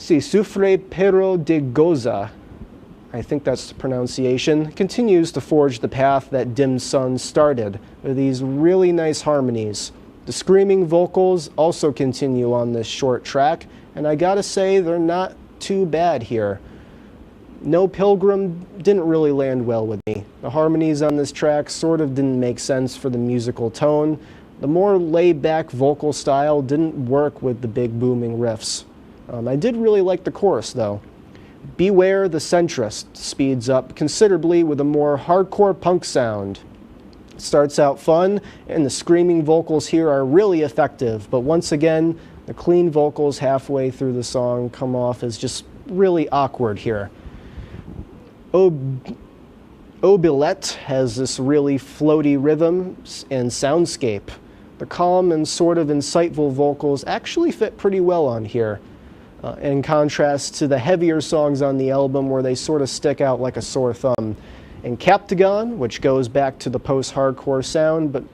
Si sufre pero de goza, I think that's the pronunciation, continues to forge the path that Dim Sun started with these really nice harmonies. The screaming vocals also continue on this short track, and I gotta say they're not too bad here. No Pilgrim didn't really land well with me. The harmonies on this track sort of didn't make sense for the musical tone. The more laid-back vocal style didn't work with the big booming riffs. I did really like the chorus though. Beware the Centrist speeds up considerably with a more hardcore punk sound. It starts out fun, and the screaming vocals here are really effective, but once again, the clean vocals halfway through the song come off as just really awkward here. Oubliette has this really floaty rhythm and soundscape. The calm and sort of insightful vocals actually fit pretty well on here, in contrast to the heavier songs on the album where they sort of stick out like a sore thumb. And Captagon, which goes back to the post-hardcore sound, but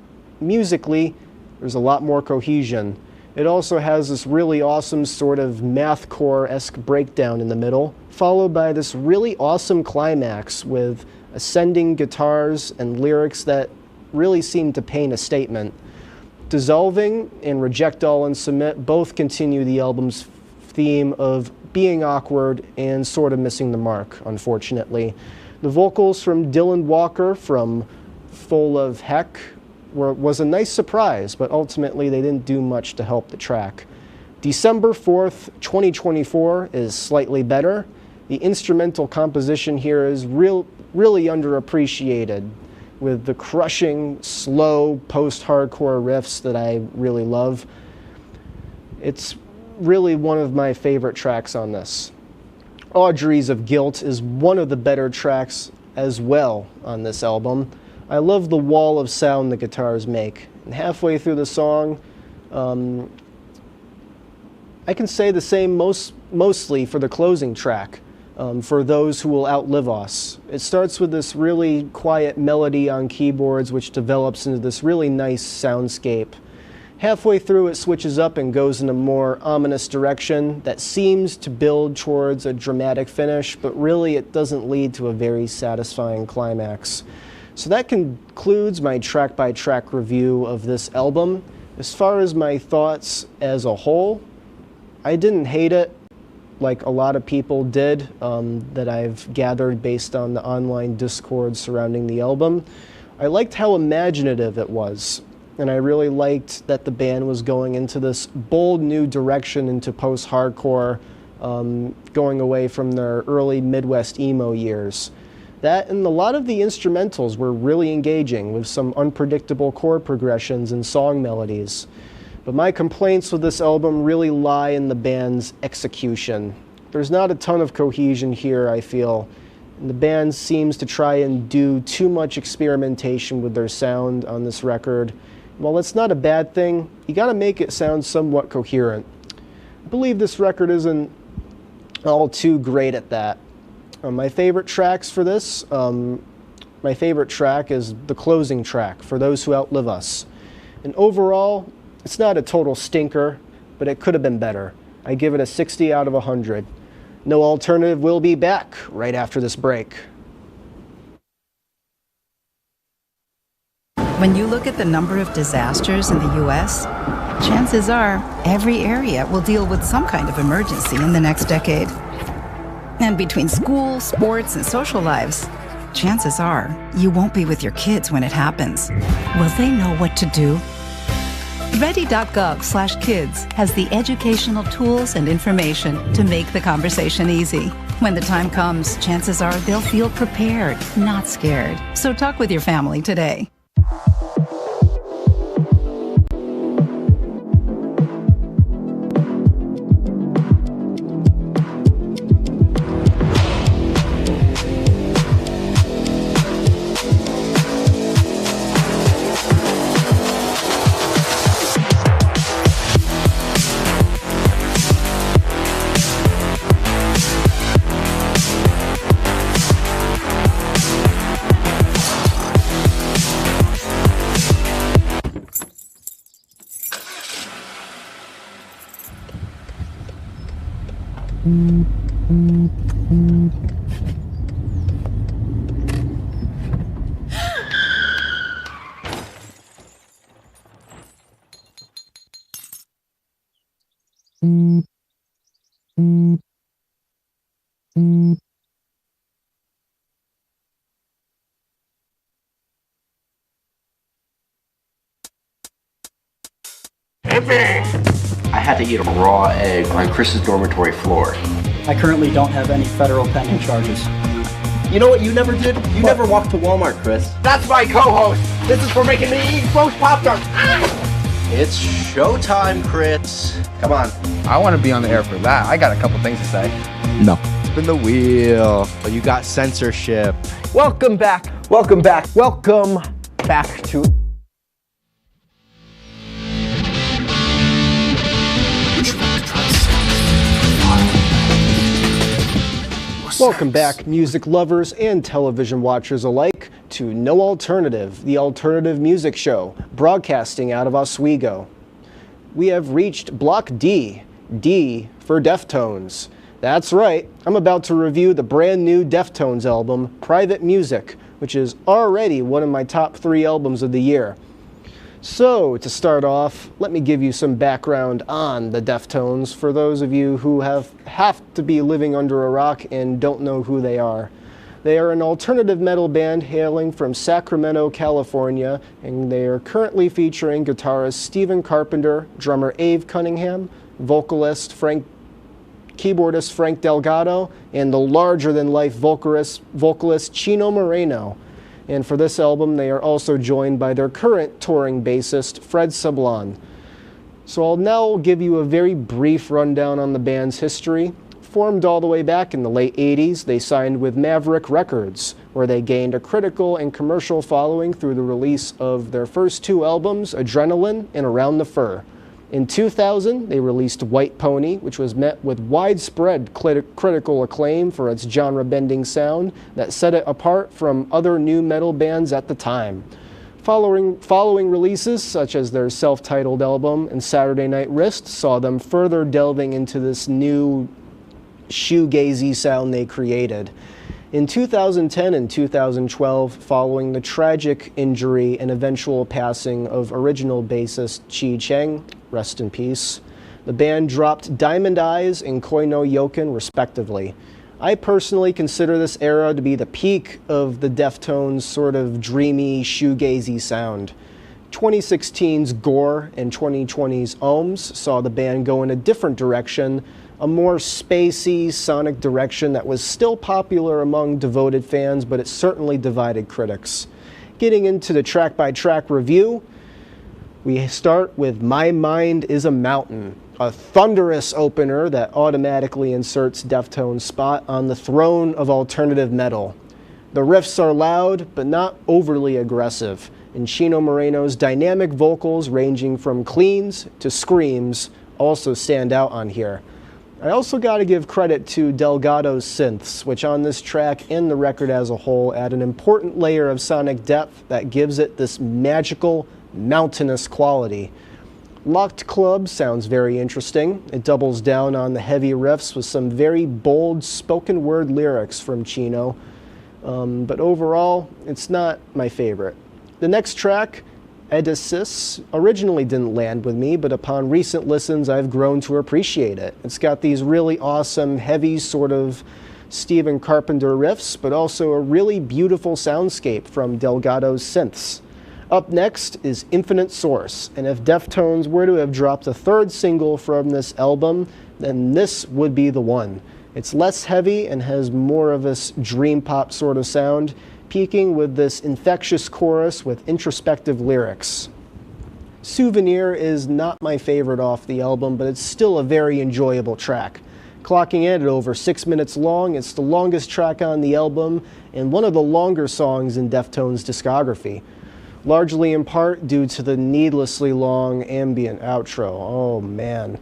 musically, there's a lot more cohesion. It also has this really awesome sort of mathcore-esque breakdown in the middle, followed by this really awesome climax with ascending guitars and lyrics that really seem to paint a statement. Dissolving and Reject All and Submit both continue the album's theme of being awkward and sort of missing the mark, unfortunately. The vocals from Dylan Walker from Full of Heck was a nice surprise, but ultimately they didn't do much to help the track. December 4th, 2024 is slightly better. The instrumental composition here is really underappreciated, with the crushing, slow, post-hardcore riffs that I really love. It's really one of my favorite tracks on this. Audrey's of Guilt is one of the better tracks as well on this album. I love the wall of sound the guitars make. And halfway through the song, I can say the same mostly for the closing track, For Those Who Will Outlive Us. It starts with this really quiet melody on keyboards which develops into this really nice soundscape. Halfway through, it switches up and goes in a more ominous direction that seems to build towards a dramatic finish, but really it doesn't lead to a very satisfying climax. So that concludes my track-by-track review of this album. As far as my thoughts as a whole, I didn't hate it like a lot of people did that I've gathered based on the online discord surrounding the album. I liked how imaginative it was. And I really liked that the band was going into this bold new direction into post-hardcore, going away from their early Midwest emo years. That and a lot of the instrumentals were really engaging with some unpredictable chord progressions and song melodies. But my complaints with this album really lie in the band's execution. There's not a ton of cohesion here, I feel. And the band seems to try and do too much experimentation with their sound on this record. While that's not a bad thing, you gotta make it sound somewhat coherent. I believe this record isn't all too great at that. My favorite tracks for this, my favorite track is the closing track, For Those Who Outlive Us. And overall, it's not a total stinker, but it could have been better. I give it a 60 out of 100. No Alternative will be back right after this break. When you look at the number of disasters in the U.S., chances are every area will deal with some kind of emergency in the next decade. And between school, sports, and social lives, chances are you won't be with your kids when it happens. Will they know what to do? Ready.gov/kids has the educational tools and information to make the conversation easy. When the time comes, chances are they'll feel prepared, not scared. So talk with your family today. I had to eat a raw egg on Chris's dormitory floor. I currently don't have any federal pending charges. You know what you never did? You never walked to Walmart, Chris. That's my co-host. This is for making me eat roast Pop-Tarts. It's showtime, Chris. Come on. I want to be on the air for that. I got a couple things to say. No. Spin the wheel. Oh, you got censorship. Welcome back. Welcome back. Welcome back to. Welcome back, music lovers and television watchers alike, to No Alternative, the alternative music show, broadcasting out of Oswego. We have reached Block D, D for Deftones. That's right, I'm about to review the brand new Deftones album, Private Music, which is already one of my top 3 albums of the year. So, to start off, let me give you some background on the Deftones for those of you who have to be living under a rock and don't know who they are. They are an alternative metal band hailing from Sacramento, California, and they are currently featuring guitarist Stephen Carpenter, drummer Ave Cunningham, keyboardist Frank Delgado, and the larger-than-life vocalist Chino Moreno. And for this album, they are also joined by their current touring bassist, Fred Sablon. So I'll now give you a very brief rundown on the band's history. Formed all the way back in the late 80s, they signed with Maverick Records, where they gained a critical and commercial following through the release of their first 2 albums, Adrenaline and Around the Fur. In 2000, they released White Pony, which was met with widespread critical acclaim for its genre-bending sound that set it apart from other new metal bands at the time. Following releases, such as their self-titled album and Saturday Night Wrist, saw them further delving into this new shoegazy sound they created. In 2010 and 2012, following the tragic injury and eventual passing of original bassist Chi Cheng, rest in peace, the band dropped Diamond Eyes and Koi no Yoken respectively. I personally consider this era to be the peak of the Deftones' sort of dreamy, shoegazy sound. 2016's Gore and 2020's Ohms saw the band go in a different direction, a more spacey, sonic direction that was still popular among devoted fans, but it certainly divided critics. Getting into the track-by-track review, we start with My Mind is a Mountain, a thunderous opener that automatically inserts Deftones' spot on the throne of alternative metal. The riffs are loud, but not overly aggressive, and Chino Moreno's dynamic vocals ranging from cleans to screams also stand out on here. I also got to give credit to Delgado's synths, which on this track and the record as a whole add an important layer of sonic depth that gives it this magical, mountainous quality. Locked Club sounds very interesting. It doubles down on the heavy riffs with some very bold spoken word lyrics from Chino, but overall, it's not my favorite. The next track, Edyssis, originally didn't land with me, but upon recent listens, I've grown to appreciate it. It's got these really awesome, heavy sort of Stephen Carpenter riffs, but also a really beautiful soundscape from Delgado's synths. Up next is Infinite Source, and if Deftones were to have dropped a 3rd single from this album, then this would be the one. It's less heavy and has more of this dream pop sort of sound, peaking with this infectious chorus with introspective lyrics. Souvenir is not my favorite off the album, but it's still a very enjoyable track. Clocking in at over 6 minutes long, it's the longest track on the album and one of the longer songs in Deftones' discography, largely in part due to the needlessly long ambient outro. Oh man,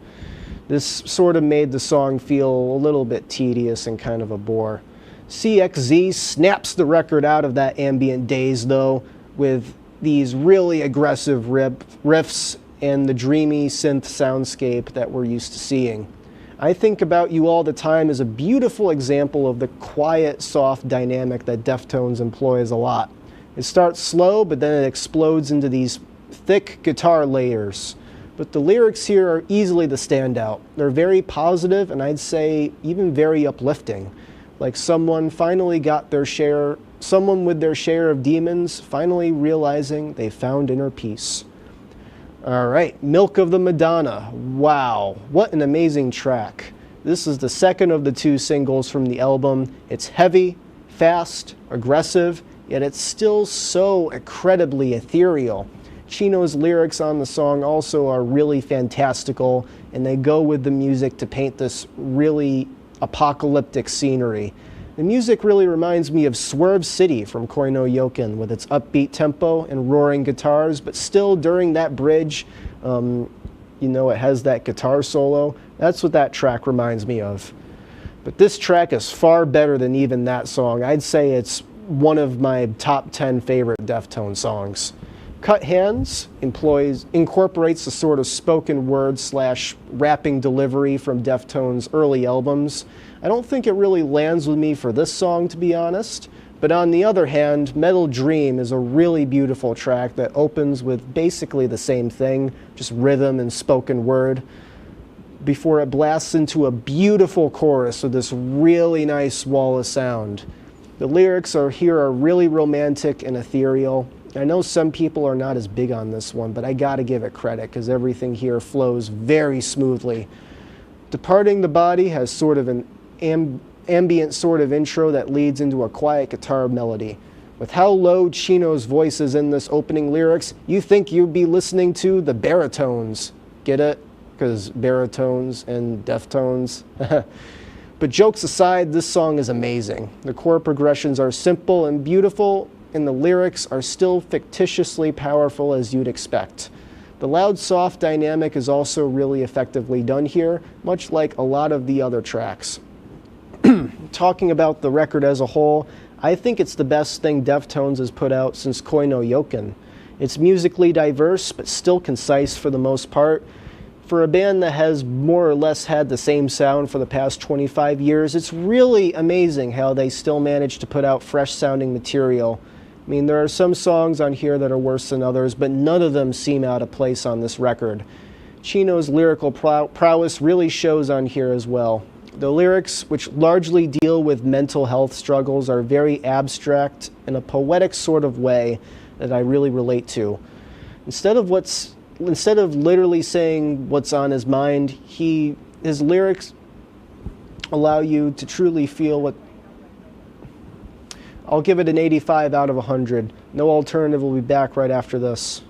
this sort of made the song feel a little bit tedious and kind of a bore. CXZ snaps the record out of that ambient daze, though, with these really aggressive riffs and the dreamy synth soundscape that we're used to seeing. I think about you all the time as a beautiful example of the quiet, soft dynamic that Deftones employs a lot. It starts slow, but then it explodes into these thick guitar layers. But the lyrics here are easily the standout. They're very positive, and I'd say even very uplifting. Like someone with their share of demons finally realizing they found inner peace. All right, Milk of the Madonna. Wow, what an amazing track. This is the second of the two singles from the album. It's heavy, fast, aggressive, yet it's still so incredibly ethereal. Chino's lyrics on the song also are really fantastical, and they go with the music to paint this really apocalyptic scenery. The music really reminds me of Swerve City from Koi no Yoken, with its upbeat tempo and roaring guitars, but still during that bridge, it has that guitar solo. That's what that track reminds me of. But this track is far better than even that song. I'd say it's one of my top 10 favorite Deftones songs. Cut Hands incorporates the sort of spoken word / rapping delivery from Deftones' early albums. I don't think it really lands with me for this song, to be honest. But on the other hand, Metal Dream is a really beautiful track that opens with basically the same thing, just rhythm and spoken word, before it blasts into a beautiful chorus with this really nice wall of sound. The lyrics here are really romantic and ethereal. I know some people are not as big on this one, but I gotta give it credit because everything here flows very smoothly. Departing the Body has sort of an ambient sort of intro that leads into a quiet guitar melody. With how low Chino's voice is in this opening lyrics, you think you'd be listening to the baritones. Get it? Because baritones and Deftones. But jokes aside, this song is amazing. The chord progressions are simple and beautiful, and the lyrics are still fictitiously powerful as you'd expect. The loud, soft dynamic is also really effectively done here, much like a lot of the other tracks. Talking about the record as a whole, I think it's the best thing Deftones has put out since Koi no Yoken. It's musically diverse, but still concise for the most part. For a band that has more or less had the same sound for the past 25 years, it's really amazing how they still manage to put out fresh-sounding material. I mean, there are some songs on here that are worse than others, but none of them seem out of place on this record. Chino's lyrical prowess really shows on here as well. The lyrics, which largely deal with mental health struggles, are very abstract in a poetic sort of way that I really relate to. Instead of literally saying what's on his mind, his lyrics allow you to truly feel what. I'll give it an 85 out of 100. No Alternative will be back right after this.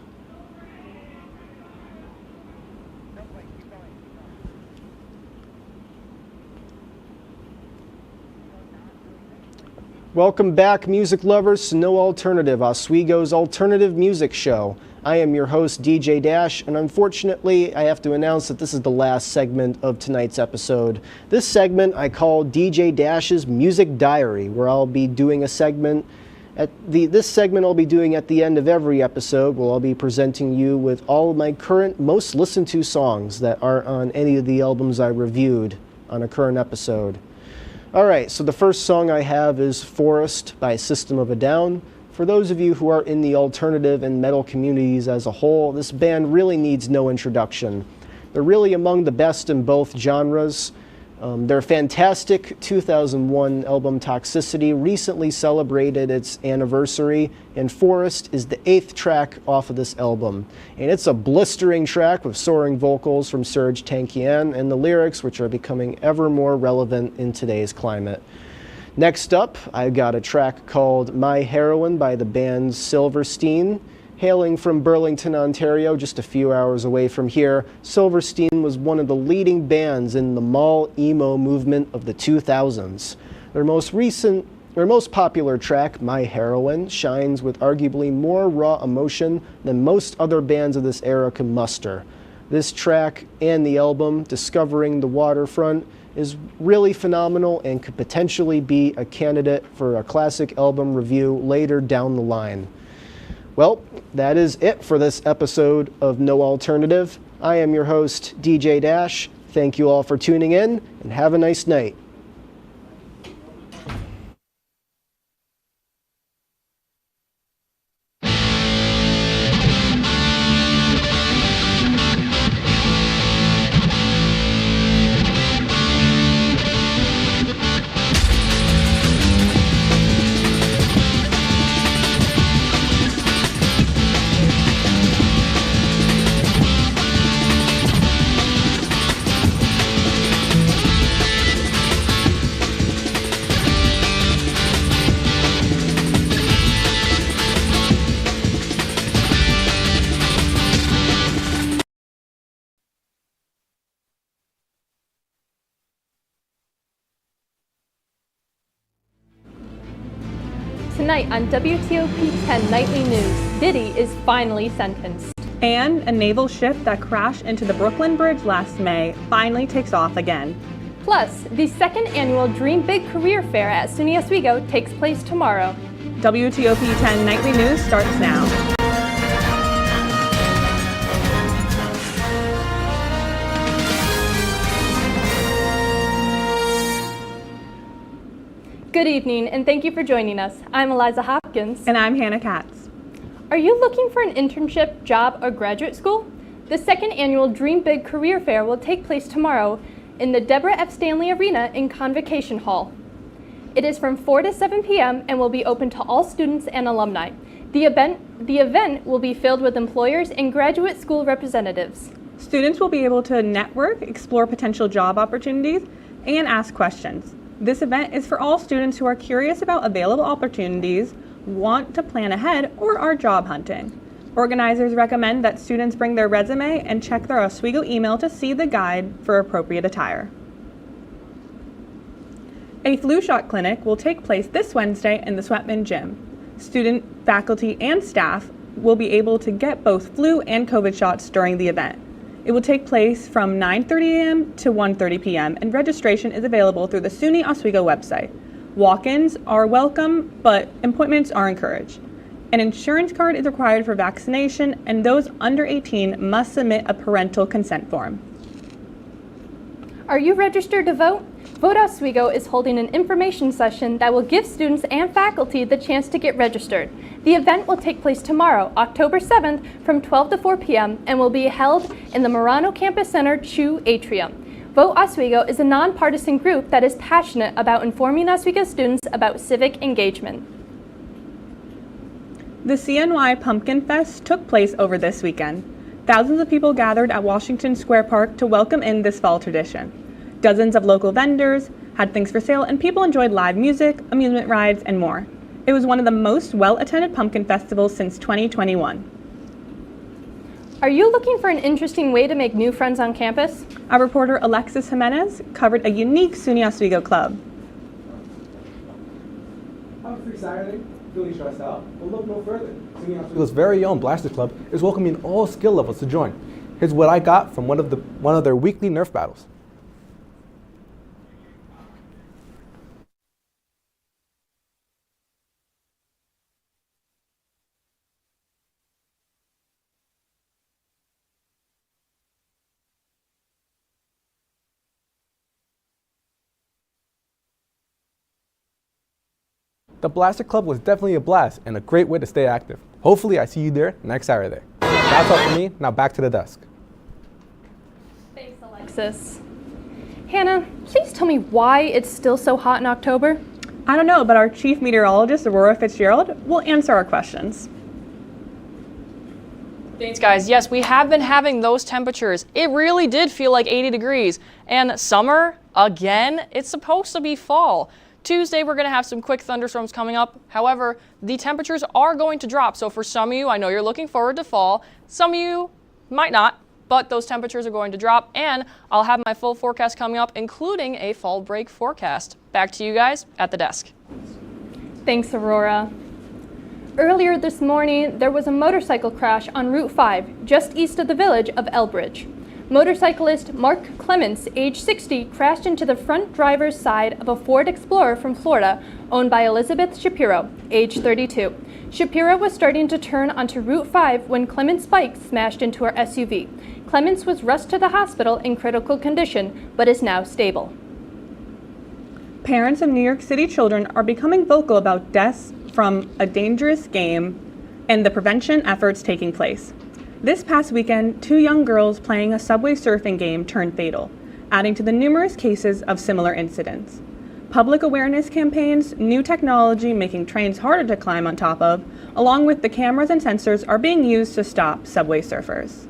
Welcome back, music lovers, to No Alternative, Oswego's alternative music show. I am your host, DJ Dash, and unfortunately, I have to announce that this is the last segment of tonight's episode. This segment I call DJ Dash's Music Diary, where I'll be doing a segment this segment I'll be doing at the end of every episode, where I'll be presenting you with all of my current most listened to songs that aren't on any of the albums I reviewed on a current episode. Alright, so the first song I have is Forest by System of a Down. For those of you who are in the alternative and metal communities as a whole, this band really needs no introduction. They're really among the best in both genres. Their fantastic 2001 album Toxicity recently celebrated its anniversary, and Forest is the 8th track off of this album. And it's a blistering track with soaring vocals from Serge Tankian and the lyrics, which are becoming ever more relevant in today's climate. Next up, I've got a track called My Heroine by the band Silverstein. Hailing from Burlington, Ontario, just a few hours away from here, Silverstein was one of the leading bands in the mall emo movement of the 2000s. Their most popular track, My Heroine, shines with arguably more raw emotion than most other bands of this era can muster. This track and the album, Discovering the Waterfront, is really phenomenal and could potentially be a candidate for a classic album review later down the line. Well, that is it for this episode of No Alternative. I am your host, DJ Dash. Thank you all for tuning in, and have a nice night. Tonight on WTOP-10 Nightly News, Diddy is finally sentenced. And a naval ship that crashed into the Brooklyn Bridge last May finally takes off again. Plus, the second annual Dream Big Career Fair at SUNY Oswego takes place tomorrow. WTOP-10 Nightly News starts now. Good evening, and thank you for joining us. I'm Eliza Hopkins. And I'm Hannah Katz. Are you looking for an internship, job, or graduate school? The second annual Dream Big Career Fair will take place tomorrow in the Deborah F. Stanley Arena in Convocation Hall. It is from 4 to 7 p.m. and will be open to all students and alumni. The event will be filled with employers and graduate school representatives. Students will be able to network, explore potential job opportunities, and ask questions. This event is for all students who are curious about available opportunities, want to plan ahead, or are job hunting. Organizers recommend that students bring their resume and check their Oswego email to see the guide for appropriate attire. A flu shot clinic will take place this Wednesday in the Sweatman Gym. Student, faculty, and staff will be able to get both flu and COVID shots during the event. It will take place from 9:30 a.m. to 1:30 p.m. and registration is available through the SUNY Oswego website. Walk-ins are welcome, but appointments are encouraged. An insurance card is required for vaccination, and those under 18 must submit a parental consent form. Are you registered to vote? Vote Oswego is holding an information session that will give students and faculty the chance to get registered. The event will take place tomorrow, October 7th, from 12 to 4 p.m. and will be held in the Marano Campus Center Chu Atrium. Vote Oswego is a nonpartisan group that is passionate about informing Oswego students about civic engagement. The CNY Pumpkin Fest took place over this weekend. Thousands of people gathered at Washington Square Park to welcome in this fall tradition. Dozens of local vendors had things for sale, and people enjoyed live music, amusement rides, and more. It was one of the most well-attended pumpkin festivals since 2021. Are you looking for an interesting way to make new friends on campus? Our reporter Alexis Jimenez covered a unique SUNY Oswego club. Have a free Saturday? Feeling stressed out? Well, look no further. SUNY Oswego's very own Blaster Club is welcoming all skill levels to join. Here's what I got from one of their weekly Nerf battles. The Blaster Club was definitely a blast and a great way to stay active. Hopefully I see you there next Saturday. That's all for me. Now back to the desk. Thanks, Alexis. Hannah, please tell me why it's still so hot in October. I don't know, but our chief meteorologist, Aurora Fitzgerald, will answer our questions. Thanks, guys. Yes, we have been having those temperatures. It really did feel like 80 degrees. And summer, again, it's supposed to be fall. Tuesday, we're going to have some quick thunderstorms coming up. However, the temperatures are going to drop. So for some of you, I know you're looking forward to fall. Some of you might not, but those temperatures are going to drop. And I'll have my full forecast coming up, including a fall break forecast. Back to you guys at the desk. Thanks, Aurora. Earlier this morning, there was a motorcycle crash on Route 5, just east of the village of Elbridge. Motorcyclist Mark Clements, age 60, crashed into the front driver's side of a Ford Explorer from Florida, owned by Elizabeth Shapiro, age 32. Shapiro was starting to turn onto Route 5 when Clement's bike smashed into her SUV. Clements was rushed to the hospital in critical condition, but is now stable. Parents of New York City children are becoming vocal about deaths from a dangerous game and the prevention efforts taking place. This past weekend, 2 young girls playing a subway surfing game turned fatal, adding to the numerous cases of similar incidents. Public awareness campaigns, new technology making trains harder to climb on top of, along with the cameras and sensors are being used to stop subway surfers.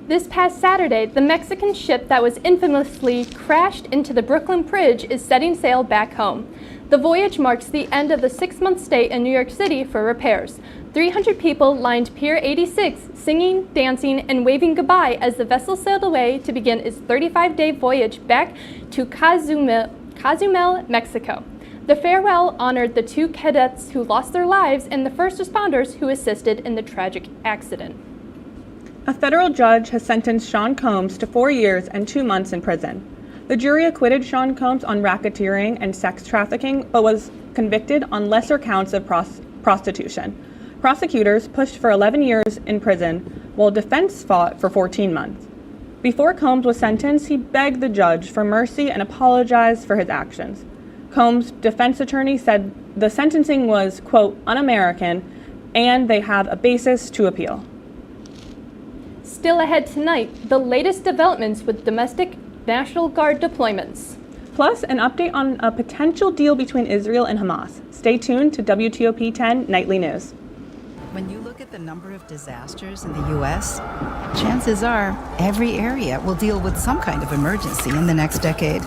This past Saturday, the Mexican ship that was infamously crashed into the Brooklyn Bridge is setting sail back home. The voyage marks the end of the 6-month stay in New York City for repairs. 300 people lined Pier 86, singing, dancing, and waving goodbye as the vessel sailed away to begin its 35-day voyage back to Cozumel, Mexico. The farewell honored the 2 cadets who lost their lives and the first responders who assisted in the tragic accident. A federal judge has sentenced Sean Combs to 4 years and 2 months in prison. The jury acquitted Sean Combs on racketeering and sex trafficking, but was convicted on lesser counts of prostitution. Prosecutors pushed for 11 years in prison, while defense fought for 14 months. Before Combs was sentenced, he begged the judge for mercy and apologized for his actions. Combs' defense attorney said the sentencing was, quote, un-American, and they have a basis to appeal. Still ahead tonight, the latest developments with domestic National Guard deployments. Plus, an update on a potential deal between Israel and Hamas. Stay tuned to WTOP-10 Nightly News. When you look at the number of disasters in the U.S., chances are every area will deal with some kind of emergency in the next decade.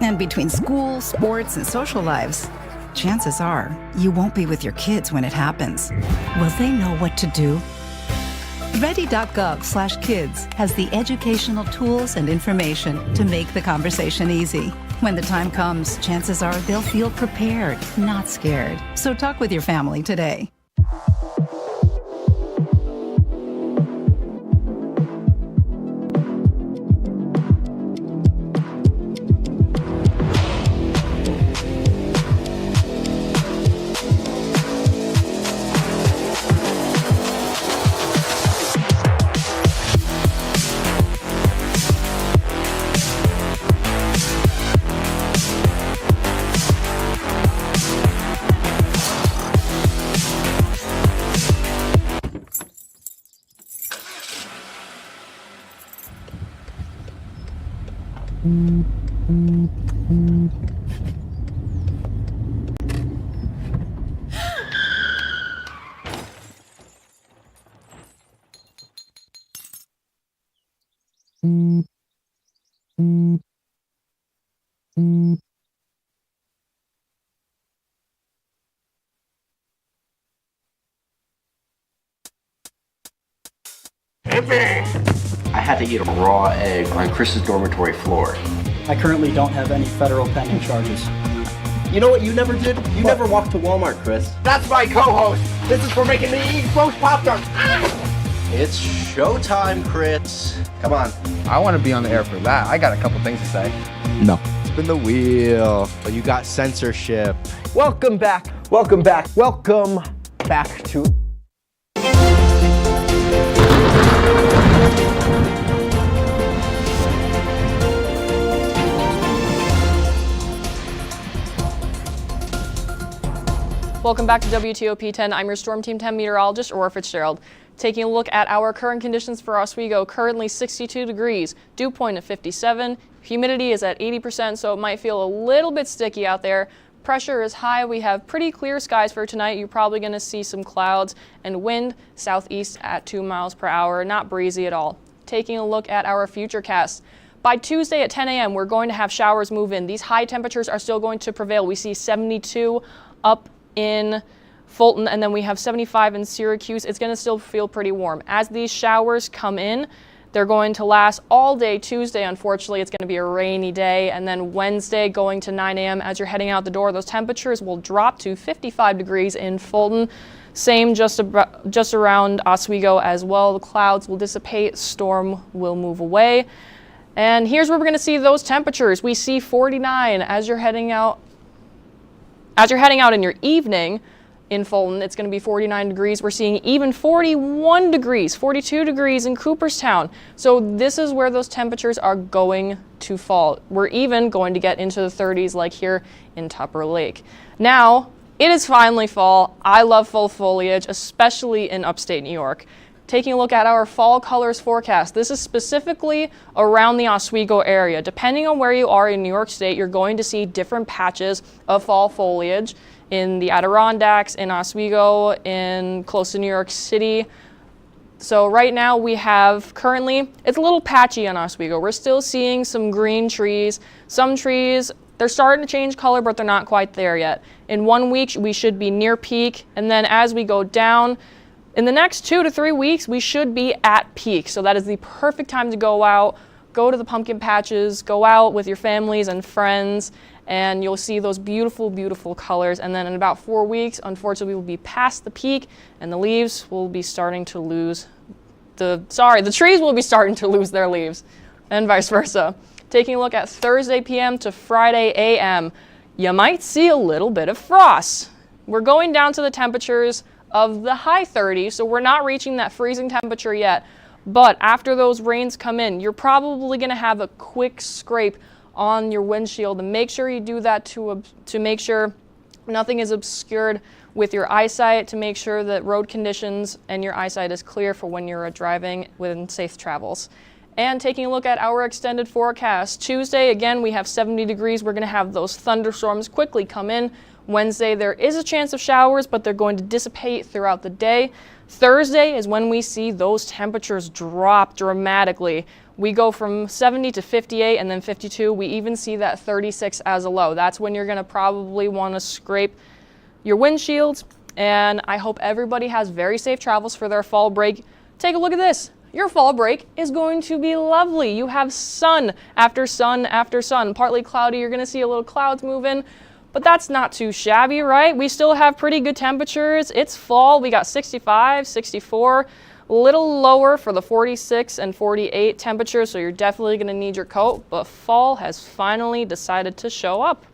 And between school, sports, and social lives, chances are you won't be with your kids when it happens. Will they know what to do? Ready.gov/kids has the educational tools and information to make the conversation easy. When the time comes, chances are they'll feel prepared, not scared. So talk with your family today. I had to eat a raw egg on Chris's dormitory floor. I currently don't have any federal pending charges. You know what you never did? You never walked to Walmart, Chris. That's my co-host. This is for making me eat roast Pop-Tarts. It's showtime, Chris. Come on. I want to be on the air for that. I got a couple things to say. No. Spin the wheel. But you got censorship. Welcome back. Welcome back. Welcome back to. Welcome back to WTOP-10. I'm your Storm Team 10 meteorologist, Aurora Fitzgerald. Taking a look at our current conditions for Oswego, currently 62 degrees, dew point at 57. Humidity is at 80%, so it might feel a little bit sticky out there. Pressure is high. We have pretty clear skies for tonight. You're probably going to see some clouds and wind southeast at 2 miles per hour, not breezy at all. Taking a look at our futurecast. By Tuesday at 10 a.m., we're going to have showers move in. These high temperatures are still going to prevail. We see 72 up in Fulton, and then we have 75 in Syracuse. It's going to still feel pretty warm. As these showers come in, they're going to last all day Tuesday. Unfortunately, it's going to be a rainy day. And then Wednesday going to 9 a.m. as you're heading out the door, those temperatures will drop to 55 degrees in Fulton. Same just around Oswego as well. The clouds will dissipate, storm will move away. And here's where we're going to see those temperatures. We see 49 as you're heading out. As you're heading out in your evening, In Fulton, it's going to be 49 degrees. We're seeing even 41 degrees, 42 degrees in Cooperstown. So this is where those temperatures are going to fall. We're even going to get into the 30s like here in Tupper Lake. Now, it is finally fall. I love full foliage, especially in upstate New York. Taking a look at our fall colors forecast, this is specifically around the Oswego area. Depending on where you are in New York State, you're going to see different patches of fall foliage in the Adirondacks, in Oswego, in close to New York City. So right now we have currently, it's a little patchy on Oswego. We're still seeing some green trees. Some trees, they're starting to change color, but they're not quite there yet. In 1 week, we should be near peak. And then as we go down, in the next 2 to 3 weeks, we should be at peak. So that is the perfect time to go out, go to the pumpkin patches, go out with your families and friends, and you'll see those beautiful, beautiful colors. And then in about 4 weeks, unfortunately, we'll be past the peak and the leaves will be starting to lose the trees will be starting to lose their leaves and vice versa. Taking a look at Thursday PM to Friday AM, you might see a little bit of frost. We're going down to the temperatures of the high 30s, so we're not reaching that freezing temperature yet. But after those rains come in, you're probably going to have a quick scrape on your windshield, and make sure you do that to make sure nothing is obscured with your eyesight, to make sure that road conditions and your eyesight is clear for when you're driving within safe travels. And taking a look at our extended forecast, Tuesday, again, we have 70 degrees. We're going to have those thunderstorms quickly come in. Wednesday, there is a chance of showers, but they're going to dissipate throughout the day. Thursday is when we see those temperatures drop dramatically. We go from 70 to 58 and then 52. We even see that 36 as a low. That's when you're going to probably want to scrape your windshields. And I hope everybody has very safe travels for their fall break. Take a look at this. Your fall break is going to be lovely. You have sun after sun after sun. Partly cloudy. You're going to see a little clouds move in. But that's not too shabby, right? We still have pretty good temperatures. It's fall. We got 65, 64, a little lower for the 46 and 48 temperatures, so you're definitely going to need your coat. But fall has finally decided to show up.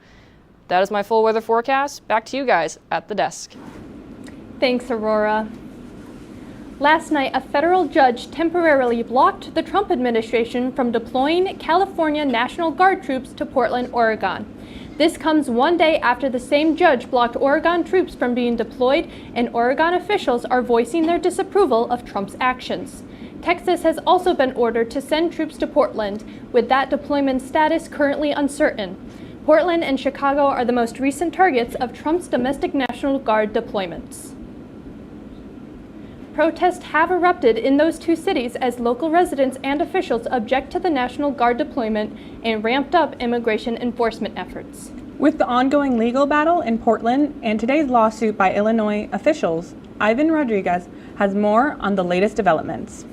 That is my full weather forecast. Back to you guys at the desk. Thanks, Aurora. Last night, a federal judge temporarily blocked the Trump administration from deploying California National Guard troops to Portland, Oregon. This comes one day after the same judge blocked Oregon troops from being deployed, and Oregon officials are voicing their disapproval of Trump's actions. Texas has also been ordered to send troops to Portland, with that deployment status currently uncertain. Portland and Chicago are the most recent targets of Trump's domestic National Guard deployments. Protests have erupted in those two cities as local residents and officials object to the National Guard deployment and ramped up immigration enforcement efforts. With the ongoing legal battle in Portland and today's lawsuit by Illinois officials, Ivan Rodriguez has more on the latest developments.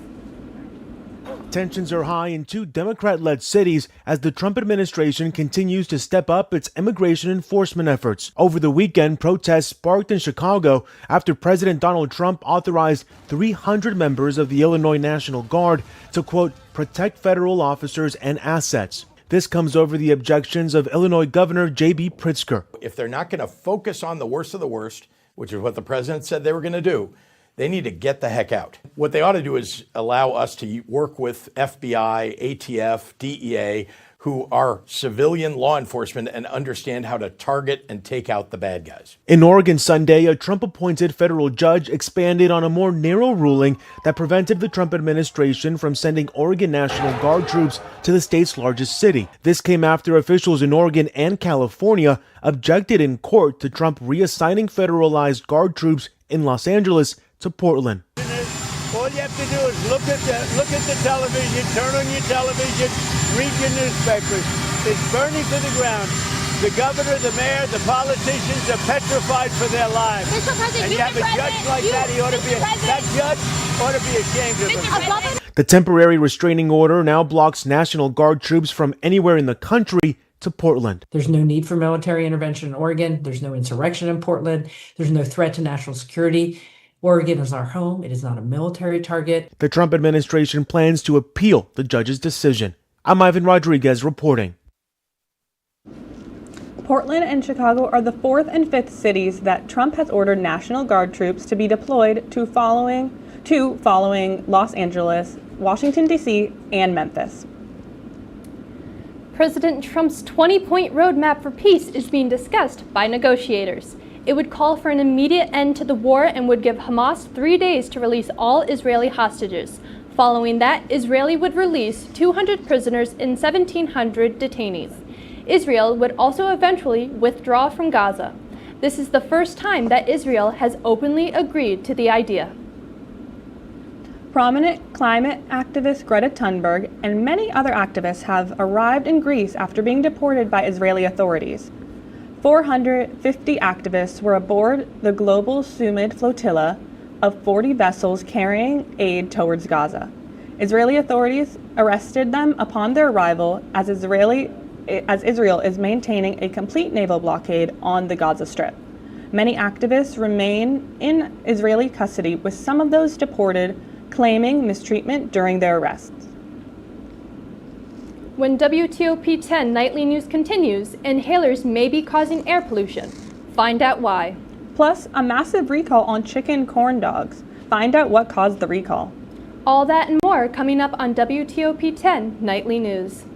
Tensions are high in two Democrat-led cities as the Trump administration continues to step up its immigration enforcement efforts. Over the weekend, protests sparked in Chicago after President Donald Trump authorized 300 members of the Illinois National Guard to, quote, protect federal officers and assets. This comes over the objections of Illinois Governor J.B. Pritzker. If they're not going to focus on the worst of the worst, which is what the president said they were going to do, they need to get the heck out. What they ought to do is allow us to work with FBI, ATF, DEA, who are civilian law enforcement and understand how to target and take out the bad guys. In Oregon Sunday, a Trump-appointed federal judge expanded on a more narrow ruling that prevented the Trump administration from sending Oregon National Guard troops to the state's largest city. This came after officials in Oregon and California objected in court to Trump reassigning federalized Guard troops in Los Angeles to Portland. All you have to do is look at the television, turn on your television, read your newspapers. It's burning to the ground. The governor, the mayor, the politicians are petrified for their lives. Mr. President, and you have a judge like that, that judge ought to be ashamed of him. The temporary restraining order now blocks National Guard troops from anywhere in the country to Portland. There's no need for military intervention in Oregon. There's no insurrection in Portland. There's no threat to national security. Oregon is our home. It is not a military target. The Trump administration plans to appeal the judge's decision. I'm Ivan Rodriguez reporting. Portland and Chicago are the 4th and 5th cities that Trump has ordered National Guard troops to be deployed to following Los Angeles, Washington, D.C., and Memphis. President Trump's 20-point roadmap for peace is being discussed by negotiators. It would call for an immediate end to the war and would give Hamas 3 days to release all Israeli hostages. Following that, Israel would release 200 prisoners and 1,700 detainees. Israel would also eventually withdraw from Gaza. This is the first time that Israel has openly agreed to the idea. Prominent climate activist Greta Thunberg and many other activists have arrived in Greece after being deported by Israeli authorities. 450 activists were aboard the global SUNY flotilla of 40 vessels carrying aid towards Gaza. Israeli authorities arrested them upon their arrival as Israel is maintaining a complete naval blockade on the Gaza Strip. Many activists remain in Israeli custody, with some of those deported claiming mistreatment during their arrests. When WTOP-10 nightly news continues, inhalers may be causing air pollution. Find out why. Plus, a massive recall on chicken corn dogs. Find out what caused the recall. All that and more coming up on WTOP-10 nightly news.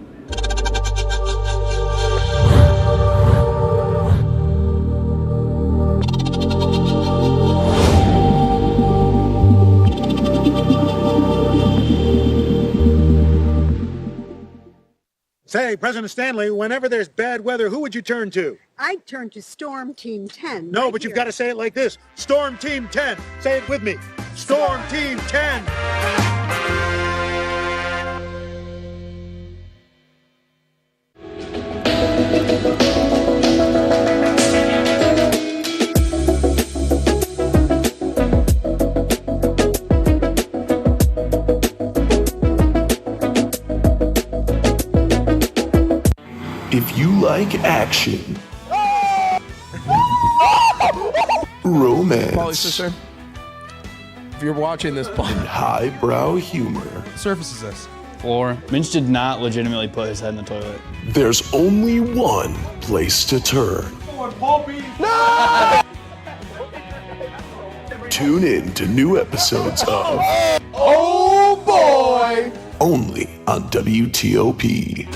Say, President Stanley, whenever there's bad weather, who would you turn to? I'd turn to Storm Team 10. No, but you've got to say it like this. Storm Team 10. Say it with me. Storm Team 10. If you like action, romance, Polly, sister, if you're watching this, and highbrow humor, surface is this? Floor. Minch did not legitimately put his head in the toilet. There's only one place to turn. No! Tune in to new episodes of Oh boy! only on WTOP.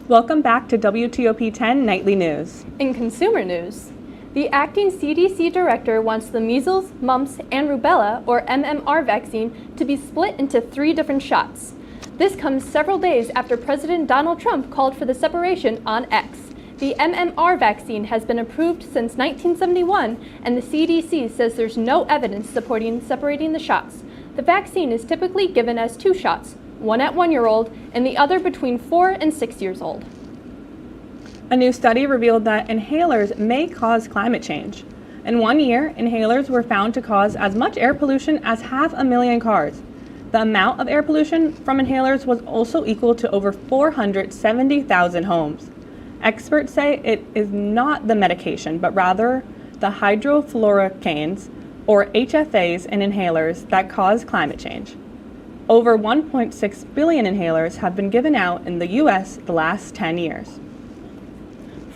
Welcome back to WTOP-10 Nightly News. In consumer news, the acting CDC director wants the measles, mumps, and rubella, or MMR vaccine, to be split into 3 different shots. This comes several days after President Donald Trump called for the separation on X. The MMR vaccine has been approved since 1971, and the CDC says there's no evidence supporting separating the shots. The vaccine is typically given as 2 shots, one at 1-year-old and the other between 4 and 6 years old. A new study revealed that inhalers may cause climate change. In 1 year, inhalers were found to cause as much air pollution as 500,000 cars. The amount of air pollution from inhalers was also equal to over 470,000 homes. Experts say it is not the medication, but rather the hydrofluorocanes, or HFAs, in inhalers that cause climate change. Over 1.6 billion inhalers have been given out in the U.S. the last 10 years.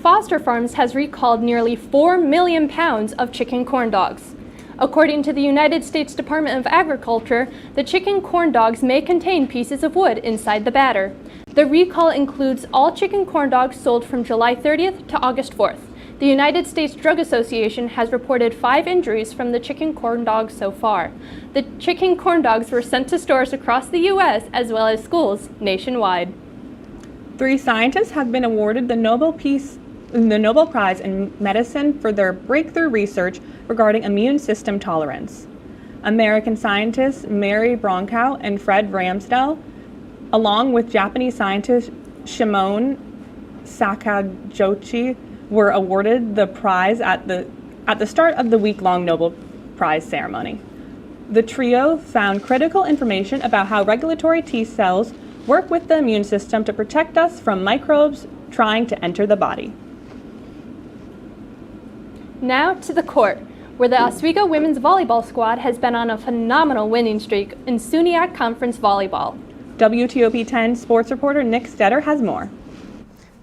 Foster Farms has recalled nearly 4 million pounds of chicken corn dogs. According to the United States Department of Agriculture, the chicken corn dogs may contain pieces of wood inside the batter. The recall includes all chicken corn dogs sold from July 30th to August 4th. The United States Drug Association has reported 5 injuries from the chicken corn dogs so far. The chicken corn dogs were sent to stores across the U.S. as well as schools nationwide. 3 scientists have been awarded the Nobel Prize in Medicine for their breakthrough research regarding immune system tolerance. American scientists Mary Bronkow and Fred Ramsdell, along with Japanese scientist Shimon Sakaguchi, were awarded the prize at the start of the week-long Nobel Prize ceremony. The trio found critical information about how regulatory T cells work with the immune system to protect us from microbes trying to enter the body. Now to the court, where the Oswego women's volleyball squad has been on a phenomenal winning streak in SUNY Conference volleyball. WTOP-10 sports reporter Nick Stetter has more.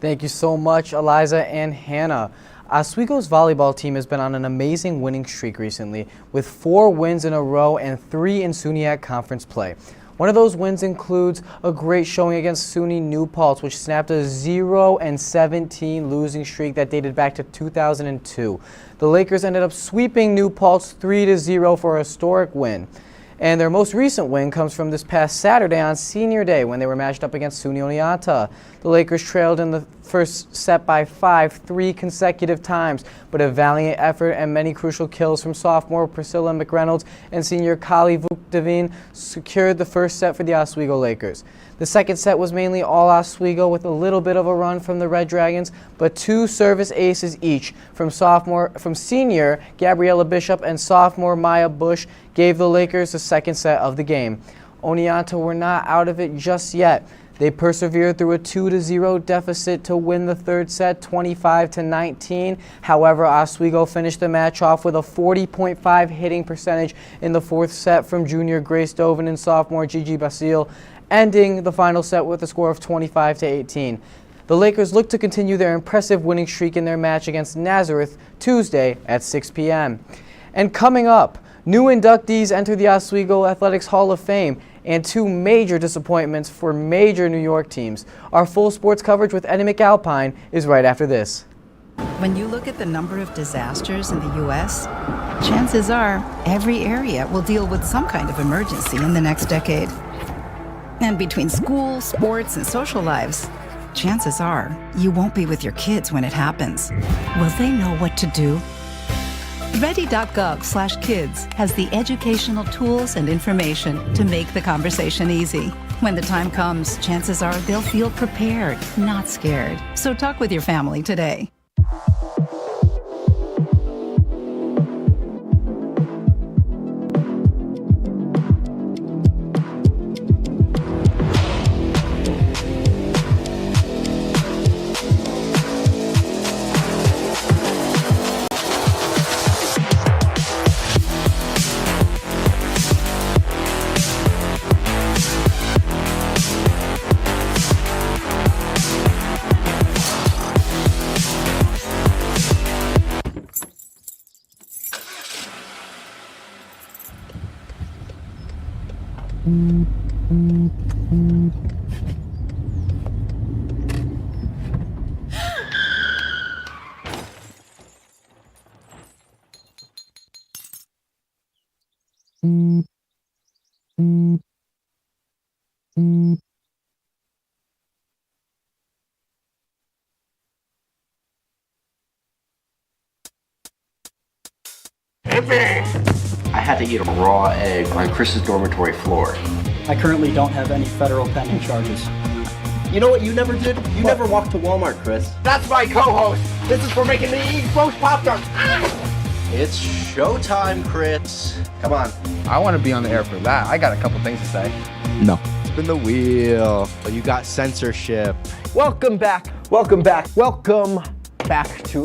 Thank you so much, Eliza and Hannah. Oswego's volleyball team has been on an amazing winning streak recently, with 4 wins in a row and 3 in SUNY Conference play. One of those wins includes a great showing against SUNY New Paltz, which snapped a 0-17 losing streak that dated back to 2002. The Lakers ended up sweeping New Paltz 3-0 for a historic win. And their most recent win comes from this past Saturday on Senior Day when they were matched up against SUNY Oneonta. The Lakers trailed in the first set by 5 3 consecutive times, but a valiant effort and many crucial kills from sophomore Priscilla McReynolds and senior Kali Vukdevin secured the first set for the Oswego Lakers. The second set was mainly all Oswego with a little bit of a run from the Red Dragons, but 2 service aces each from senior Gabriella Bishop and sophomore Maya Bush gave the Lakers the second set of the game. Oneonta were not out of it just yet. They persevered through a 2-0 deficit to win the third set 25-19. However, Oswego finished the match off with a 40.5 hitting percentage in the fourth set from junior Grace Doven and sophomore Gigi Basile, ending the final set with a score of 25-18. The Lakers look to continue their impressive winning streak in their match against Nazareth Tuesday at 6 p.m. And coming up, new inductees enter the Oswego Athletics Hall of Fame and 2 major disappointments for major New York teams. Our full sports coverage with Eddie McAlpine is right after this. When you look at the number of disasters in the U.S., chances are every area will deal with some kind of emergency in the next decade. And between school, sports, and social lives, chances are you won't be with your kids when it happens. Will they know what to do? Ready.gov/kids has the educational tools and information to make the conversation easy. When the time comes, chances are they'll feel prepared, not scared. So talk with your family today. I had to eat a raw egg on Chris's dormitory floor. I currently don't have any federal pending charges. You know what you never did? You never walked to Walmart, Chris. That's my co-host. This is for making me eat roast Pop-Tarts. It's showtime, Chris. Come on. I want to be on the air for that. I got a couple things to say. No. Spin the wheel. But you got censorship. Welcome back. Welcome back. Welcome back to...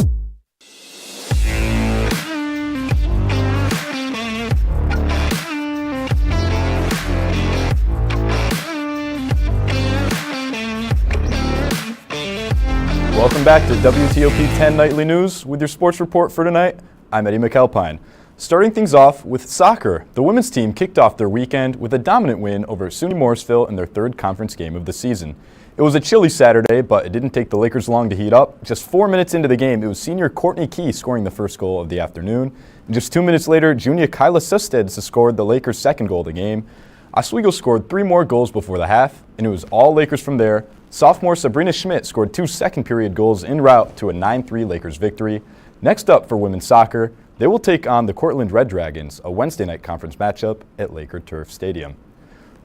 Welcome back to WTOP-10 Nightly News with your sports report for tonight. I'm Eddie McAlpine. Starting things off with soccer, the women's team kicked off their weekend with a dominant win over SUNY Morrisville in their third conference game of the season. It was a chilly Saturday, but it didn't take the Lakers long to heat up. Just 4 minutes into the game, it was senior Courtney Key scoring the first goal of the afternoon. And just 2 minutes later, junior Kyla Sustad scored the Lakers' second goal of the game. Oswego scored 3 more goals before the half, and it was all Lakers from there, Sophomore Sabrina Schmidt scored 2 second-period goals en route to a 9-3 Lakers victory. Next up for women's soccer, they will take on the Cortland Red Dragons, a Wednesday night conference matchup at Laker Turf Stadium.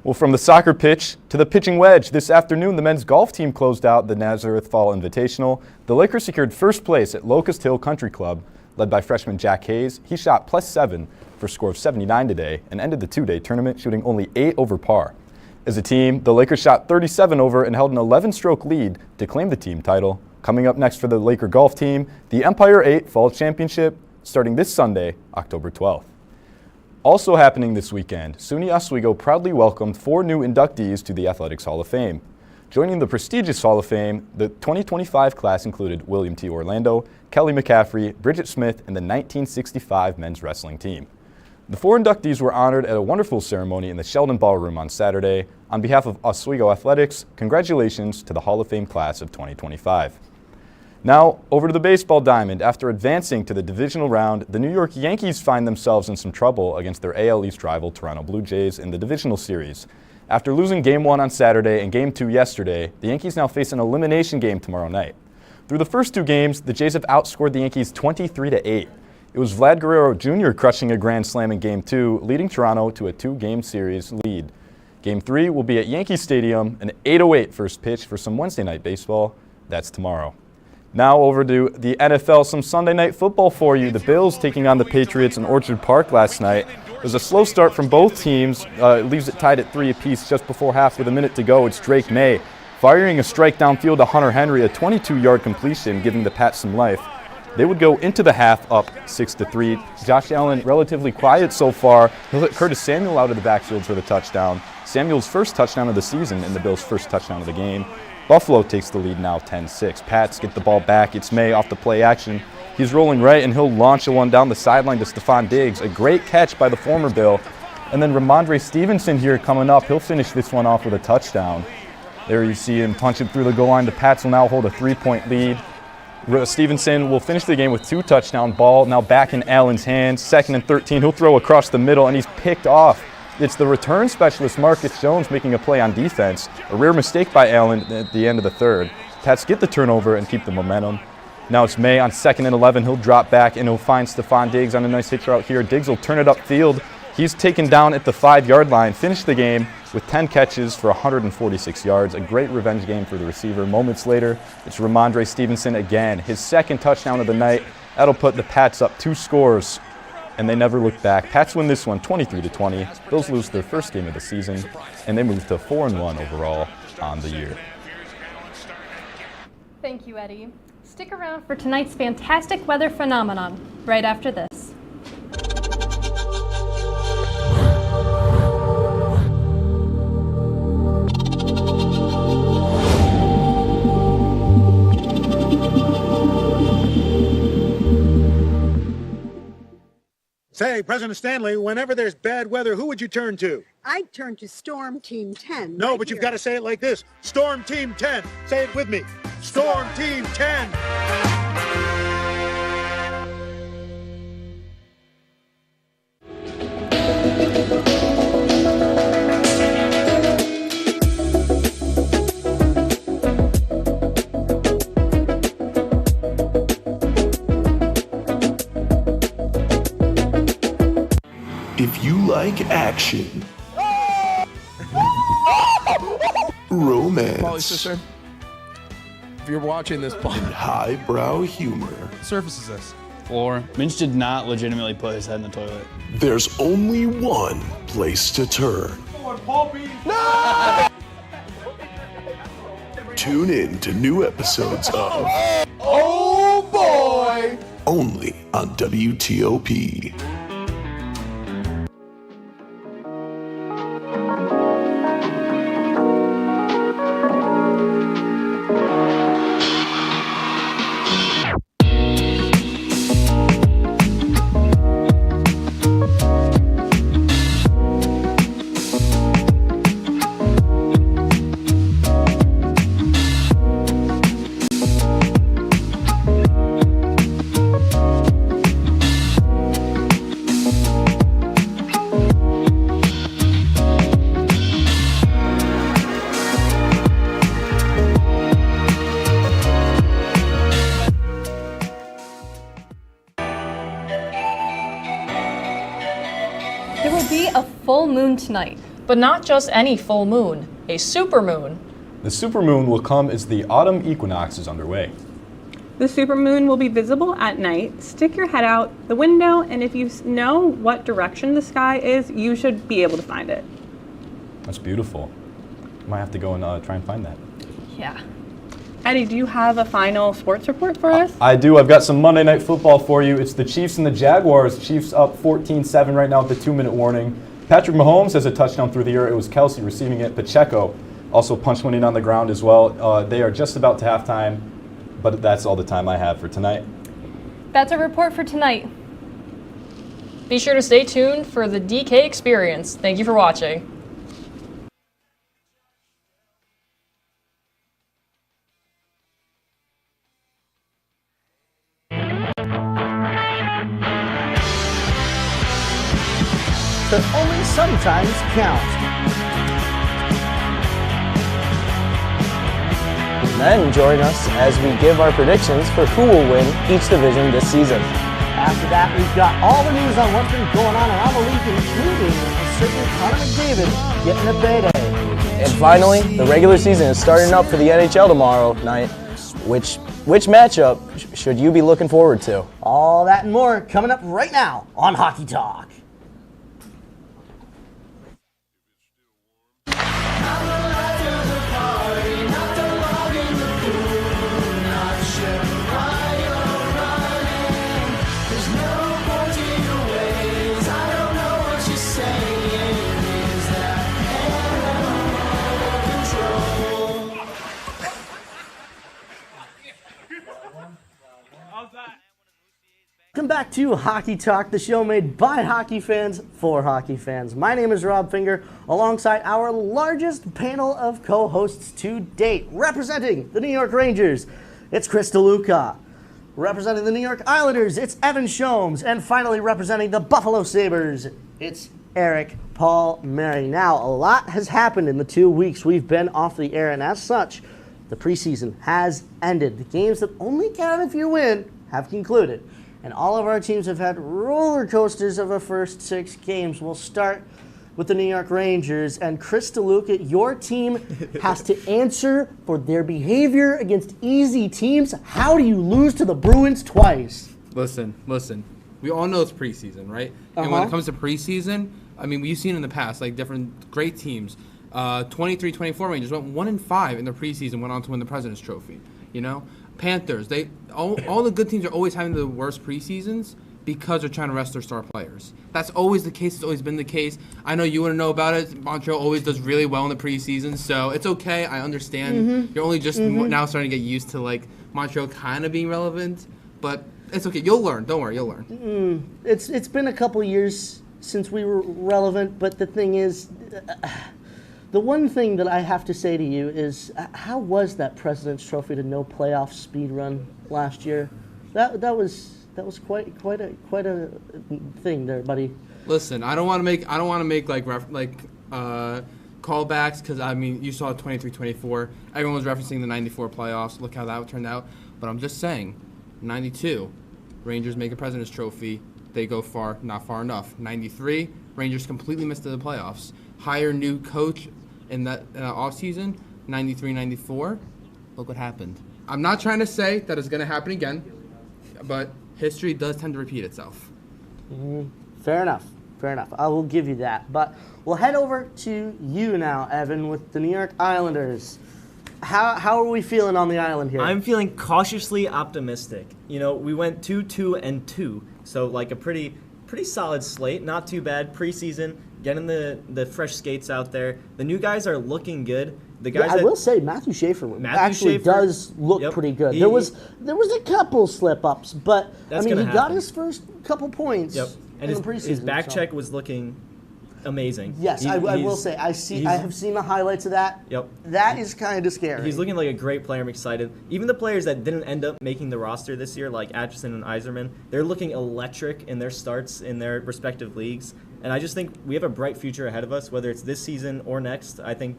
Well, from the soccer pitch to the pitching wedge, this afternoon the men's golf team closed out the Nazareth Fall Invitational. The Lakers secured first place at Locust Hill Country Club, led by freshman Jack Hayes. He shot +7 for a score of 79 today and ended the two-day tournament shooting only 8 over par. As a team, the Lakers shot 37 over and held an 11-stroke lead to claim the team title. Coming up next for the Laker golf team, the Empire 8 Fall Championship starting this Sunday, October 12th. Also happening this weekend, SUNY Oswego proudly welcomed 4 new inductees to the Athletics Hall of Fame. Joining the prestigious Hall of Fame, the 2025 class included William T. Orlando, Kelly McCaffrey, Bridget Smith, and the 1965 men's wrestling team. The 4 inductees were honored at a wonderful ceremony in the Sheldon Ballroom on Saturday. On behalf of Oswego Athletics, congratulations to the Hall of Fame class of 2025. Now, over to the baseball diamond. After advancing to the divisional round, the New York Yankees find themselves in some trouble against their AL East rival Toronto Blue Jays in the divisional series. After losing Game 1 on Saturday and Game 2 yesterday, the Yankees now face an elimination game tomorrow night. Through the first 2 games, the Jays have outscored the Yankees 23-8. It was Vlad Guerrero Jr. crushing a grand slam in Game 2, leading Toronto to a 2-game series lead. Game 3 will be at Yankee Stadium, an 8:08 first pitch for some Wednesday night baseball. That's tomorrow. Now over to the NFL, some Sunday night football for you. The Bills taking on the Patriots in Orchard Park last night. It was a slow start from both teams. It leaves it tied at 3 apiece just before half with a minute to go. It's Drake May firing a strike downfield to Hunter Henry, a 22-yard completion, giving the Pats some life. They would go into the half up 6-3. Josh Allen relatively quiet so far. He'll hit Curtis Samuel out of the backfield for the touchdown. Samuel's first touchdown of the season and the Bills' first touchdown of the game. Buffalo takes the lead now 10-6. Pats get the ball back. It's May off the play action. He's rolling right, and he'll launch one down the sideline to Stephon Diggs. A great catch by the former Bill. And then Ramondre Stevenson here coming up. He'll finish this one off with a touchdown. There you see him punch it through the goal line. The Pats will now hold a 3-point lead. Stevenson will finish the game with 2 touchdown. Ball now back in Allen's hands. 2nd and 13. He'll throw across the middle, and he's picked off. It's the return specialist, Marcus Jones, making a play on defense. A rare mistake by Allen at the end of the third. Pats get the turnover and keep the momentum. Now it's May on 2nd and 11. He'll drop back, and he'll find Stephon Diggs on a nice hitch route here. Diggs will turn it upfield. He's taken down at the 5-yard line. Finished the game with 10 catches for 146 yards. A great revenge game for the receiver. Moments later, it's Ramondre Stevenson again. His 2nd touchdown of the night. That'll put the Pats up 2 scores, and they never look back. Pats win this one 23-20. Bills lose their first game of the season, and they move to 4-1 overall on the year. Thank you, Eddie. Stick around for tonight's fantastic weather phenomenon right after this. Say, President Stanley, whenever there's bad weather, who would you turn to? I'd turn to Storm Team 10. No, but you've got to say it like this. Storm Team 10. Say it with me. Storm Team 10. If you like action, romance, Polly sister, if you're watching this, and highbrow humor, Surface is this? Floor. Minch did not legitimately put his head in the toilet. there's only one place to turn. No! Tune in to new episodes of Oh, boy! only on WTOP. full moon tonight. But not just any full moon, a supermoon. The supermoon will come as the autumn equinox is underway. The supermoon will be visible at night. Stick your head out the window, and if you know what direction the sky is, you should be able to find it. That's beautiful. Might have to go and try and find that. Yeah. Eddie, do you have a final sports report for us? I do. I've got some Monday Night Football for you. It's the Chiefs and the Jaguars. Chiefs up 14-7 right now with the 2-minute warning. Patrick Mahomes has a touchdown through the air. It was Kelsey receiving it. Pacheco also punched one in on the ground as well. They are just about to halftime, but that's all the time I have for tonight. That's a report for tonight. Be sure to stay tuned for the DK Experience. Thank you for watching. But only sometimes count. Then join us as we give our predictions for who will win each division this season. After that, we've got all the news on what's been going on around the league, including a certain Connor McDavid getting a payday. And finally, the regular season is starting up for the NHL tomorrow night. Which matchup should you be looking forward to? All that and more coming up right now on Hockey Talk. Welcome back to Hockey Talk, the show made by hockey fans for hockey fans. My name is Rob Finger, alongside our largest panel of co-hosts to date. Representing the New York Rangers, it's Chris DeLuca. Representing the New York Islanders, it's Evan Shomes. And finally, representing the Buffalo Sabres, it's Eric Paul Mary. Now, a lot has happened in the 2 weeks we've been off the air, and as such, the preseason has ended. The games that only count if you win have concluded. And all of our teams have had roller coasters of the first 6 games. We'll start with the New York Rangers. And Chris DeLuca, your team has to answer for their behavior against easy teams. How do you lose to the Bruins twice? Listen. We all know it's preseason, right? And when it comes to preseason, I mean, we've seen in the past, like different great teams. 23-24 Rangers went 1-5 in their preseason, went on to win the President's Trophy. You know? Panthers, all the good teams are always having the worst preseasons because they're trying to rest their star players. That's always the case. It's always been the case. I know you want to know about it. Montreal always does really well in the preseason, so it's okay. I understand. You're only just now starting to get used to like Montreal kind of being relevant, but it's okay. You'll learn. Don't worry, you'll learn. It's been a couple years since we were relevant, but the thing is, the one thing that I have to say to you is, how was that President's Trophy to no playoff speed run last year? That was quite a thing there, buddy. Listen, I don't want to make like callbacks because I mean you saw 23-24. Everyone was referencing the 94 playoffs. Look how that turned out. But I'm just saying, 92, Rangers make a President's Trophy. They go far, not far enough. 93, Rangers completely missed the playoffs. Hire new coach in that offseason, 93-94. Look what happened. I'm not trying to say that it's going to happen again, but history does tend to repeat itself. Fair enough. I will give you that. But we'll head over to you now, Evan, with the New York Islanders. How are we feeling on the island here? I'm feeling cautiously optimistic. You know, we went 2-2-2, so like a pretty solid slate. Not too bad preseason. Getting the fresh skates out there. The new guys are looking good. The guys I will say Matthew Schaefer does look pretty good. There was a couple slip-ups, but I mean he got his first couple points in the preseason. His back check was looking amazing. Yes, I will say I have seen the highlights of that. Yep. That is kind of scary. He's looking like a great player. I'm excited. Even the players that didn't end up making the roster this year, like Atchison and Yzerman, they're looking electric in their starts in their respective leagues. And I just think we have a bright future ahead of us, whether it's this season or next. I think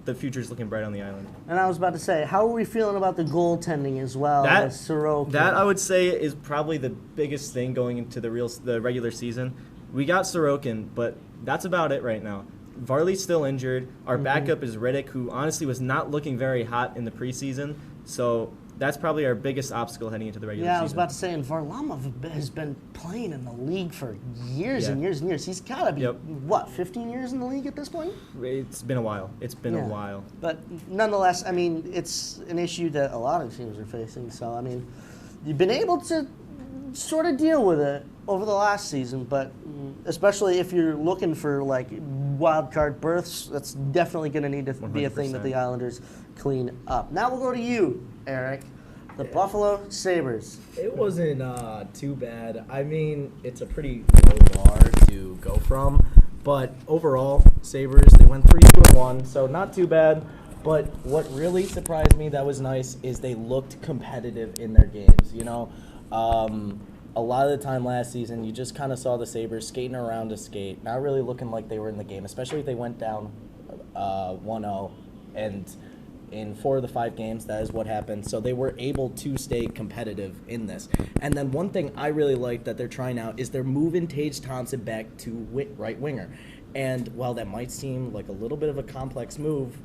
the future is looking bright on the island. And I was about to say, how are we feeling about the goaltending as well? That I would say is probably the biggest thing going into the regular season. We got Sorokin, but that's about it right now. Varley's still injured. Our backup is Riddick, who honestly was not looking very hot in the preseason. So that's probably our biggest obstacle heading into the regular season. Yeah, I was about to say, and Varlamov has been playing in the league for years and years and years. He's got to be, what, 15 years in the league at this point? It's been a while. It's been a while. But nonetheless, I mean, it's an issue that a lot of teams are facing. So, I mean, you've been able to sort of deal with it over the last season, but especially if you're looking for, like, wild card berths, that's definitely going to need to be a thing that the Islanders clean up. Now we'll go to you, Eric. The Buffalo Sabres. It wasn't too bad. I mean, it's a pretty low bar to go from, but overall, Sabres, they went 3-1, so not too bad. But what really surprised me that was nice is they looked competitive in their games, you know? A lot of the time last season, you just kind of saw the Sabres skating around to skate, not really looking like they were in the game, especially if they went down 1-0. And in 4 of the 5 games, that is what happened. So they were able to stay competitive in this. And then one thing I really like that they're trying out is they're moving Tage Thompson back to right winger. And while that might seem like a little bit of a complex move,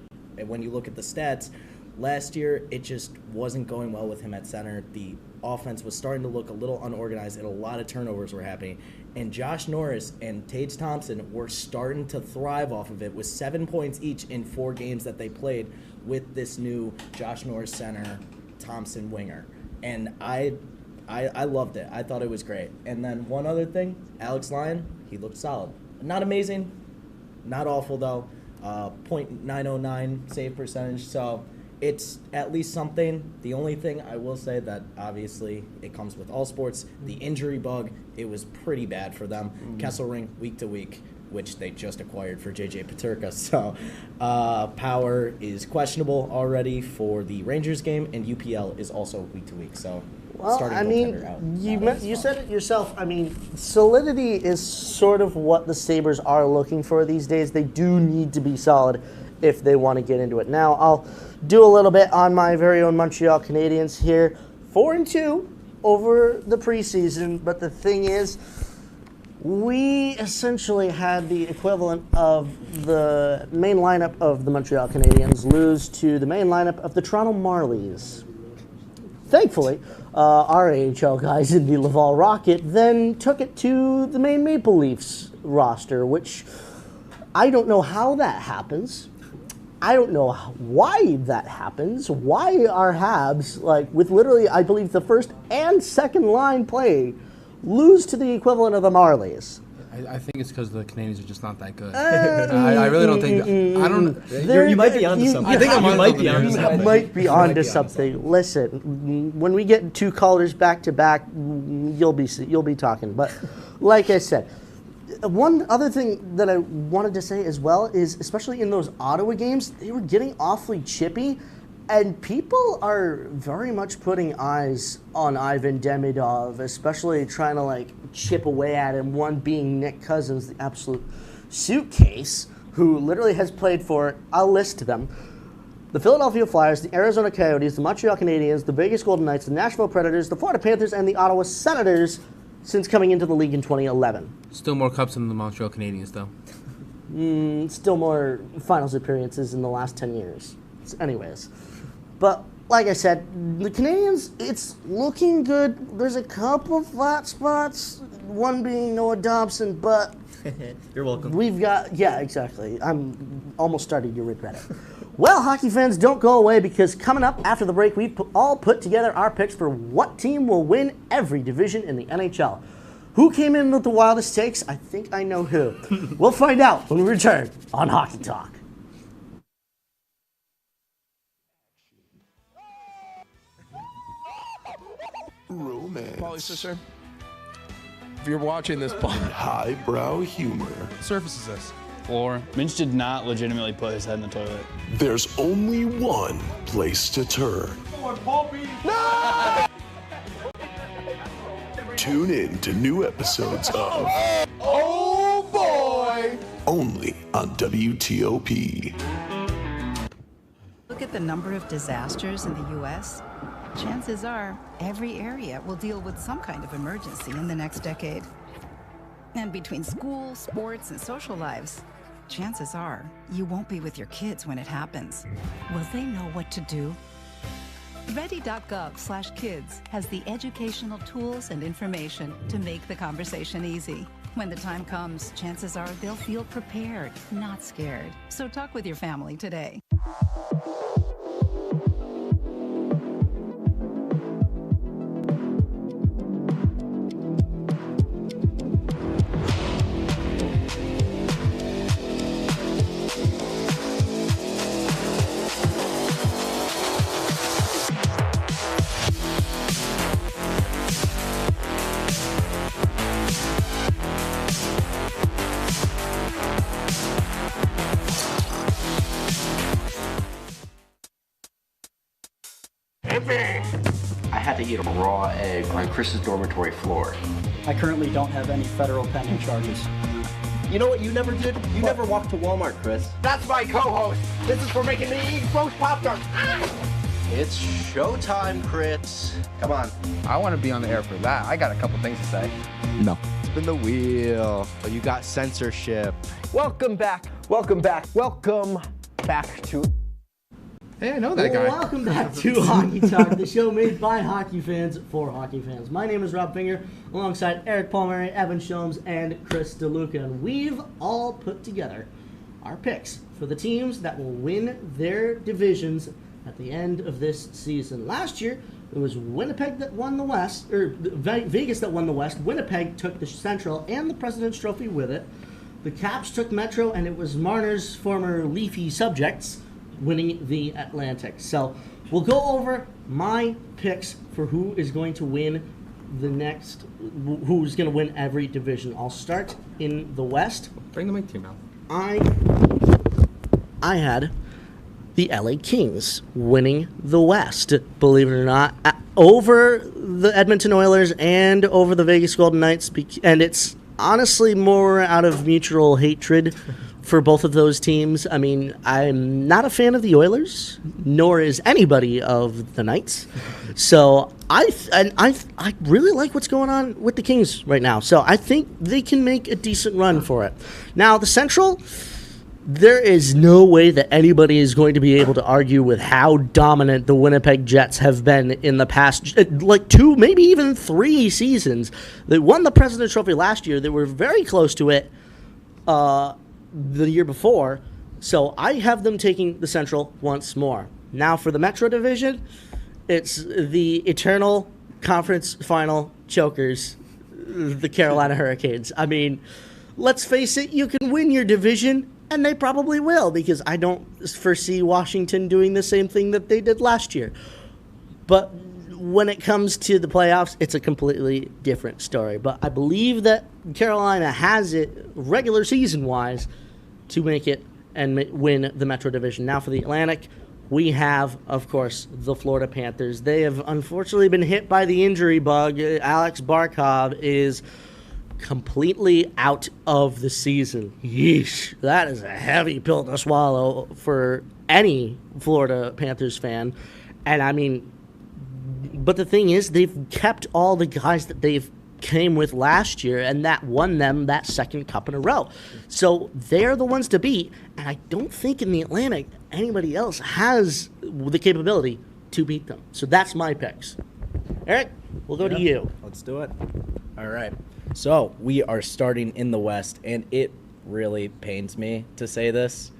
when you look at the stats, last year it just wasn't going well with him at center. The offense was starting to look a little unorganized and a lot of turnovers were happening. And Josh Norris and Tage Thompson were starting to thrive off of it with 7 points each in 4 games that they played with this new Josh Norris center, Thompson winger. And I loved it. I thought it was great. And then one other thing, Alex Lyon, he looked solid. Not amazing, not awful though. .909 save percentage, so it's at least something. The only thing I will say that obviously it comes with all sports, the injury bug, it was pretty bad for them. Kesselring week to week, which they just acquired for J.J. Peterka. So Power is questionable already for the Rangers game, and UPL is also week to week. So well, I mean, you said it yourself. I mean, solidity is sort of what the Sabres are looking for these days. They do need to be solid if they want to get into it. Now, I'll do a little bit on my very own Montreal Canadiens here. 4-2 over the preseason, but the thing is, we essentially had the equivalent of the main lineup of the Montreal Canadiens lose to the main lineup of the Toronto Marlies. Thankfully, our AHL guys in the Laval Rocket then took it to the Maine Maple Leafs roster, which I don't know how that happens. I don't know why that happens. Why our Habs, like with literally, I believe, the first and second line play, lose to the equivalent of the Marlies? I think it's because the Canadians are just not that good. I really don't think. I don't. You might be onto something. I think you might be onto something. You might be onto something. Listen, when we get 2 callers back to back, you'll be talking. But like I said, one other thing that I wanted to say as well is, especially in those Ottawa games, they were getting awfully chippy. And people are very much putting eyes on Ivan Demidov, especially trying to like chip away at him, one being Nick Cousins, the absolute suitcase, who literally has played for, I'll list them, the Philadelphia Flyers, the Arizona Coyotes, the Montreal Canadiens, the Vegas Golden Knights, the Nashville Predators, the Florida Panthers, and the Ottawa Senators since coming into the league in 2011. Still more cups than the Montreal Canadiens, though. Still more finals appearances in the last 10 years. Anyways. But like I said, the Canadiens, it's looking good. There's a couple of flat spots, one being Noah Dobson, but you're welcome. We've got, yeah, exactly. I'm almost starting to regret it. Well, hockey fans, don't go away, because coming up after the break, we've all put together our picks for what team will win every division in the NHL. Who came in with the wildest takes? I think I know who. We'll find out when we return on Hockey Talk. Romance. Polly, sister, if you're watching this, highbrow humor. Surfaces this. Floor. Minch did not legitimately put his head in the toilet. There's only one place to turn. No! Tune in to new episodes of Oh boy! only on WTOP. Look at the number of disasters in the U.S. Chances are every area will deal with some kind of emergency in the next decade. And between school, sports, and social lives, chances are you won't be with your kids when it happens. Will they know what to do? Ready.gov/kids has the educational tools and information to make the conversation easy. When the time comes, chances are they'll feel prepared, not scared. So talk with your family today. I had to eat a raw egg on Chris's dormitory floor. I currently don't have any federal pending charges. You know what you never did? You never walked to Walmart, Chris. That's my co-host. This is for making me eat roast Pop-Tarts. It's showtime, Crits. Come on. I want to be on the air for that. I got a couple things to say. No. Spin the wheel. Oh, you got censorship. Welcome back. Welcome back. Welcome back to... Hey, I know that guy. Welcome back to Hockey Talk, the show made by hockey fans for hockey fans. My name is Rob Finger, alongside Eric Palmieri, Evan Shomes, and Chris DeLuca. And we've all put together our picks for the teams that will win their divisions at the end of this season. Last year, it was Winnipeg that won the West, or Vegas that won the West. Winnipeg took the Central and the President's Trophy with it. The Caps took Metro, and it was Marner's former Leafy subjects winning the Atlantic. So we'll go over my picks for who is going to win who's going to win every division. I'll start in the West. Bring the mic to your mouth. I had the LA Kings winning the West, believe it or not, over the Edmonton Oilers and over the Vegas Golden Knights, and it's honestly more out of mutual hatred for both of those teams. I mean, I'm not a fan of the Oilers, nor is anybody of the Knights. So I really like what's going on with the Kings right now. So I think they can make a decent run for it. Now, the Central, there is no way that anybody is going to be able to argue with how dominant the Winnipeg Jets have been in the past, like 2, maybe even 3 seasons. They won the President's Trophy last year. They were very close to it the year before. So I have them taking the Central once more. Now for the Metro Division, it's the eternal conference final chokers, the Carolina Hurricanes. I mean, let's face it, you can win your division, and they probably will, because I don't foresee Washington doing the same thing that they did last year. But when it comes to the playoffs, it's a completely different story. But I believe that Carolina has it, regular season-wise, to make it and win the Metro Division. Now for the Atlantic, we have, of course, the Florida Panthers. They have unfortunately been hit by the injury bug. Alex Barkov is completely out of the season. Yeesh. That is a heavy pill to swallow for any Florida Panthers fan. And I mean, but the thing is, they've kept all the guys that they've came with last year, and that won them that second cup in a row. So they're the ones to beat, and I don't think in the Atlantic anybody else has the capability to beat them. So that's my picks. Eric, we'll go to you. Let's do it. All right. So we are starting in the West, and it really pains me to say this,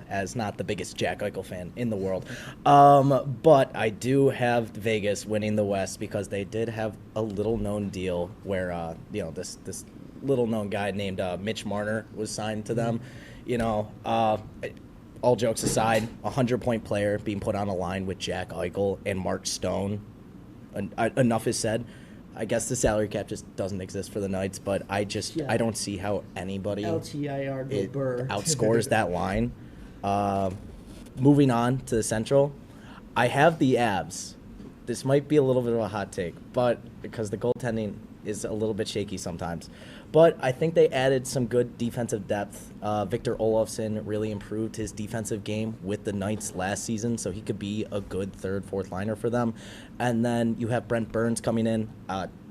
as not the biggest Jack Eichel fan in the world. But I do have Vegas winning the West because they did have a little-known deal where, this little-known guy named Mitch Marner was signed to them. All jokes aside, a 100-point player being put on a line with Jack Eichel and Mark Stone. Enough is said. I guess the salary cap just doesn't exist for the Knights, but I don't see how anybody outscores that line. Moving on to the Central, I have the Avs. This might be a little bit of a hot take, but because the goaltending is a little bit shaky sometimes. But I think they added some good defensive depth. Victor Olofsson really improved his defensive game with the Knights last season, so he could be a good third, fourth liner for them. And then you have Brent Burns coming in.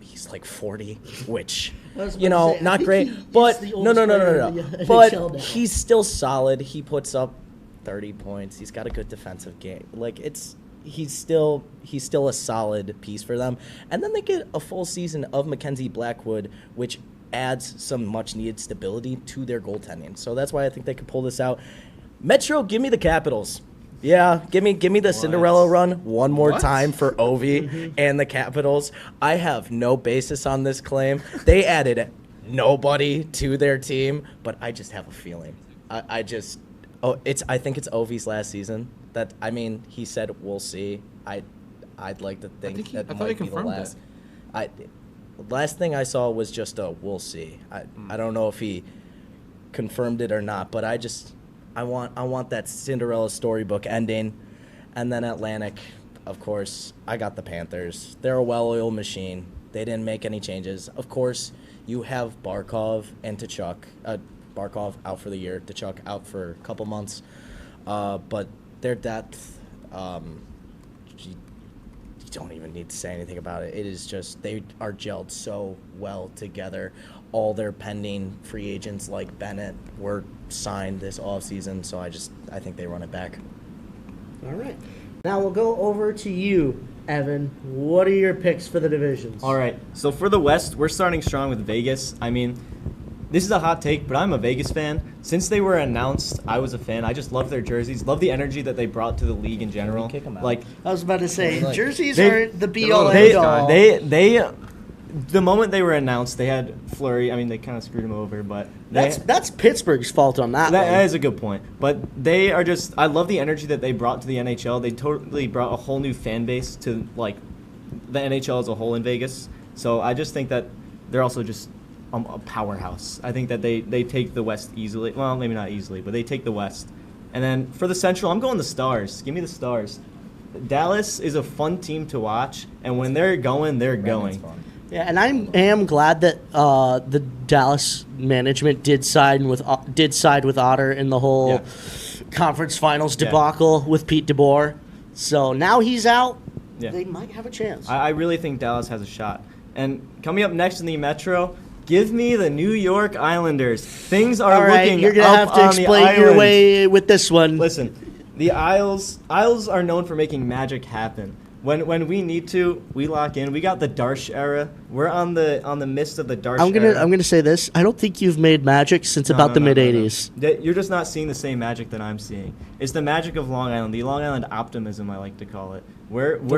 He's like 40, which, not great. But no. But he's still solid. He puts up 30 points. He's got a good defensive game. Like, he's still a solid piece for them. And then they get a full season of Mackenzie Blackwood, which adds some much-needed stability to their goaltending. So that's why I think they could pull this out. Metro, give me the Capitals. Yeah, give me the Cinderella run one more time for Ovi and the Capitals. I have no basis on this claim. They added nobody to their team, but I just have a feeling. I think it's Ovi's last season. He said we'll see. I'd like to think that might be the last. Last thing I saw was just a we'll see. I don't know if he confirmed it or not, but I want that Cinderella storybook ending. And then Atlantic, of course, I got the Panthers. They're a well-oiled machine. They didn't make any changes. Of course, you have Barkov and Tkachuk. Barkov out for the year, Tkachuk out for a couple months. But their depth, you don't even need to say anything about it. It is just, they are gelled so well together. All their pending free agents like Bennett were signed this offseason, so I think they run it back. All right. Now we'll go over to you, Evan. What are your picks for the divisions? All right. So for the West, we're starting strong with Vegas. This is a hot take, but I'm a Vegas fan. Since they were announced, I was a fan. I just love their jerseys, love the energy that they brought to the league in general. Kick them out. I was about to say, jerseys aren't the be-all, end-all. The moment they were announced, they had Fleury. They kind of screwed him over, but that's Pittsburgh's fault on that. That is a good point. But they are just. I love the energy that they brought to the NHL. They totally brought a whole new fan base to the NHL as a whole in Vegas. So I just think that they're also just a powerhouse. I think that they take the West easily. Well, maybe not easily, but they take the West. And then for the Central, I'm going the Stars. Give me the Stars. Dallas is a fun team to watch, and when they're going, they're going. Fun. Yeah, and I am glad that the Dallas management did side with Otter in the whole conference finals debacle with Pete DeBoer. So now he's out. Yeah. They might have a chance. I really think Dallas has a shot. And coming up next in the Metro, give me the New York Islanders. Things are looking you're gonna have to explain your way with this one. Listen, the Isles are known for making magic happen. When we need to, we lock in. We got the Darsh era. We're on the midst of the Darsh era. I'm gonna say this. I don't think you've made magic since about the mid '80s. No. You're just not seeing the same magic that I'm seeing. It's the magic of Long Island, the Long Island optimism, I like to call it. We're on the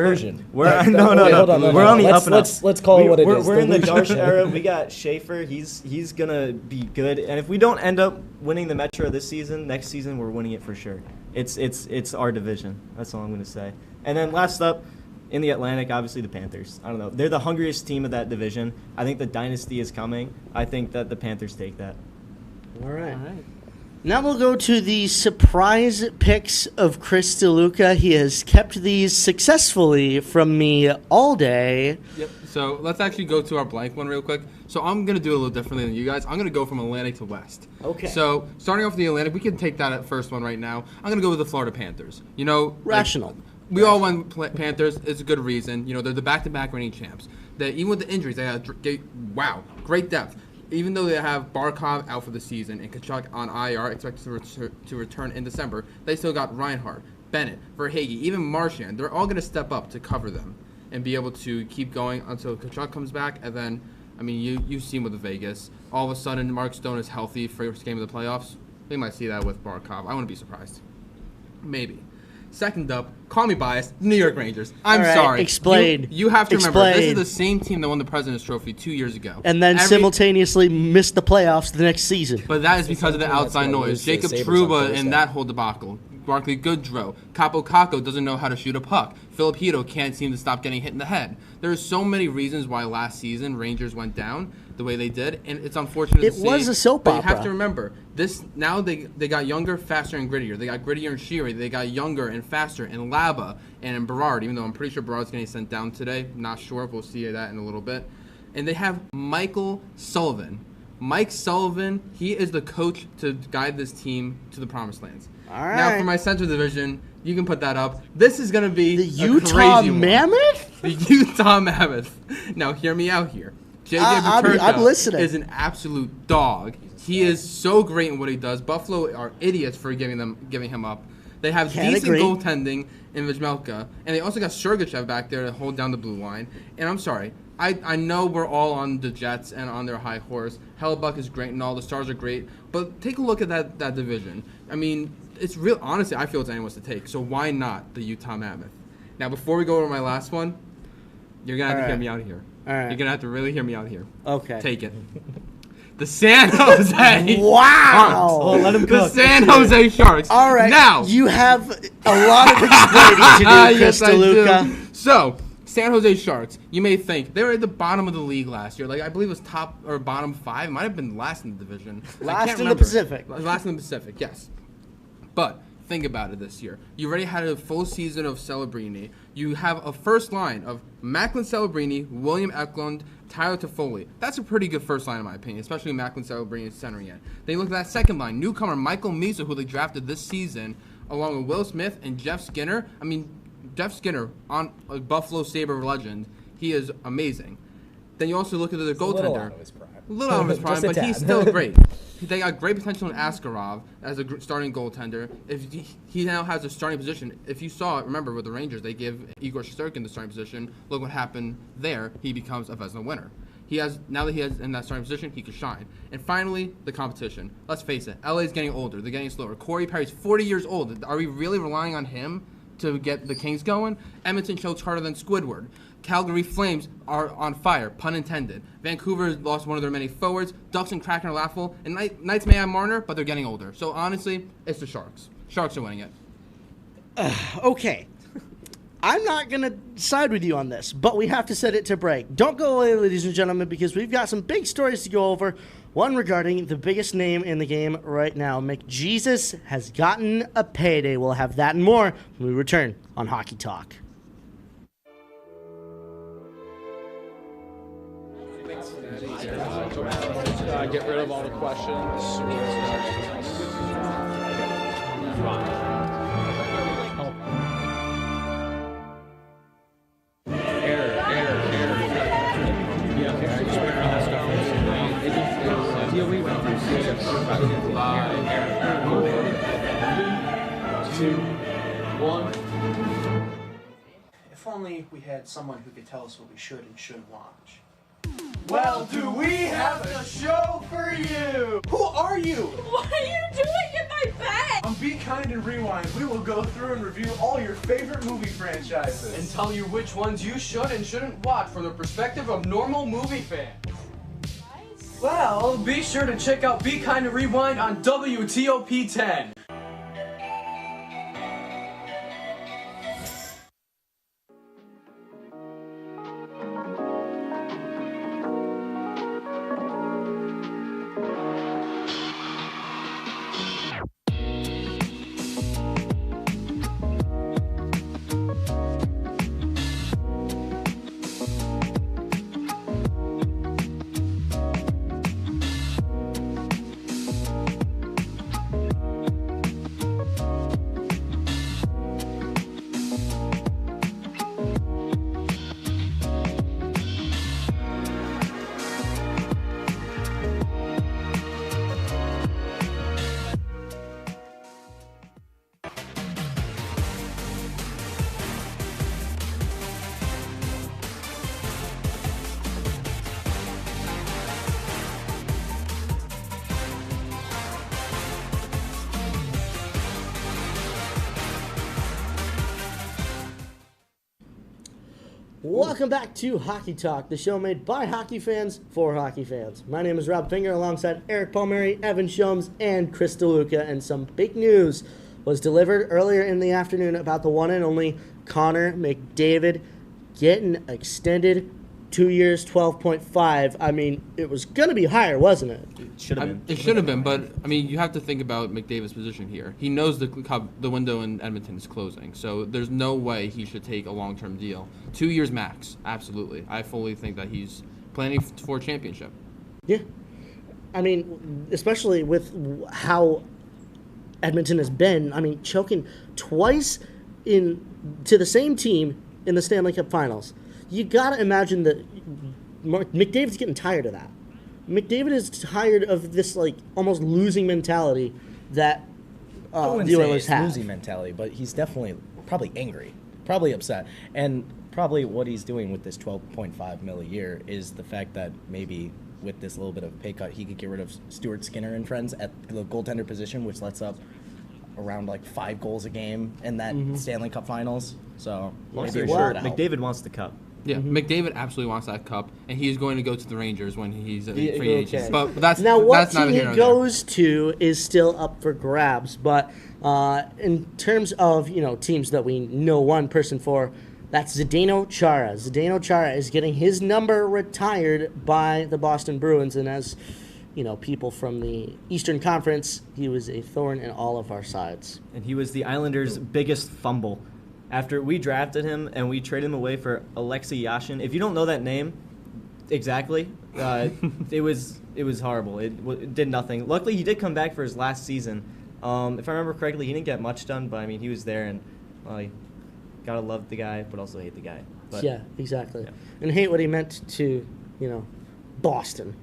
up and up. Let's call it what it is. We're in the Darsh era. We got Schaefer. He's gonna be good. And if we don't end up winning the Metro this season, next season we're winning it for sure. It's our division. That's all I'm gonna say. And then last up, in the Atlantic, obviously the Panthers. I don't know. They're the hungriest team of that division. I think the dynasty is coming. I think that the Panthers take that. All right. Now we'll go to the surprise picks of Chris DeLuca. He has kept these successfully from me all day. Yep. So let's actually go to our blank one real quick. So I'm going to do it a little differently than you guys. I'm going to go from Atlantic to West. Okay. So starting off with the Atlantic, we can take that at first one right now. I'm going to go with the Florida Panthers. Rational. We all went Panthers. It's a good reason. They're the back-to-back reigning champs. Even with the injuries, they had great depth. Even though they have Barkov out for the season and Tkachuk on IR, expected to return in December, they still got Reinhart, Bennett, Verhaeghe, even Marchand. They're all going to step up to cover them and be able to keep going until Tkachuk comes back. And then, you've seen with the Vegas. All of a sudden, Mark Stone is healthy for first game of the playoffs. We might see that with Barkov. I wouldn't be surprised. Maybe. Second up, call me biased, New York Rangers. I'm sorry. Explain. You have to remember, this is the same team that won the President's Trophy 2 years ago. And then simultaneously missed the playoffs the next season. But that is because of the outside noise. Jacob Trouba and that whole debacle. Barclay Goodrow. Capo Caco doesn't know how to shoot a puck. Filipino can't seem to stop getting hit in the head. There are so many reasons why last season Rangers went down the way they did, and it's unfortunate to see. It was a soap opera. But you have to remember, now they got younger, faster, and grittier. They got grittier and sheery. They got younger and faster in Laba and in Berard, even though I'm pretty sure Berard's getting sent down today. Not sure. We'll see that in a little bit. and they have Michael Sullivan. Mike Sullivan, he is the coach to guide this team to the promised lands. All right. Now, for my Central Division, you can put that up. This is going to be the Utah crazy Mammoth? The Utah Mammoth. Now, hear me out here. JJ I'm listening. is an absolute dog. He is so great in what he does. Buffalo are idiots for giving him up. They have decent goaltending in Vizmelka, and they also got Sergachev back there to hold down the blue line. And I'm sorry, I know we're all on the Jets and on their high horse. Hellebuck is great and all, the Stars are great, but take a look at that division. I mean, it's real. Honestly, I feel it's anyone's to take. So why not the Utah Mammoth? Now, before we go over my last one, you're gonna have to hear me out here. All right. You're gonna have to really hear me out here. Okay. Take it. The San Jose Wow! Sharks. Oh, let him cook. The San Jose Sharks. All right. Now you have a lot of explaining to do, yes, I Luca. do. So, San Jose Sharks, you may think they were at the bottom of the league last year. Like, I believe it was top or bottom 5. It might have been last in the division. I Last can't in the remember. Pacific. Last in the Pacific, yes. But think about it this year. You already had a full season of Celebrini. You have a first line of Macklin Celebrini, William Eklund, Tyler Toffoli. That's a pretty good first line in my opinion, especially Macklin Celebrini centering it. Then you look at that second line, newcomer Michael Misa, who they drafted this season, along with Will Smith and Jeff Skinner. I mean, Jeff Skinner, on a Buffalo Sabre legend, he is amazing. Then you also look at the goaltender. A little out of his prime. A little out of his prime, Just a but he's tad. still great. They got great potential in Askarov as a starting goaltender. If he now has a starting position. If you saw, remember with the Rangers, they give Igor Shesterkin the starting position. Look what happened there. He becomes a Vezina winner. Now that he has in that starting position, he can shine. And finally, the competition. Let's face it, LA's getting older. They're getting slower. Corey Perry's 40 years old. Are we really relying on him to get the Kings going? Edmonton chokes harder than Squidward. Calgary Flames are on fire, pun intended. Vancouver lost one of their many forwards. Ducks and Kraken are laughable. And Knights may have Marner, but they're getting older. So honestly, it's the Sharks. Sharks are winning it. Okay. I'm not going to side with you on this, but we have to set it to break. Don't go away, ladies and gentlemen, because we've got some big stories to go over. One regarding the biggest name in the game right now. McJesus has gotten a payday. We'll have that and more when we return on Hockey Talk. Get rid of all the questions. If only we had someone who could tell us what we should and shouldn't watch. Well, do we have a show for you? Who are you? What are you doing in my bed? On Be Kind and Rewind, we will go through and review all your favorite movie franchises. And tell you which ones you should and shouldn't watch from the perspective of normal movie fans. Well, be sure to check out Be Kind and Rewind on WTOP-10. Welcome back to Hockey Talk, the show made by hockey fans for hockey fans. My name is Rob Finger, alongside Eric Palmieri, Evan Shomes, and Chris DeLuca. And some big news was delivered earlier in the afternoon about the one and only Connor McDavid getting extended 2 years, 12.5. I mean, it was going to be higher, wasn't it? It should have been, but I mean, you have to think about McDavid's position here. He knows the window in Edmonton is closing, so there's no way he should take a long-term deal. 2 years max, absolutely. I fully think that he's planning for a championship. Yeah. I mean, especially with how Edmonton has been. I mean, choking twice to the same team in the Stanley Cup Finals. You got to imagine that McDavid's getting tired of that. McDavid is tired of this like almost losing mentality that the Oilers have. Losing mentality, but he's definitely probably angry, probably upset, and probably what he's doing with this $12.5 million a year is the fact that maybe with this little bit of pay cut, he could get rid of Stuart Skinner and friends at the goaltender position, which lets up around like 5 goals a game in that Stanley Cup Finals. So maybe McDavid wants the cup. Yeah, McDavid absolutely wants that cup, and he's going to go to the Rangers when he's a free agent. But that's now what that's team he goes to is still up for grabs. But in terms of teams that we know one person for, that's Zdeno Chara. Zdeno Chara is getting his number retired by the Boston Bruins, and as people from the Eastern Conference, he was a thorn in all of our sides. And he was the Islanders' biggest fumble. After we drafted him and we traded him away for Alexei Yashin. If you don't know that name exactly, it was horrible. It did nothing. Luckily, he did come back for his last season. If I remember correctly, he didn't get much done, but I mean, he was there, and gotta love the guy, but also hate the guy. But, yeah, exactly. Yeah. And hate what he meant to, Boston.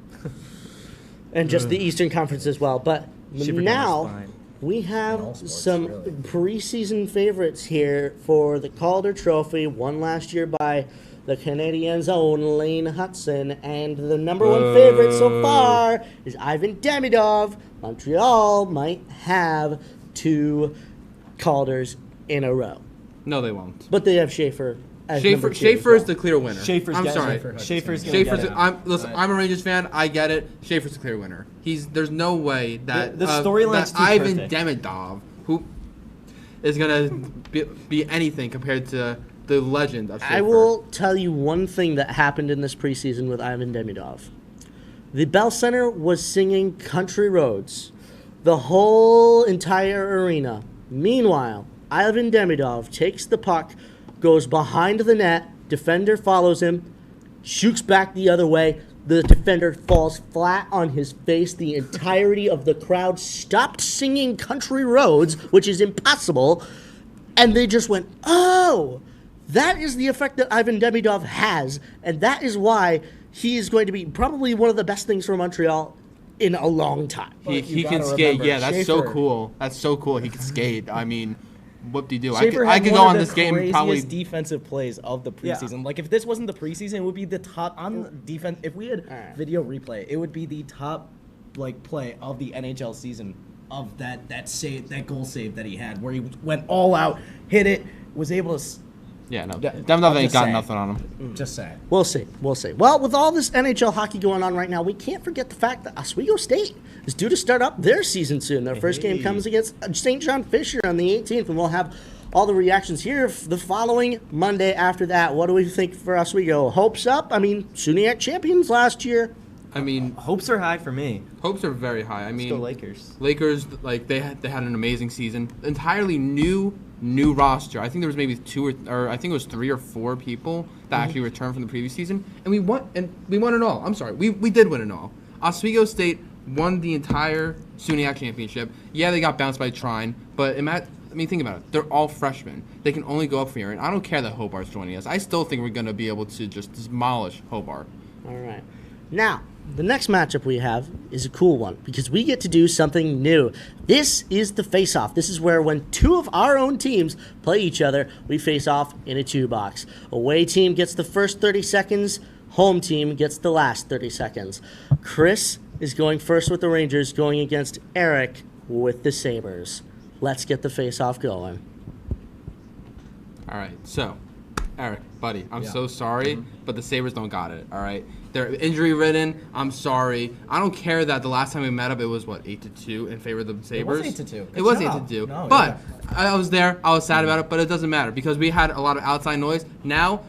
And just the Eastern Conference as well. But now we have some preseason favorites here for the Calder Trophy, won last year by the Canadiens' own Lane Hudson. And the number one favorite so far is Ivan Demidov. Montreal might have 2 Calders in a row. No, they won't. But they have Schaefer. Schaefer is the clear winner. I'm sorry. Schaefer's I'm a Rangers fan. I get it. Schaefer's the clear winner. There's no way that the storyline's that Ivan Demidov, who is gonna be anything compared to the legend of Schaefer. I will tell you one thing that happened in this preseason with Ivan Demidov. The Bell Center was singing Country Roads, the whole entire arena. Meanwhile, Ivan Demidov takes the puck, goes behind the net, defender follows him, shoots back the other way. The defender falls flat on his face. The entirety of the crowd stopped singing Country Roads, which is impossible, and they just went, oh, that is the effect that Ivan Demidov has, and that is why he is going to be probably one of the best things for Montreal in a long time. He can skate. Yeah, that's so cool. That's so cool. He can skate. I mean, whoop-de-doo. Schaefer I could go on this game and probably defensive plays of the preseason. Like if this wasn't the preseason, it would be the top on defense. If we had video replay, it would be the top play of the NHL season of that save, that goal save that he had, where he went all out, hit it, was able to. Yeah, no, Demidov ain't got nothing on him. Just saying. We'll see. Well, with all this NHL hockey going on right now, we can't forget the fact that Oswego State is due to start up their season soon. Their first game comes against St. John Fisher on the 18th, and we'll have all the reactions here the following Monday after that. What do we think for Oswego? Hopes up? I mean, SUNY champions last year. I mean, hopes are high for me. Hopes are very high. I mean, let's go Lakers. Lakers, they had an amazing season. Entirely new roster. I think there was maybe 2 or I think it was 3 or 4 people that actually returned from the previous season, and we won it all. I'm sorry, we did win it all. Oswego State won the entire SUNY championship. Yeah, they got bounced by Trine, but think about it. They're all freshmen. They can only go up from here, and I don't care that Hobart's joining us. I still think we're going to be able to just demolish Hobart. All right. Now, the next matchup we have is a cool one because we get to do something new. This is the face-off. This is where when 2 of our own teams play each other, we face off in a 2-box. Away team gets the first 30 seconds. Home team gets the last 30 seconds. Chris is going first with the Rangers, going against Eric with the Sabres. Let's get the face-off going. All right, so, Eric, buddy, I'm so sorry, but the Sabres don't got it, all right? They're injury-ridden. I'm sorry. I don't care that the last time we met up, it was, 8-2 in favor of the Sabres? It was 8-2. It was 8-2. No, but I was there. I was sad about it, but it doesn't matter because we had a lot of outside noise. Now,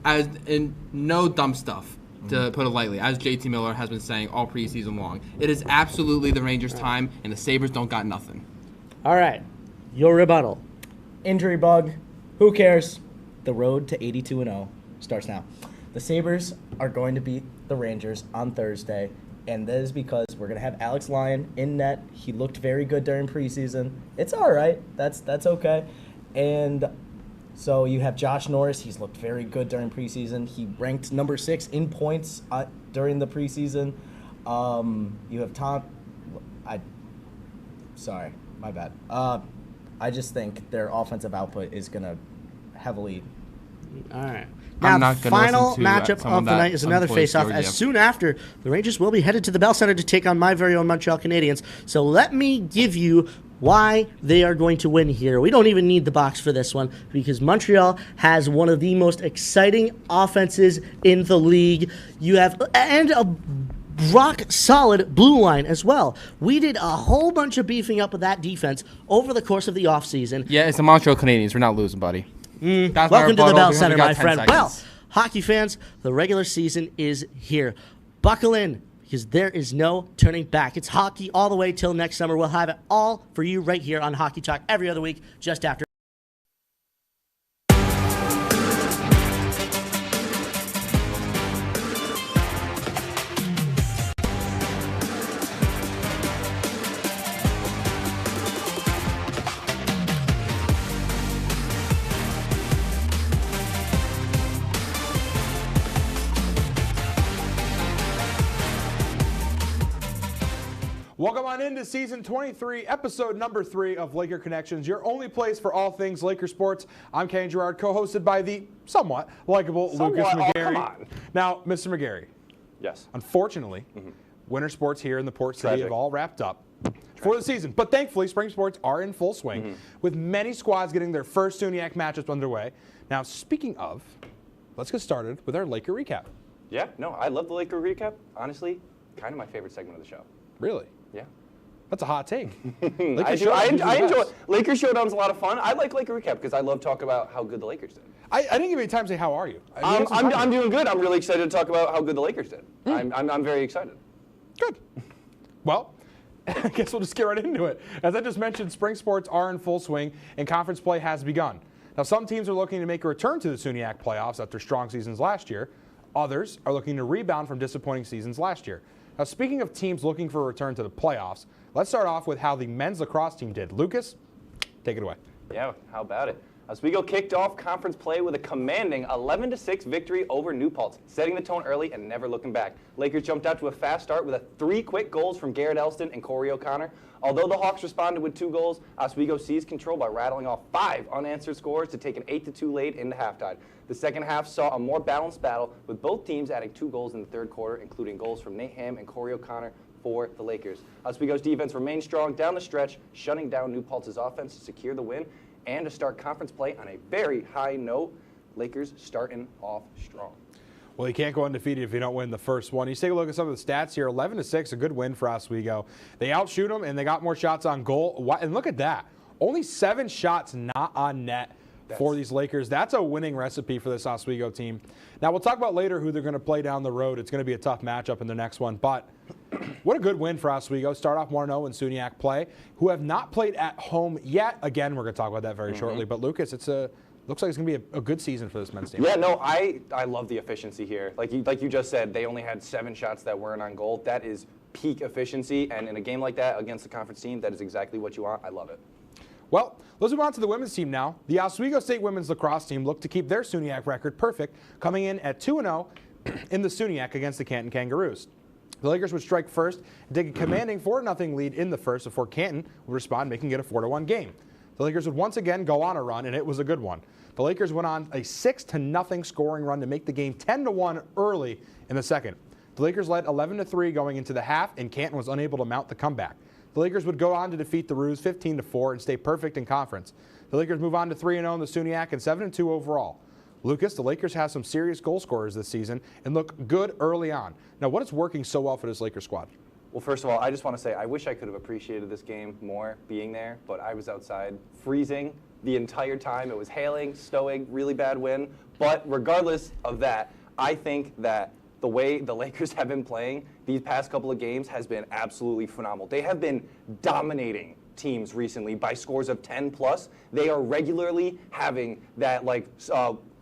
as in no dumb stuff, to put it lightly, as JT Miller has been saying all preseason long. It is absolutely the Rangers' time, and the Sabres don't got nothing. All right. Your rebuttal. Injury bug. Who cares? The road to 82-0 starts now. The Sabres are going to beat the Rangers on Thursday, and that is because we're going to have Alex Lyon in net. He looked very good during preseason. It's all right. That's okay. And so you have Josh Norris. He's looked very good during preseason. He ranked number 6 in points during the preseason. You have Tom. Sorry, my bad. I just think their offensive output is going to heavily. All right. Now, the final matchup of the night is another face-off. As soon after, the Rangers will be headed to the Bell Center to take on my very own Montreal Canadiens. So let me give you why they are going to win here. We don't even need the box for this one because Montreal has one of the most exciting offenses in the league. You have and a rock-solid blue line as well. We did a whole bunch of beefing up of that defense over the course of the offseason. Yeah, it's the Montreal Canadiens. We're not losing, buddy. Welcome to the Bell Center, my friend. Well, hockey fans, the regular season is here. Buckle in, because there is no turning back. It's hockey all the way till next summer. We'll have it all for you right here on Hockey Talk every other week, just after. Welcome on into season 23, episode number 3 of Laker Connections, your only place for all things Laker sports. I'm Kenny Gerard, co-hosted by the somewhat likable Lucas McGarry. Oh, come on. Now, Mr. McGarry. Yes. Unfortunately, winter sports here in the Port City have all wrapped up for the season. But thankfully, spring sports are in full swing, with many squads getting their first SUNYAC matchups underway. Now, speaking of, let's get started with our Laker recap. Yeah, no, I love the Laker recap. Honestly, kind of my favorite segment of the show. Really? Yeah. That's a hot take. I enjoy it. Laker Showdown's a lot of fun. I like Laker Recap because I love talking about how good the Lakers did. I didn't give you time to say, how are you? I'm doing good. I'm really excited to talk about how good the Lakers did. I'm very excited. Good. Well, I guess we'll just get right into it. As I just mentioned, spring sports are in full swing and conference play has begun. Now, some teams are looking to make a return to the SUNYAC playoffs after strong seasons last year. Others are looking to rebound from disappointing seasons last year. Now, speaking of teams looking for a return to the playoffs, let's start off with how the men's lacrosse team did. Lucas, take it away. Yeah, how about it? Oswego kicked off conference play with a commanding 11-6 victory over New Paltz, setting the tone early and never looking back. Lakers jumped out to a fast start with 3 quick goals from Garrett Elston and Corey O'Connor. Although the Hawks responded with 2 goals, Oswego seized control by rattling off 5 unanswered scores to take an 8-2 lead into halftime. The second half saw a more balanced battle, with both teams adding 2 goals in the third quarter, including goals from Nate Ham and Corey O'Connor for the Lakers. Oswego's defense remained strong down the stretch, shutting down New Paltz's offense to secure the win and to start conference play on a very high note. Lakers starting off strong. Well, you can't go undefeated if you don't win the first one. You take a look at some of the stats here. 11-6, a good win for Oswego. They outshoot them, and they got more shots on goal. And look at that. Only 7 shots not on net for these Lakers. That's a winning recipe for this Oswego team. Now, we'll talk about later who they're going to play down the road. It's going to be a tough matchup in the next one. But what a good win for Oswego. Start off 1-0 in SUNYAC play, who have not played at home yet. Again, we're going to talk about that very shortly. But, Lucas, looks like it's going to be a good season for this men's team. Yeah, no, I love the efficiency here. Like you just said, they only had 7 shots that weren't on goal. That is peak efficiency. And in a game like that against the conference team, that is exactly what you want. I love it. Well, let's move on to the women's team now. The Oswego State women's lacrosse team looked to keep their SUNYAC record perfect, coming in at 2-0 in the SUNYAC against the Canton Kangaroos. The Lakers would strike first and take a commanding 4-0 lead in the first before Canton would respond, making it a 4-1 game. The Lakers would once again go on a run, and it was a good one. The Lakers went on a 6-0 scoring run to make the game 10-1 early in the second. The Lakers led 11-3 going into the half, and Canton was unable to mount the comeback. The Lakers would go on to defeat the Roos 15-4 and stay perfect in conference. The Lakers move on to 3-0 in the SUNYAC and 7-2 overall. Lucas, the Lakers have some serious goal scorers this season and look good early on. Now, what is working so well for this Lakers squad? Well, first of all, I just want to say I wish I could have appreciated this game more being there, but I was outside freezing the entire time. It was hailing, snowing, really bad wind. But regardless of that, I think that the way the Lakers have been playing these past couple of games has been absolutely phenomenal. They have been dominating teams recently by scores of 10 plus. They are regularly having that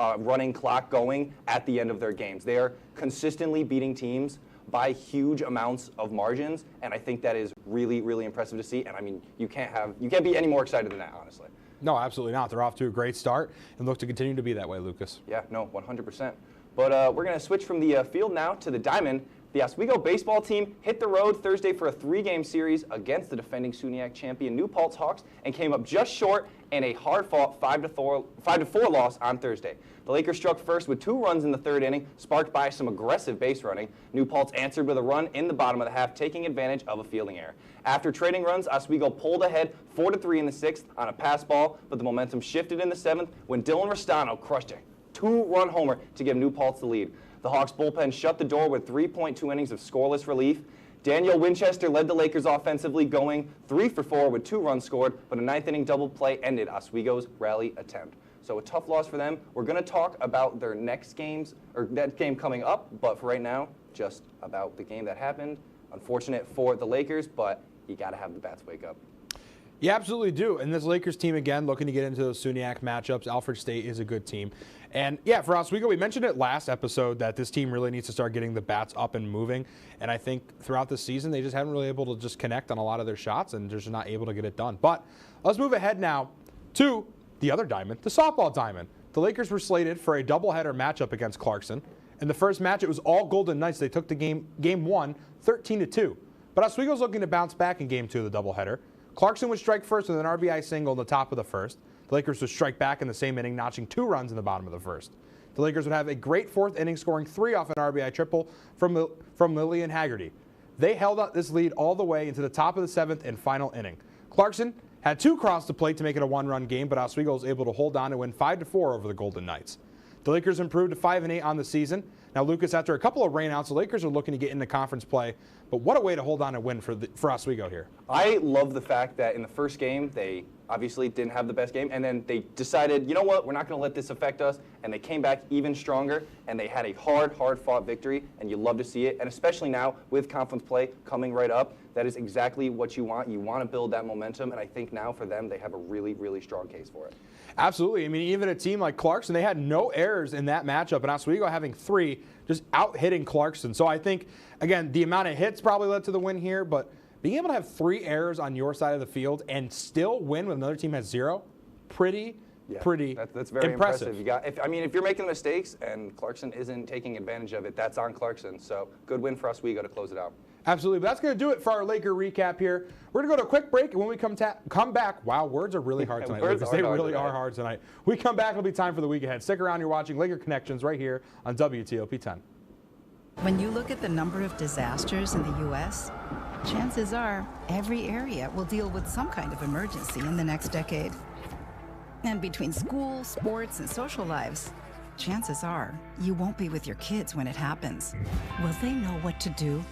running clock going at the end of their games. They are consistently beating teams by huge amounts of margins, and I think that is really, really impressive to see. And I mean, you can't be any more excited than that, honestly. No, absolutely not. They're off to a great start and look to continue to be that way, Lucas. Yeah, no, 100%. But we're going to switch from the field now to the diamond. The Oswego baseball team hit the road Thursday for a 3-game series against the defending SUNY champion New Paltz Hawks and came up just short in a hard-fought 5-4 loss on Thursday. The Lakers struck first with 2 runs in the 3rd inning, sparked by some aggressive base running. New Paltz answered with a run in the bottom of the half, taking advantage of a fielding error. After trading runs, Oswego pulled ahead 4-3 in the 6th on a pass ball, but the momentum shifted in the 7th when Dylan Restano crushed a 2-run homer to give New Paltz the lead. The Hawks bullpen shut the door with 3.2 innings of scoreless relief. Daniel Winchester led the Lakers offensively, going 3 for 4 with 2 runs scored, but a 9th inning double play ended Oswego's rally attempt. So a tough loss for them. We're going to talk about their next games, or that game coming up, but for right now, just about the game that happened. Unfortunate for the Lakers, but you got to have the bats wake up. You absolutely do. And this Lakers team, again, looking to get into those SUNY matchups. Alfred State is a good team. And, yeah, for Oswego, we mentioned it last episode that this team really needs to start getting the bats up and moving. And I think throughout the season, they just haven't really able to just connect on a lot of their shots and they're just not able to get it done. But let's move ahead now to the other diamond, the softball diamond. The Lakers were slated for a doubleheader matchup against Clarkson. In the first match, it was all Golden Knights. They took the game 1, 13-2. But Oswego's looking to bounce back in game 2 of the doubleheader. Clarkson would strike first with an RBI single in the top of the first. The Lakers would strike back in the same inning, notching 2 runs in the bottom of the first. The Lakers would have a great 4th inning, scoring 3 off an RBI triple from Lillian Haggerty. They held up this lead all the way into the top of the 7th and final inning. Clarkson had 2 cross the plate to make it a 1-run game, but Oswego was able to hold on and win 5-4 over the Golden Knights. The Lakers improved to 5-8 on the season. Now, Lucas, after a couple of rainouts, the Lakers are looking to get into conference play. But what a way to hold on and win for Oswego here. I love the fact that in the first game, they obviously didn't have the best game. And then they decided, you know what, we're not going to let this affect us. And they came back even stronger. And they had a hard-fought victory. And you love to see it. And especially now with conference play coming right up, that is exactly what you want. You want to build that momentum. And I think now for them, they have a really, really strong case for it. Absolutely. I mean, even a team like Clarkson, they had no errors in that matchup. And Oswego having 3, just out-hitting Clarkson. So I think, again, the amount of hits probably led to the win here. But being able to have 3 errors on your side of the field and still win when another team has 0, pretty that's very impressive. If you're making mistakes and Clarkson isn't taking advantage of it, that's on Clarkson. So good win for Oswego to close it out. Absolutely. But that's going to do it for our Laker recap here. We're going to go to a quick break, and when we come back, wow, words are really hard tonight. They really are hard tonight. We come back, it'll be time for the week ahead. Stick around. You're watching Laker Connections right here on WTOP-10. When you look at the number of disasters in the U.S., chances are every area will deal with some kind of emergency in the next decade. And between school, sports, and social lives, chances are you won't be with your kids when it happens. Will they know what to do?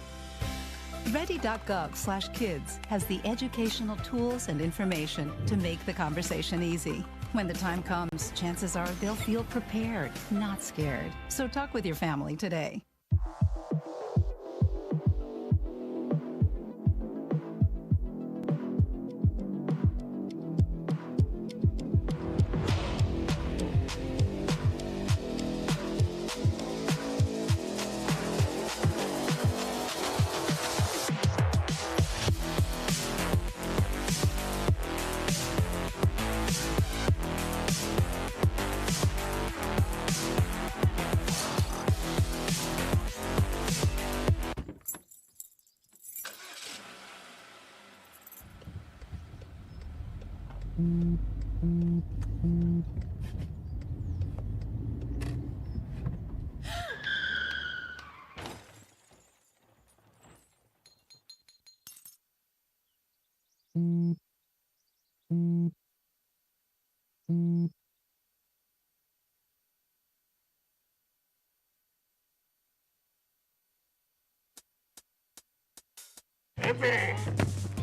Ready.gov/kids has the educational tools and information to make the conversation easy. When the time comes, chances are they'll feel prepared, not scared. So talk with your family today.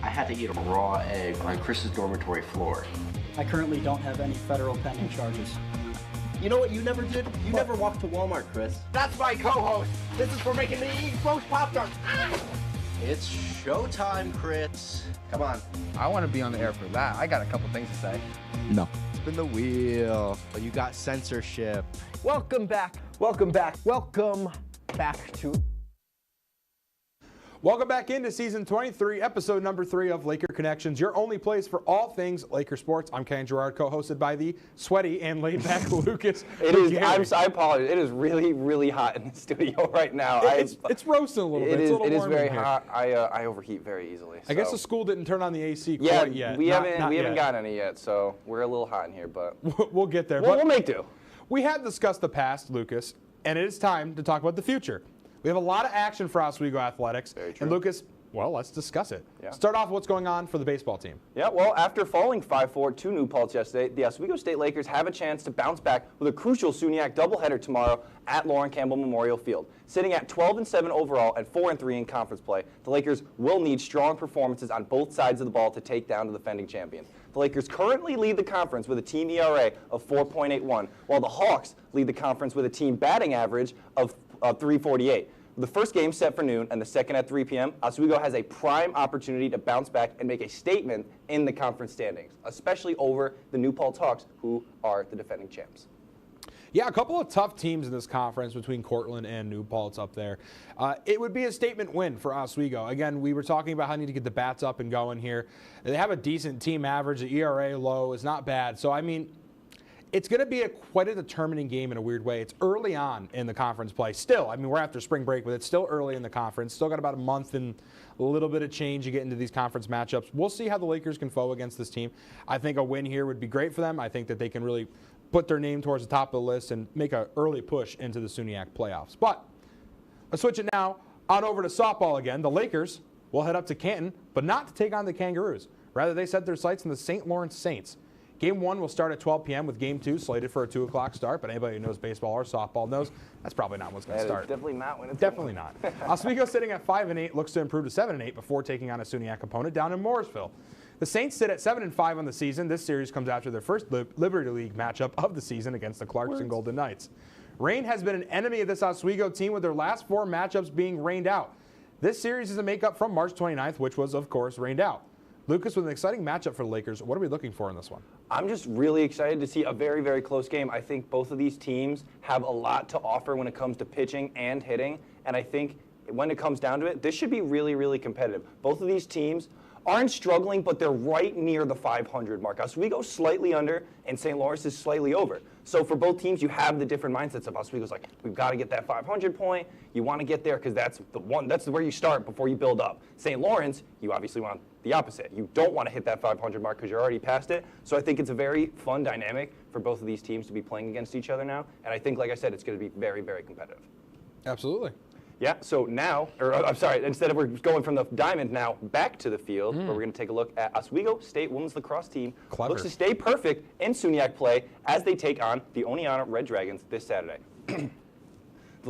I had to eat a raw egg on Chris's dormitory floor. I currently don't have any federal pending charges. You know what you never did? You never walked to Walmart, Chris. That's my co-host. This is for making me eat roast Pop-Tarts. It's showtime, Crits. Come on. I want to be on the air for that. I got a couple things to say. No. Spin the wheel. But you got censorship. Welcome back. Welcome back. Welcome back to... Welcome back into season 23, episode number 3 of Laker Connections, your only place for all things Laker sports. I'm Ken Gerard, co-hosted by the sweaty and laid-back Lucas. I apologize. It is really, really hot in the studio right now. It's roasting a little bit. It is very hot. I overheat very easily. I guess the school didn't turn on the AC yeah, quite yet. we haven't gotten any yet, so we're a little hot in here, but we'll get there. We'll make do. We have discussed the past, Lucas, and it is time to talk about the future. We have a lot of action for Oswego athletics. Very true. And Lucas, well, let's discuss it. Yeah. Start off with what's going on for the baseball team. Yeah, well, after falling 5-4 to New Paltz yesterday, the Oswego State Lakers have a chance to bounce back with a crucial SUNYAC doubleheader tomorrow at Lauren Campbell Memorial Field. Sitting at 12-7 overall and 4-3 in conference play, the Lakers will need strong performances on both sides of the ball to take down the defending champions. The Lakers currently lead the conference with a team ERA of 4.81, while the Hawks lead the conference with a team batting average of 348. The first game set for noon and the second at 3 p.m., Oswego has a prime opportunity to bounce back and make a statement in the conference standings, especially over the New Paltz Hawks, who are the defending champs. Yeah, a couple of tough teams in this conference between Cortland and New Paltz up there. It would be a statement win for Oswego. Again, we were talking about how they need to get the bats up and going here. They have a decent team average. The ERA low is not bad. So, I mean, it's going to be quite a determining game in a weird way. It's early on in the conference play. Still, I mean, we're after spring break, but it's still early in the conference. Still got about a month and a little bit of change to get into these conference matchups. We'll see how the Lakers can foe against this team. I think a win here would be great for them. I think that they can really put their name towards the top of the list and make an early push into the SUNYAC playoffs. But let's switch it now on over to softball again. The Lakers will head up to Canton, but not to take on the Kangaroos. Rather, they set their sights on the St. Lawrence Saints. Game 1 will start at 12 p.m. with Game 2 slated for a 2 o'clock start, but anybody who knows baseball or softball knows that's probably not what's going to start. Definitely not when it's Definitely not. Oswego sitting at 5-8 looks to improve to 7-8 before taking on a SUNYAC opponent down in Morrisville. The Saints sit at 7-5 on the season. This series comes after their first Liberty League matchup of the season against the Clarkson Golden Knights. Rain has been an enemy of this Oswego team with their last 4 matchups being rained out. This series is a makeup from March 29th, which was, of course, rained out. Lucas, with an exciting matchup for the Lakers, what are we looking for in this one? I'm just really excited to see a very, very close game. I think both of these teams have a lot to offer when it comes to pitching and hitting, and I think when it comes down to it, this should be really, really competitive. Both of these teams aren't struggling, but they're right near the 500 mark. Oswego slightly under, and St. Lawrence is slightly over. So for both teams, you have the different mindsets of Oswego's like, we've got to get that 500 point. You want to get there because that's where you start before you build up. St. Lawrence, you obviously want the opposite. You don't want to hit that 500 mark because you're already past it. So I think it's a very fun dynamic for both of these teams to be playing against each other now. And I think, like I said, it's going to be very, very competitive. Absolutely. Yeah, so now, I'm sorry, instead of we're going from the diamond now back to the field, where we're going to take a look at Oswego State women's lacrosse team. Clever. Looks to stay perfect in SUNYAC play as they take on the Oneonta Red Dragons this Saturday. The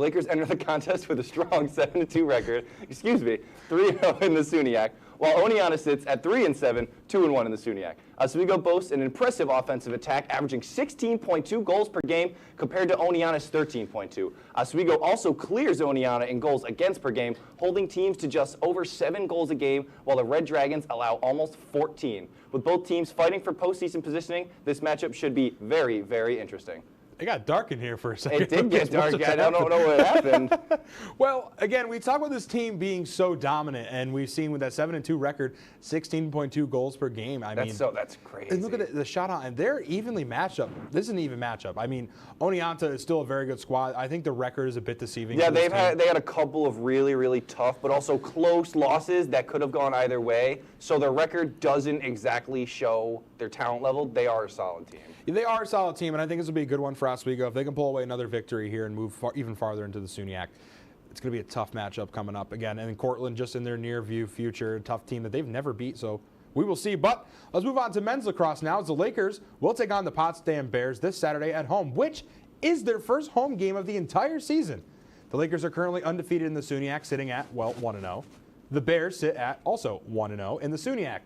Lakers enter the contest with a strong 7-2 record, 3-0 in the SUNYAC, while Oneonta sits at 3-7, 2-1 in the SUNYAC. Oswego boasts an impressive offensive attack, averaging 16.2 goals per game compared to Oneonta's 13.2. Oswego also clears Oneonta in goals against per game, holding teams to just over 7 goals a game, while the Red Dragons allow almost 14. With both teams fighting for postseason positioning, this matchup should be very, very interesting. It got dark in here for a second. It did get dark. I don't know what happened. Well, again, we talk about this team being so dominant, and we've seen with that 7-2 record, 16.2 goals per game. That's crazy. And look at the shot on, and they're evenly matched up. This is an even matchup. I mean, Oneonta is still a very good squad. I think the record is a bit deceiving. Yeah, they had a couple of really, really tough, but also close losses that could have gone either way. So their record doesn't exactly show their talent level. They are a solid team. Yeah, they are a solid team, and I think this will be a good one for Oswego. If they can pull away another victory here and move even farther into the SUNYAC, it's going to be a tough matchup coming up again. And Cortland just in their near view future, tough team that they've never beat, so we will see. But let's move on to men's lacrosse now, as the Lakers will take on the Potsdam Bears this Saturday at home, which is their first home game of the entire season. The Lakers are currently undefeated in the SUNYAC, sitting at, 1-0. The Bears sit at also 1-0 in the SUNYAC.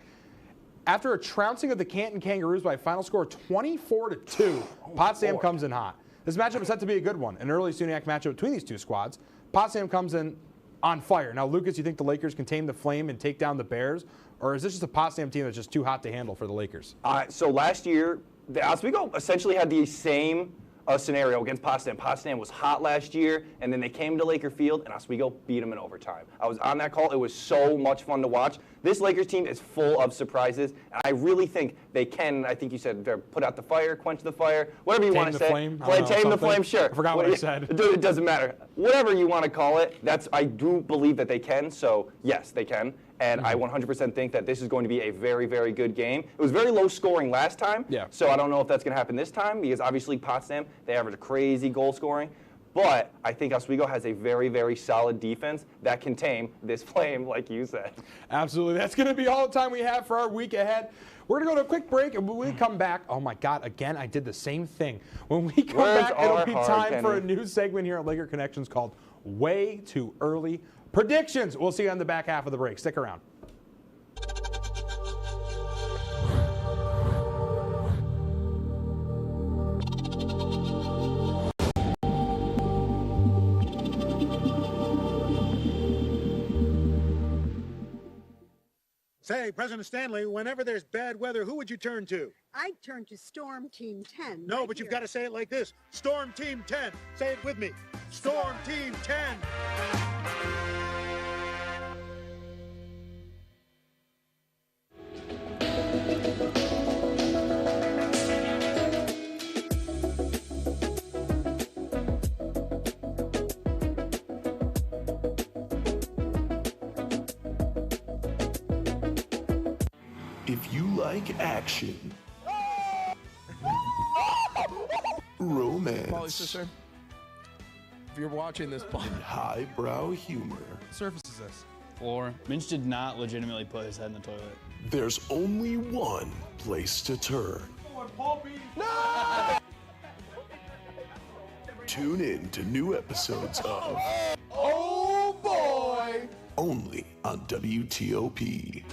After a trouncing of the Canton Kangaroos by a final score of 24-2, Potsdam comes in hot. This matchup is set to be a good one, an early SUNYAC matchup between these two squads. Potsdam comes in on fire. Now, Lucas, you think the Lakers can tame the flame and take down the Bears? Or is this just a Potsdam team that's just too hot to handle for the Lakers? So last year, the Oswego essentially had the same scenario against Potsdam. Potsdam was hot last year, and then they came to Laker Field, and Oswego beat them in overtime. I was on that call. It was so much fun to watch. This Lakers team is full of surprises, and I really think they can, I think you said, put out the fire, quench the fire, whatever you want to say. Flame? Tame the flame, sure. I forgot what I said. It doesn't matter. Whatever you want to call it, I do believe that they can, so yes, they can. And I 100% think that this is going to be a very, very good game. It was very low scoring last time, so I don't know if that's going to happen this time because obviously Potsdam, they average a crazy goal scoring. But I think Oswego has a very, very solid defense that can tame this flame, like you said. Absolutely. That's going to be all the time we have for our week ahead. We're going to go to a quick break, and when we come back, oh my God, again, I did the same thing. When we come back, it'll be time for a new segment here at Laker Connections called Way Too Early Predictions. We'll see you on the back half of the break. Stick around. Say, President Stanley, whenever there's bad weather, who would you turn to? I'd turn to Storm Team 10. No, but you've got to say it like this. Storm Team 10. Say it with me. Storm Team 10. If you like action, romance, if you're watching this, and highbrow humor, surface is this? Floor. Minch did not legitimately put his head in the toilet. there's only one place to turn. No! Tune in to new episodes of Oh boy! only on WTOP.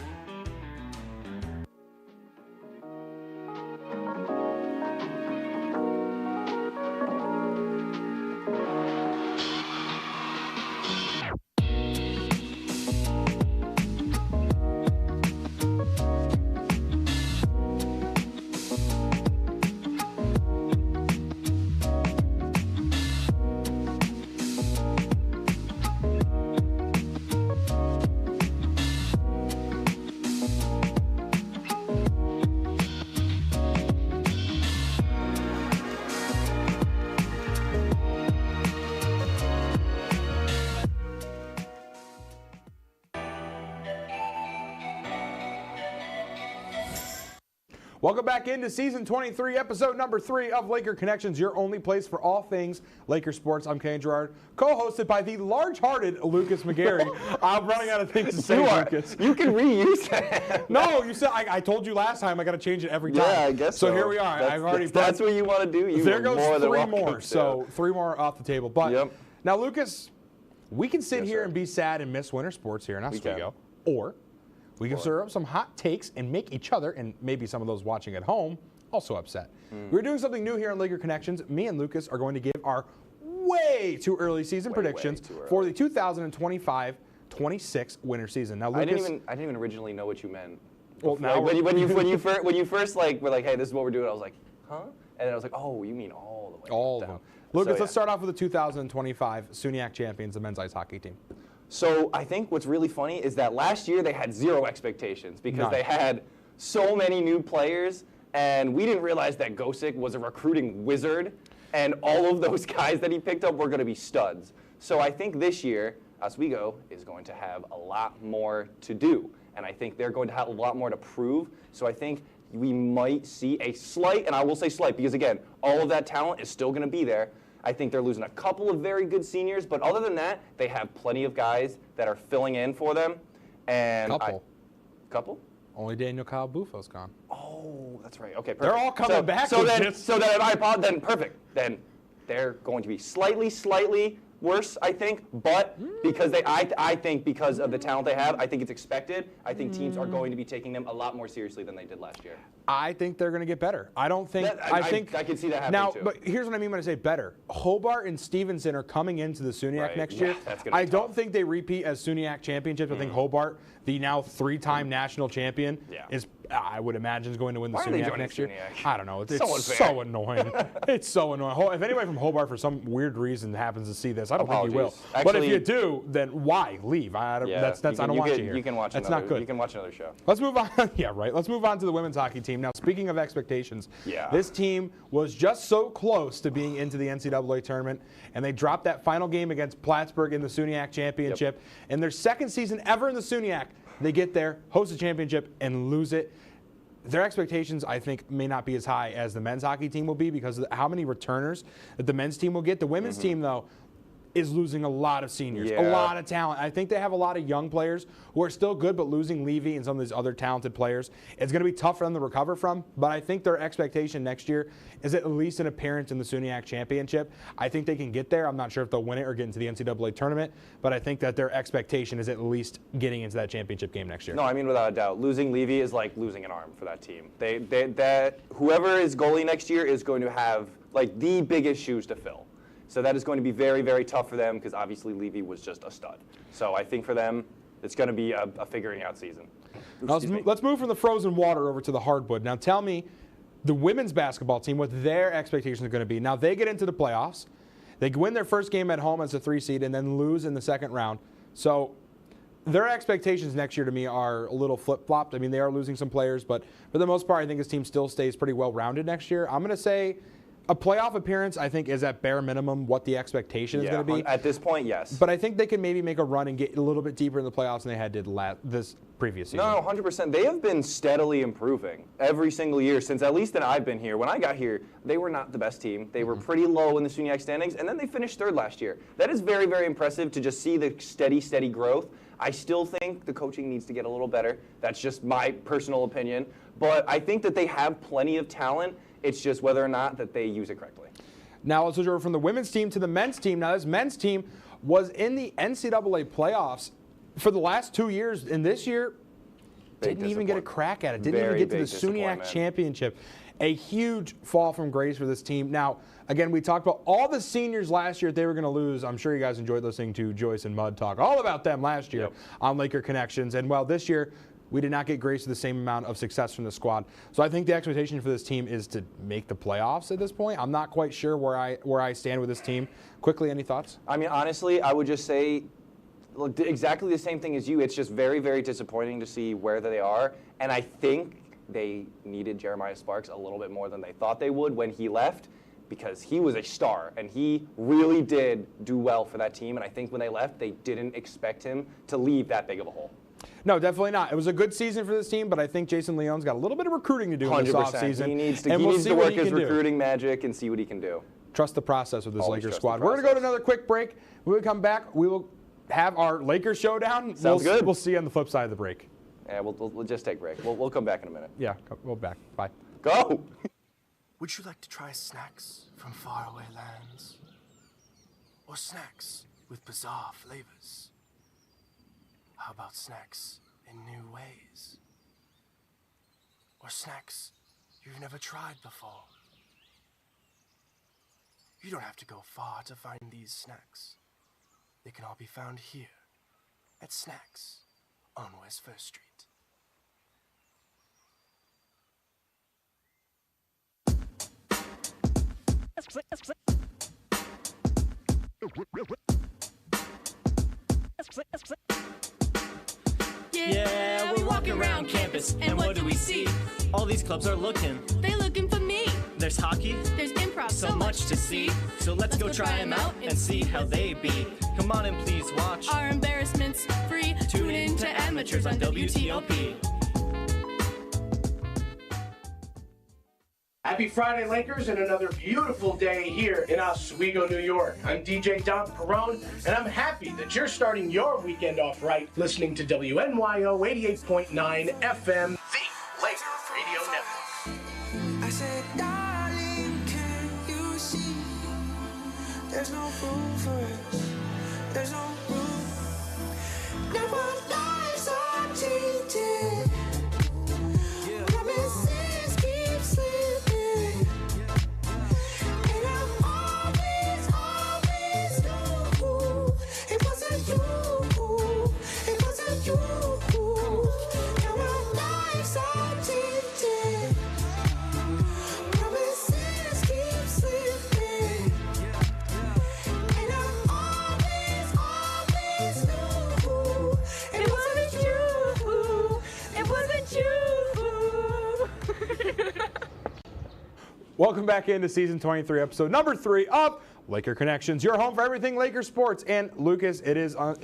Welcome back into Season 23, Episode number 3 of Laker Connections, your only place for all things Laker sports. I'm Kane Gerard, co-hosted by the large-hearted Lucas McGarry. I'm running out of things to say, Lucas. You can reuse that. No, you said I told you last time I got to change it every time. Yeah, I guess so. So here we are. That's what you want to do. There goes three more. So 3 more off the table. But now, Lucas, we can sit here and be sad and miss winter sports here in Oswego, or we can serve up some hot takes and make each other, and maybe some of those watching at home, also upset. We're doing something new here on Laker Connections. Me and Lucas are going to give our way too early season predictions for the 2025-26 winter season. Now, Lucas, I didn't even originally know what you meant. Well, now when you first like were like, hey, this is what we're doing, I was like, huh? And then I was like, oh, you mean all the way all down. of them. Lucas, let's start off with the 2025 SUNY champions, the men's ice hockey team. So I think what's really funny is that last year they had zero expectations because they had so many new players, and we didn't realize that Gosick was a recruiting wizard, and all of those guys that he picked up were going to be studs. So I think this year, Oswego is going to have a lot more to do, and I think they're going to have a lot more to prove. So I think we might see a slight, and I will say slight because, again, all of that talent is still going to be there. I think they're losing a couple of very good seniors, but other than that, they have plenty of guys that are filling in for them. And couple? Only Daniel Kyle Buffo's gone. Oh, that's right. Okay, perfect. They're all coming back. So then if I pod, then perfect. Then they're going to be slightly worse, I think, but because I think because of the talent they have, I think it's expected. I think teams are going to be taking them a lot more seriously than they did last year. I think they're going to get better. I don't think. I think I can see that happening now, too. but here's what I mean when I say better. Hobart and Stevenson are coming into the SUNYAC next year. That's gonna be I don't think they repeat as SUNYAC championships. I think Hobart, the now 3-time national champion, is I would imagine is going to win the SUNYAC next year. I don't know. It's so annoying. It's so annoying. If anybody from Hobart for some weird reason happens to see this, I don't think you will. But if you do, then why leave? I don't want you here. You can watch That's another, not good. You can watch another show. Let's move on. Yeah, right. Let's move on to the women's hockey team. Now, speaking of expectations, this team was just so close to being into the NCAA tournament, and they dropped that final game against Plattsburgh in the SUNYAC championship. In their second season ever in the SUNYAC, they get there, host the championship, and lose it. Their expectations, I think, may not be as high as the men's hockey team will be because of how many returners that the men's team will get. The women's team, though, is losing a lot of seniors, a lot of talent. I think they have a lot of young players who are still good, but losing Levy and some of these other talented players, it's going to be tough for them to recover from. But I think their expectation next year is at least an appearance in the SUNYAC championship. I think they can get there. I'm not sure if they'll win it or get into the NCAA tournament, but I think that their expectation is at least getting into that championship game next year. No, I mean, without a doubt. Losing Levy is like losing an arm for that team. Whoever is goalie next year is going to have like the biggest shoes to fill. So that is going to be very, very tough for them because obviously Levy was just a stud. So I think for them, it's going to be a figuring out season. Now, let's move from the frozen water over to the hardwood. Now tell me, the women's basketball team, what their expectations are going to be. Now they get into the playoffs. They win their first game at home as a 3 seed and then lose in the second round. So their expectations next year to me are a little flip-flopped. I mean, they are losing some players, but for the most part, I think this team still stays pretty well-rounded next year. I'm going to say a playoff appearance, I think, is at bare minimum what the expectation is going to be. At this point, yes. But I think they can maybe make a run and get a little bit deeper in the playoffs than they did this previous season. No, 100%. They have been steadily improving every single year since at least that I've been here. When I got here, they were not the best team. They were pretty low in the SUNYAC standings, and then they finished third last year. That is very, very impressive to just see the steady growth. I still think the coaching needs to get a little better. That's just my personal opinion. But I think that they have plenty of talent. It's just whether or not that they use it correctly. Now let's go from the women's team to the men's team. Now this men's team was in the NCAA playoffs for the last 2 years, and this year didn't even get a crack at it. Didn't even get to the SUNYAC championship. A huge fall from grace for this team. Now, again, we talked about all the seniors last year that they were going to lose. I'm sure you guys enjoyed listening to Joyce and Mudd talk all about them last year on Laker Connections. And well, this year, we did not get grace with the same amount of success from the squad. So I think the expectation for this team is to make the playoffs at this point. I'm not quite sure where I stand with this team. Quickly, any thoughts? I mean, honestly, I would just say exactly the same thing as you. It's just very, very disappointing to see where they are. And I think they needed Jeremiah Sparks a little bit more than they thought they would when he left, because he was a star and he really did do well for that team. And I think when they left, they didn't expect him to leave that big of a hole. No, definitely not. It was a good season for this team, but I think Jason Leon's got a little bit of recruiting to do in this offseason. He needs to work his recruiting magic and see what he can do. Trust the process with this Lakers squad. We're going to go to another quick break. When we come back, we will have our Lakers showdown. Sounds good. We'll see you on the flip side of the break. Yeah, we'll just take a break. We'll come back in a minute. Yeah, we'll back. Bye. Go! Would you like to try snacks from faraway lands? Or snacks with bizarre flavors? How about snacks in new ways? Or snacks you've never tried before? You don't have to go far to find these snacks. They can all be found here at Snacks on West 1st Street. Yeah, we're walking around campus, and what do we see? All these clubs are looking. They're looking for me. There's hockey. There's improv. So much to see. So let's go try them out and see how they be. Come on and please watch. Our embarrassment's free. Tune in to Amateurs on WTOP. Happy Friday, Lakers, and another beautiful day here in Oswego, New York. I'm DJ Don Perone, and I'm happy that you're starting your weekend off right listening to WNYO 88.9 FM, the Laker Radio Network. I said, darling, can you see there's no room for us there's no room. Now our lives are changing. Promises keep slipping. And I always knew it wasn't you. It wasn't you. Now our lives are changing. Promises keep slipping. And I always knew it wasn't you. It wasn't you. Welcome back into season 23, episode number 3 of Laker Connections, your home for everything Laker sports. And Lucas, it is I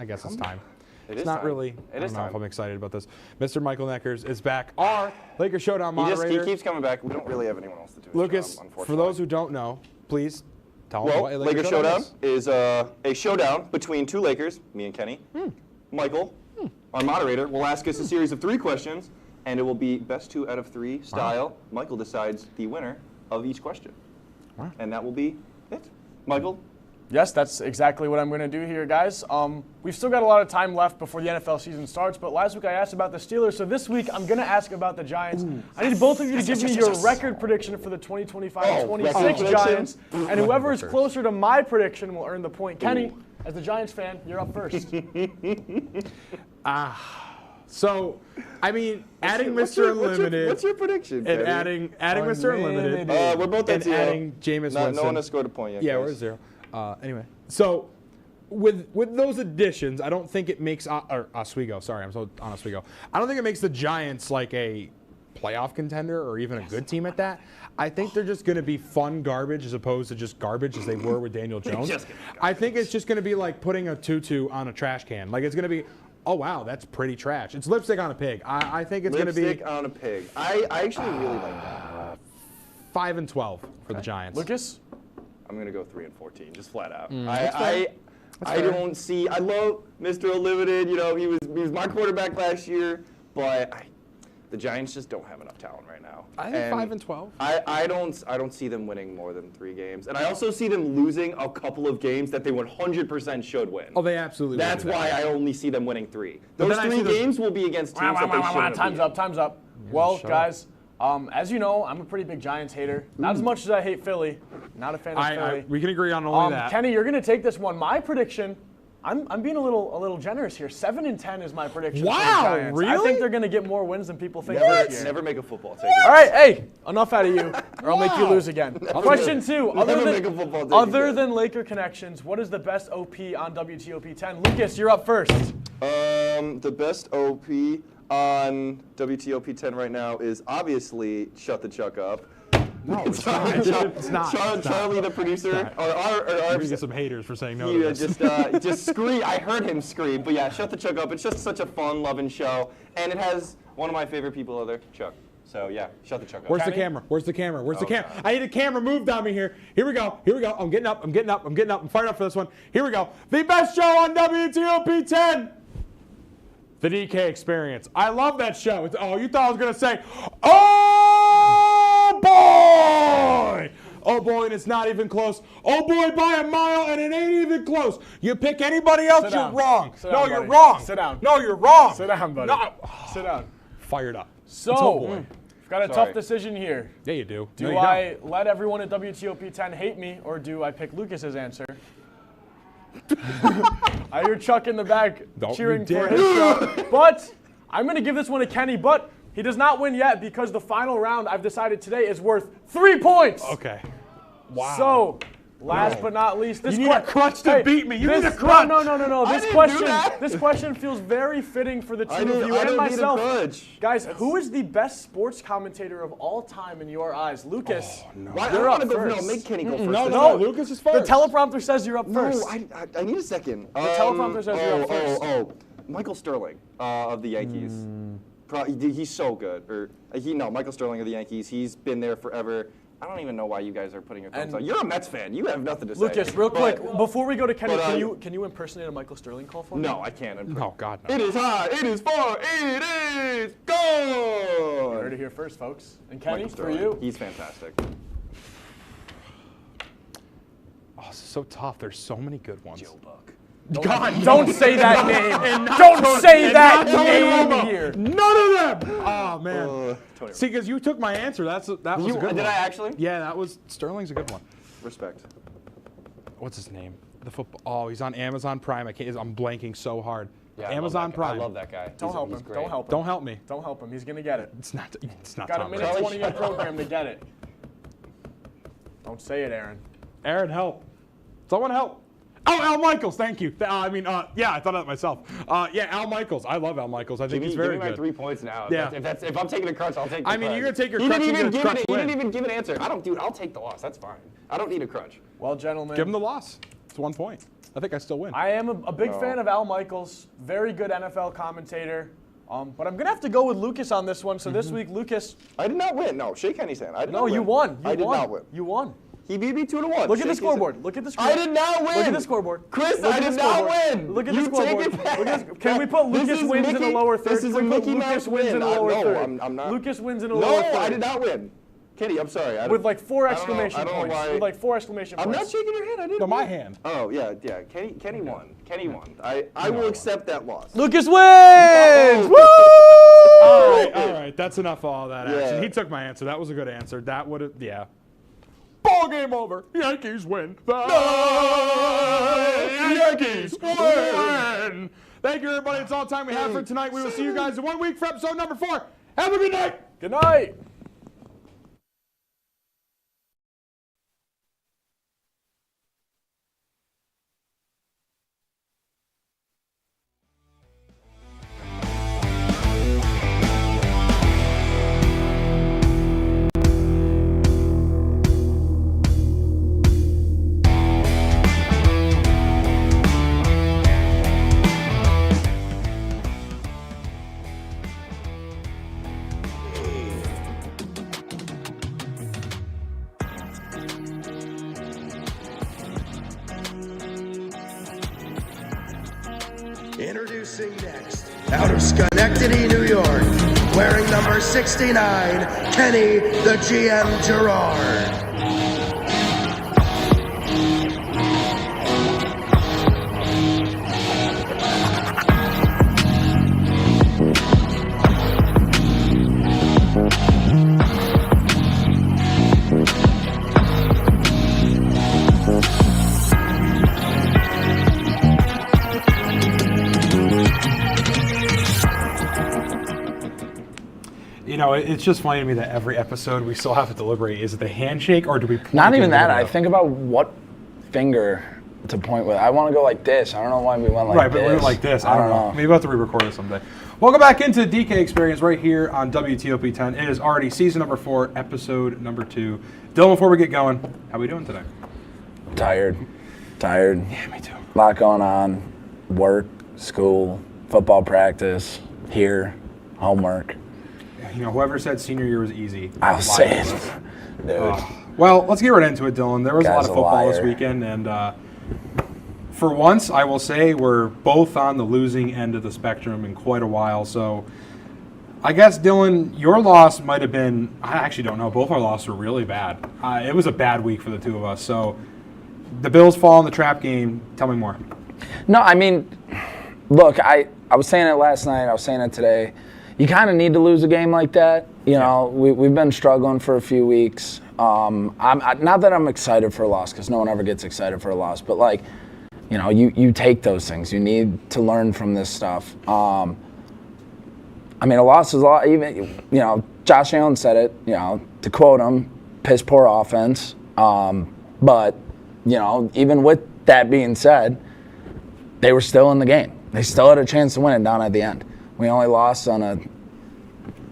guess it's time. It's not time. really. It I don't is know time. if I'm excited about this. Mr. Michael Neckers is back. Our Laker Showdown moderator. He keeps coming back. We don't really have anyone else to do his Lucas, job, for unfortunately. those who don't know, please tell them Well, what a Laker Showdown is a showdown between two Lakers, me and Kenny. Michael, our moderator, will ask us a series of 3 questions, and it will be best 2 out of 3 style. Michael decides the winner of each question. And that will be it. Michael? Yes, that's exactly what I'm going to do here, guys. We've still got a lot of time left before the NFL season starts, but last week I asked about the Steelers, so this week I'm going to ask about the Giants. I need both of you to give me your record prediction for the 2025-26 Giants, and whoever is closer to my prediction will earn the point. Kenny, as the Giants fan, you're up first. So, I mean, adding Mr. Unlimited. What's your prediction, And Kenny? adding Mr. Unlimited. We're both at and 0. adding Jameis Winston. No one has scored a point yet. Yeah, guys. we're at 0. Anyway, so with those additions, I don't think it makes Oswego. Sorry, I'm so on Oswego. I don't think it makes the Giants like a playoff contender or even a good team at that. I think they're just going to be fun garbage as opposed to just garbage as they were with Daniel Jones. I think it's just going to be like putting a tutu on a trash can. Like it's going to be, oh wow, that's pretty trash. It's lipstick on a pig. I think it's going to be lipstick on a pig. I actually really like that. 5-12 for the Giants. Lucas? I'm going to go 3-14, just flat out. That's I fair. don't see. I love Mr. Unlimited. You know, he was my quarterback last year, but the Giants just don't have enough talent right now. I think 5-12. I don't see them winning more than 3 games, and I also see them losing a couple of games that they 100% should win. Oh, they absolutely. That's will do why that. I only see them winning 3. But Those then I 3 see those- games will be against teams that they shouldn't. Time's up. Time's up. Well, guys. As you know, I'm a pretty big Giants hater. Not as much as I hate Philly. Not a fan of Philly. We can agree on only that. Kenny, you're going to take this one. My prediction, I'm being a little generous here. 7-10 is my prediction. Wow, for the Giants. I really? think they're going to get more wins than people think this year. Never make a football take. All right, hey, enough out of you, or I'll make you lose again. Question 2. Other than Laker connections, what is the best OP on WTOP-10? Lucas, you're up first. The best OP on WTOP-10 right now is obviously Shut the Chuck Up. No, it's not. Charlie, the producer, We're gonna get some haters for saying no to this. just scream. I heard him scream, but yeah, Shut the Chuck Up. It's just such a fun, loving show, and it has one of my favorite people out there, Chuck. So yeah, Shut the Chuck Up. Where's the camera? Where's the camera? Where's the camera? I need a camera moved on me here. Here we go. Here we go. I'm getting up. I'm fired up for this one. Here we go. The best show on WTOP-10. The DK Experience. I love that show. You thought I was gonna say, oh boy! Oh boy, and it's not even close. Oh boy, by a mile, and it ain't even close. You pick anybody else, you're wrong. No, you're wrong. Sit down. No, you're wrong. Sit down, buddy. No. Sit down. Fired up. So, we've got a tough decision here. Yeah, you do. Do I let everyone at WTOP-10 hate me, or do I pick Lucas's answer? I hear Chuck in the back cheering for his show. But I'm going to give this one to Kenny, but he does not win yet because the final round I've decided today is worth 3 points. Okay. Wow. So, last but not least, this You need a crutch to beat me. You need a crutch. No. This question feels very fitting for the two of you and myself. Guys, who is the best sports commentator of all time in your eyes? Lucas, you're up first. Make Kenny go first. No, Lucas is first. The teleprompter says you're up first. No, I need a second. The teleprompter says you're up first. Michael Sterling of the Yankees. He's so good. Michael Sterling of the Yankees. He's been there forever. I don't even know why you guys are putting your thumbs on. You're a Mets fan. You have nothing to say. Lucas, real quick, before we go to Kenny, can you impersonate a Michael Sterling call for me? No, I can't. No, God, no. It is high. It is far. It is gone. You heard it here first, folks. And Kenny, for you. He's fantastic. Oh, this is so tough. There's so many good ones. Joe Buck. God, don't say that name. Don't say that name here. None of them. Oh man. See, because you took my answer. That was a good one. Did I actually? Yeah, that was Sterling's a good one. Respect. What's his name? The football. Oh, he's on Amazon Prime. I'm blanking so hard. Yeah, Amazon Prime. I love that guy. Don't help him. Don't help him. Don't help me. Don't help him. He's gonna get it. It's not. Got a Tom minute Brady. 20-year program to get it. Don't say it, Aaron. Aaron, help. Someone help. Oh, Al Michaels, thank you. Yeah, I thought of that myself. Yeah, Al Michaels. I love Al Michaels. I think he's very good. Give me my 3 points now. Yeah. If I'm taking a crutch, I'll take the crutch. You're going to take your crutch and get a crutch He win. didn't even give an answer. I'll take the loss. That's fine. I don't need a crutch. Well, gentlemen. Give him the loss. It's 1 point. I think I still win. I am a big fan of Al Michaels. Very good NFL commentator. But I'm going to have to go with Lucas on this one. So this week, Lucas. I did not win. No, shake Henny's hand. I did not No, win. you won. I did not win. You won. He beat me 2-1. Look at the scoreboard. Look at the scoreboard. I did not win. Look at the scoreboard. Chris, Look I at did the not scoreboard. win. Look at the You scoreboard. take it back. Look at can we put Lucas wins in the lower third? This is a Can we put Mickey Lucas Mouse wins win. in the lower third? I'm not. Lucas wins in the lower third. No, I did not win. Kenny, I'm sorry. With like 4 exclamation I don't know points. why. With like 4 exclamation I'm points. not shaking your hand. I didn't. No, my win. hand. Oh yeah. Kenny won. Kenny won. I will accept that loss. Lucas wins! Woo! All right. That's enough of all that action. Yeah. He took my answer. That was a good answer. That would have, yeah. Ball game over. Yankees win. The Yankees win. Thank you, everybody. It's all the time we have for tonight. We will see you guys in 1 week for episode number 4. Have a good night. Good night. Introducing next, out of Schenectady, New York, wearing number 69, Kenny the GM Gerard. You know, it's just funny to me that every episode we still have to deliberate. Is it the handshake or do we point Not even to the that. I window? think about what finger to point with. I want to go like this. I don't know why we went like right, this. but we went like this. I don't know. Maybe we'll have to re-record it someday. Welcome back into the DK Experience right here on WTOP-10. It is already season number 4, episode number 2. Dylan, before we get going, how we doing today? Tired. Yeah, me too. A lot going on. Work, school, football practice, here, homework. You know, whoever said senior year was easy. I'll say it. Dude. Well, let's get right into it, Dylan. There was a lot Guy's of a football this liar. weekend, and for once, I will say we're both on the losing end of the spectrum in quite a while. So I guess, Dylan, your loss might have been, I actually don't know, both our losses were really bad. It was a bad week for the two of us. So the Bills fall in the trap game. Tell me more. No, I mean, look, I was saying it last night. I was saying it today. You kind of need to lose a game like that. You know, we've been struggling for a few weeks. I'm not that I'm excited for a loss, because no one ever gets excited for a loss. But, like, you know, you take those things. You need to learn from this stuff. I mean, a loss is a lot. Even, you know, Josh Allen said it, you know, to quote him, piss poor offense. But, you know, even with that being said, they were still in the game. They still had a chance to win it down at the end. We only lost on a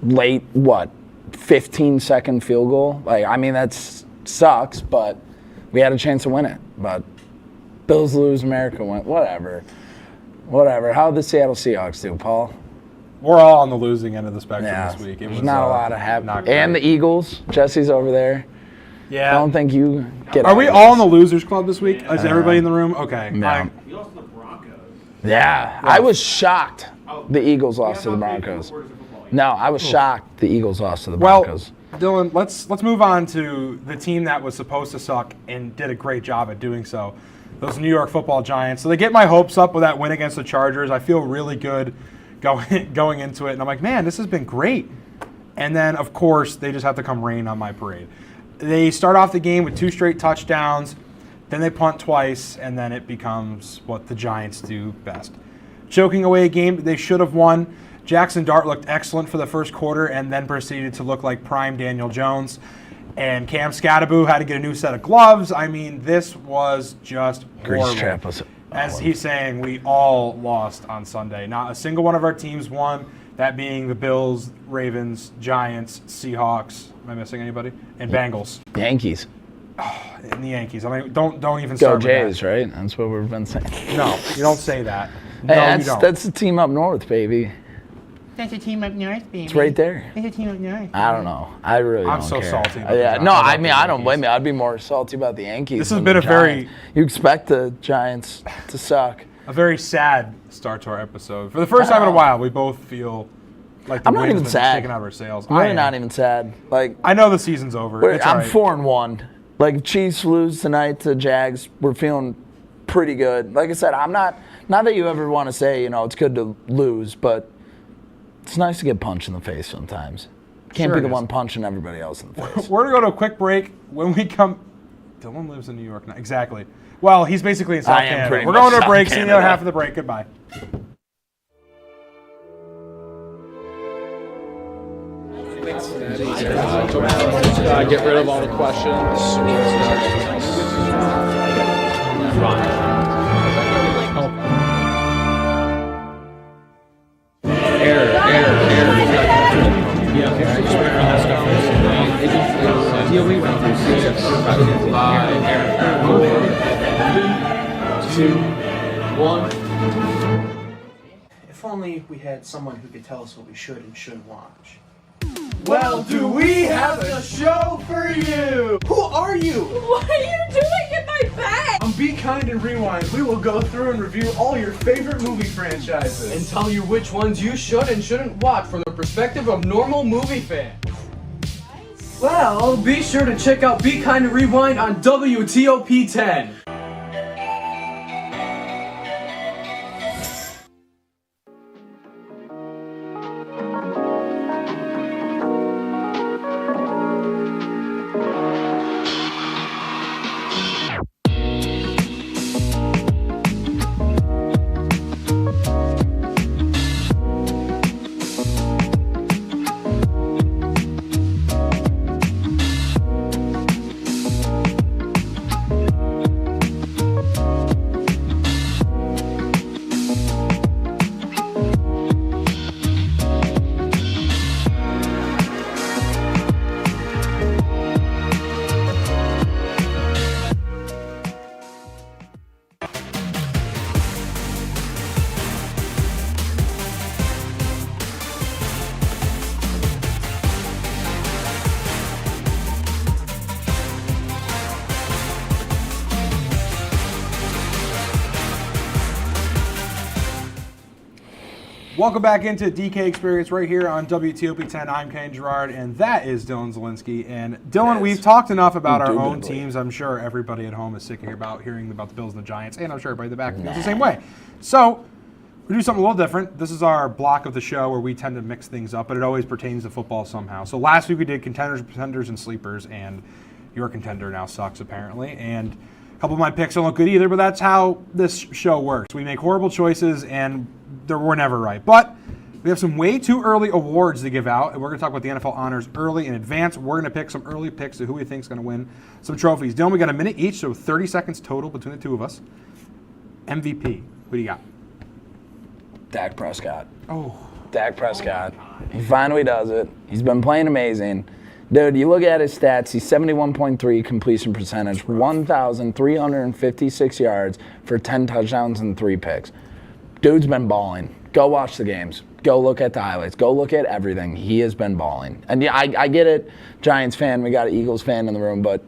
late, 15-second field goal. Like, I mean, that sucks, but we had a chance to win it. But Bills lose, America win. Whatever. How'd the Seattle Seahawks do, Paul? We're all on the losing end of the spectrum Yeah, this week. there's not a lot of happening. not And great. the Eagles. Jesse's over there. Yeah. I don't think you get Are out we of all this. in the losers club this week? Is everybody in the room? Okay. No. You lost to the Broncos. Yeah, I was shocked the Eagles lost to the Broncos. No, I was shocked the Eagles lost to the Broncos. Dylan, let's move on to the team that was supposed to suck and did a great job at doing so. Those New York Football Giants. So they get my hopes up with that win against the Chargers. I feel really good going into it, and I'm like, man, this has been great. And then, of course, they just have to come rain on my parade. They start off the game with 2 straight touchdowns, then they punt twice, and then it becomes what the Giants do best. Choking away a game that they should have won. Jackson Dart looked excellent for the first quarter and then proceeded to look like prime Daniel Jones. And Cam Scattaboo had to get a new set of gloves. I mean, this was just horrible. As he's saying, we all lost on Sunday. Not a single one of our teams won, that being the Bills, Ravens, Giants, Seahawks. Am I missing anybody? And Bengals. Yankees. Oh, and the Yankees. I mean, don't even Go start with that. Jays, right? That's what we've been saying. No, you don't say that. Hey, No, you don't. that's the team up north, baby. That's a team up north, baby. It's right there. That's a team up north. I don't know. I really don't I'm so care. salty about Yeah, the no, Giants. I mean, I don't blame you. I'd be more salty about the Yankees. This has than been the a very- Giants. You expect the Giants to suck. A very sad start to our episode. For the first time in a while, we both feel like the I'm not wind's even been sad. taken out of our sails. I'm I really am. not even sad. Like, I know the season's over. It's all I'm right. 4-1. Like, if Chiefs lose tonight to Jags, we're feeling pretty good. Like I said, I'm not that you ever want to say, it's good to lose, but it's nice to get punched in the face sometimes. Can't Sure be it the is. one punching everybody else in the face. We're going to go to a quick break. When we come... Dylan lives in New York now. Exactly. Well, he's basically in South I am Canada. pretty We're much going to a South break. See you in the other Canada. half of the break. Goodbye. Get rid of all the questions. If only we had someone who could tell us what we should and shouldn't watch. Well, do we have a show for you? Who are you? What are you doing in my bed? On Be Kind and Rewind, we will go through and review all your favorite movie franchises. And tell you which ones you should and shouldn't watch from the perspective of normal movie fans. Well, be sure to check out Be Kind and Rewind on WTOP-10. Welcome back into DK Experience right here on WTOP-10. I'm Ken Gerard, and that is Dylan Zielinski. And Dylan, we've talked enough about our own teams. I'm sure everybody at home is sick of hearing about the Bills and the Giants, and I'm sure everybody in the back feels the same way. So we do something a little different. This is our block of the show where we tend to mix things up, but it always pertains to football somehow. So last week we did contenders, pretenders, and sleepers, and your contender now sucks apparently. And a couple of my picks don't look good either, but that's how this show works. We make horrible choices, and we're never right. But we have some way too early awards to give out, and we're going to talk about the NFL honors early in advance. We're going to pick some early picks of who we think is going to win some trophies. Dylan, we got a minute each, so 30 seconds total between the two of us. MVP, who do you got? Dak Prescott. Oh. Dak Prescott. He finally does it. He's been playing amazing. Dude, you look at his stats, he's 71.3 completion percentage, 1,356 yards for 10 touchdowns and 3 picks. Dude's been balling. Go watch the games. Go look at the highlights. Go look at everything. He has been balling. And yeah, I get it, Giants fan, we got an Eagles fan in the room, but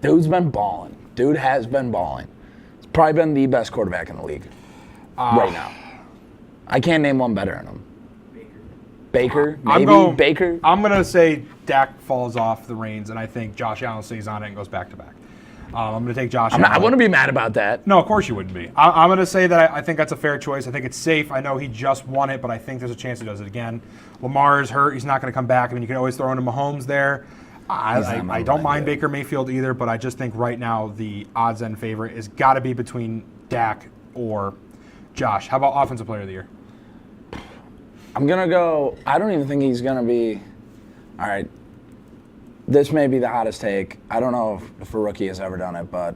dude's been balling. Dude has been balling. He's probably been the best quarterback in the league right now. I can't name one better than him. Baker? I'm Maybe Baker? I'm going to say Dak falls off the reins, and I think Josh Allen stays on it and goes back-to-back. I'm going to take Josh Allen. I wouldn't be mad about that. No, of course you wouldn't be. I'm going to say that I think that's a fair choice. I think it's safe. I know he just won it, but I think there's a chance he does it again. Lamar is hurt. He's not going to come back. I mean, you can always throw into Mahomes there. I don't mind Baker Mayfield either, but I just think right now the odds-end favorite has got to be between Dak or Josh. How about Offensive Player of the Year? I'm going to go, I don't even think he's going to be, all right, this may be the hottest take. I don't know if a rookie has ever done it, but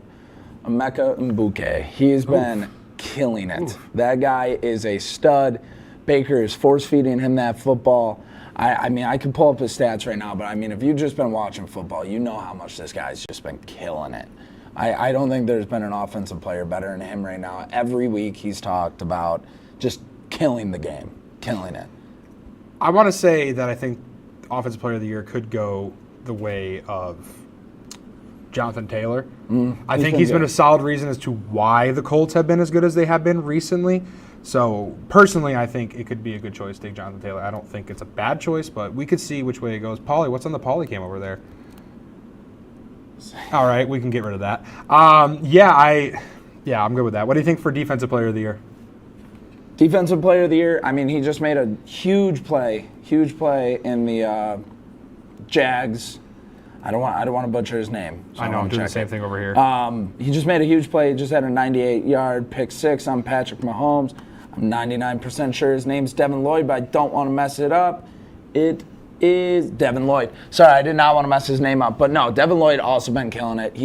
Emeka Mbuke, he's been killing it. That guy is a stud. Baker is force-feeding him that football. I mean, I can pull up his stats right now, but I mean, if you've just been watching football, you know how much this guy's just been killing it. I don't think there's been an offensive player better than him right now. Every week he's talked about just killing the game, killing it. I want to say that I think Offensive Player of the Year could go the way of Jonathan Taylor. I think he's been a solid reason as to why the Colts have been as good as they have been recently. So personally, I think it could be a good choice to take Jonathan Taylor. I don't think it's a bad choice, but we could see which way it goes. Paulie, what's on the Paulie cam over there? All right, we can get rid of that. I'm good with that. What do you think for Defensive Player of the Year? Defensive Player of the Year, I mean, he just made a huge play in the Jags. I don't want to butcher his name. So I know, I'm doing the same thing over here. He just made a huge play. He just had a 98-yard pick six on Patrick Mahomes. I'm 99% sure his name's Devin Lloyd, but I don't want to mess it up. It is Devin Lloyd. Sorry, I did not want to mess his name up. But no, Devin Lloyd also been killing it.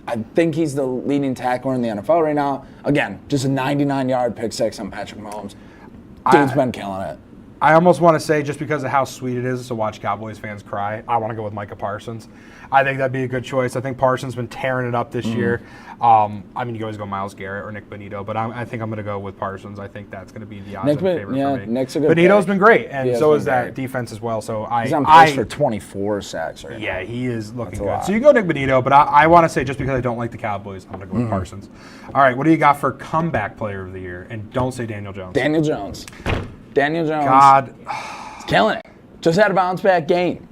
I think he's the leading tackler in the NFL right now. Again, just a 99-yard pick six on Patrick Mahomes. Dude's been killing it. I almost want to say, just because of how sweet it is to watch Cowboys fans cry, I want to go with Micah Parsons. I think that'd be a good choice. I think Parsons been tearing it up this year. I mean, you can always go Myles Garrett or Nick Bonito, but I think I'm going to go with Parsons. I think that's going to be the odds favorite for me. Nick's a good Bonito's pick. been great, and so is that great. defense as well. So He's on pace for 24 sacks right now. Yeah, he is looking That's a good. lot. So you go Nick Bonito, but I want to say, just because I don't like the Cowboys, I'm going to go with Parsons. All right, what do you got for Comeback Player of the Year? And don't say Daniel Jones. Daniel Jones. God. Killing it. Just had a bounce back game.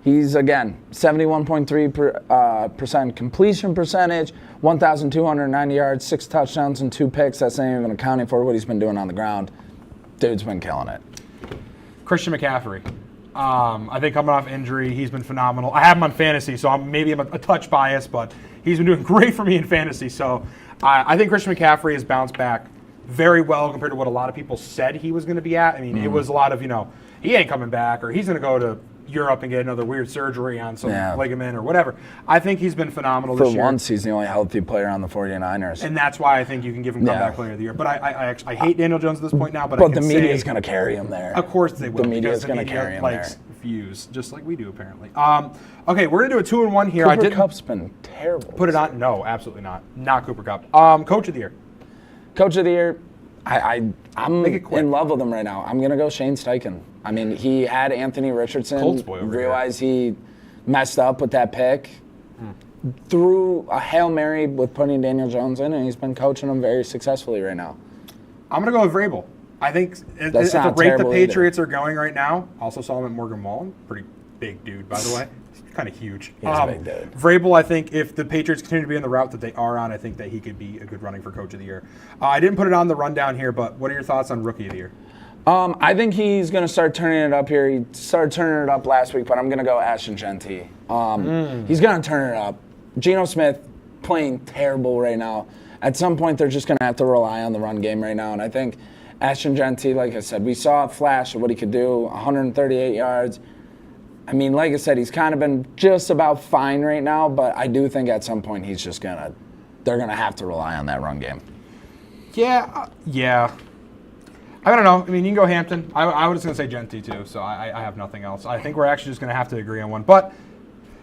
He's, again, 71.3% completion percentage, 1,290 yards, 6 touchdowns, and 2 picks. That's not even accounting for what he's been doing on the ground. Dude's been killing it. Christian McCaffrey. I think coming off injury, he's been phenomenal. I have him on fantasy, so I'm a touch biased, but he's been doing great for me in fantasy. So I think Christian McCaffrey has bounced back very well compared to what a lot of people said he was going to be at. I mean, it was a lot of, he ain't coming back, or he's going to go to Europe and get another weird surgery on some ligament or whatever. I think he's been phenomenal this year. For once, he's the only healthy player on the 49ers. And that's why I think you can give him Comeback Player of the Year. But I hate Daniel Jones at this point now, but the media is going to carry him there. Of course they will. The media is going to carry him there. Views, just like we do, apparently. Okay, we're going to do a 2-1 here. Cooper Kupp's been terrible. Put it on? No, absolutely not. Not Cooper Kupp. Coach of the Year. Coach of the Year, I'm in love with him right now. I'm going to go Shane Steichen. I mean, he had Anthony Richardson realize he messed up with that pick, threw a Hail Mary with putting Daniel Jones in, and he's been coaching him very successfully right now. I'm going to go with Vrabel. I think at the rate the Patriots are going right now, also saw him at Morgan Wallen, pretty big dude, by the way. Kind of huge. He's a big dude. Vrabel, I think if the Patriots continue to be in the route that they are on, I think that he could be a good running for Coach of the Year. I didn't put it on the rundown here, but what are your thoughts on Rookie of the Year? I think he's going to start turning it up here. He started turning it up last week, but I'm going to go Ashton Genty. He's going to turn it up. Geno Smith playing terrible right now. At some point, they're just going to have to rely on the run game right now, and I think Ashton Genty, like I said, we saw a flash of what he could do, 138 yards. I mean, like I said, he's kind of been just about fine right now, but I do think at some point they're going to have to rely on that run game. Yeah. I don't know. I mean, you can go Hampton. I was going to say Genty, too, so I have nothing else. I think we're actually just going to have to agree on one. But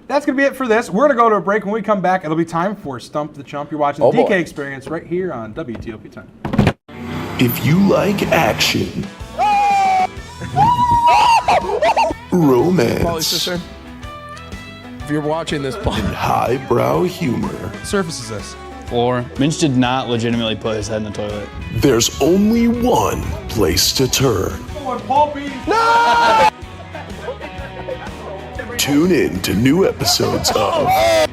that's going to be it for this. We're going to go to a break. When we come back, it'll be time for Stump the Chump. You're watching the DK Experience right here on WTOP-10. If you like action, romance, sister. If you're watching this, and highbrow humor, surface is this. Floor. Minch did not legitimately put his head in the toilet. there's only one place to turn. one, Paul B. No! Tune in to new episodes of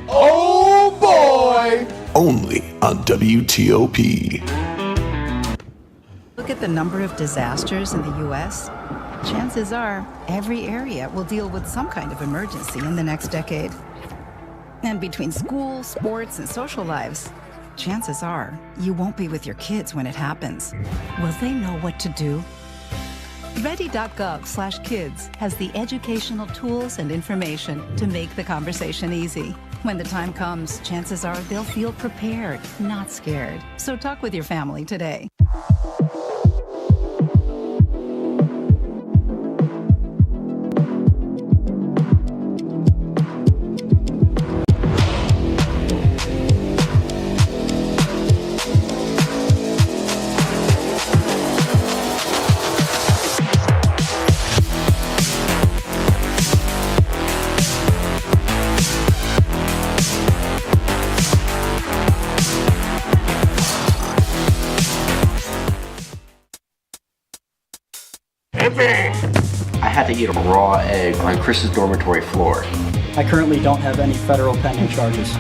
Oh boy! only on WTOP. Look at the number of disasters in the U.S. Chances are every area will deal with some kind of emergency in the next decade. And between school, sports, and social lives, chances are you won't be with your kids when it happens. Will they know what to do? Ready.gov/kids has the educational tools and information to make the conversation easy. When the time comes, chances are they'll feel prepared, not scared. So talk with your family today. I had to eat a raw egg on Chris's dormitory floor. I currently don't have any federal pending charges.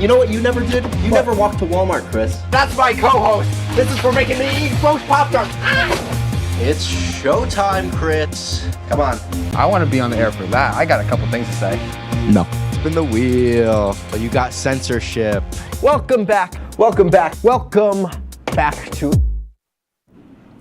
You know what you never did? You never walked to Walmart, Chris. That's my co-host. This is for making me eat roast Pop-Tarts. It's showtime, Chris. Come on. I want to be on the air for that. I got a couple things to say. No. Spin the wheel. But you got censorship. Welcome back. Welcome back. Welcome back to...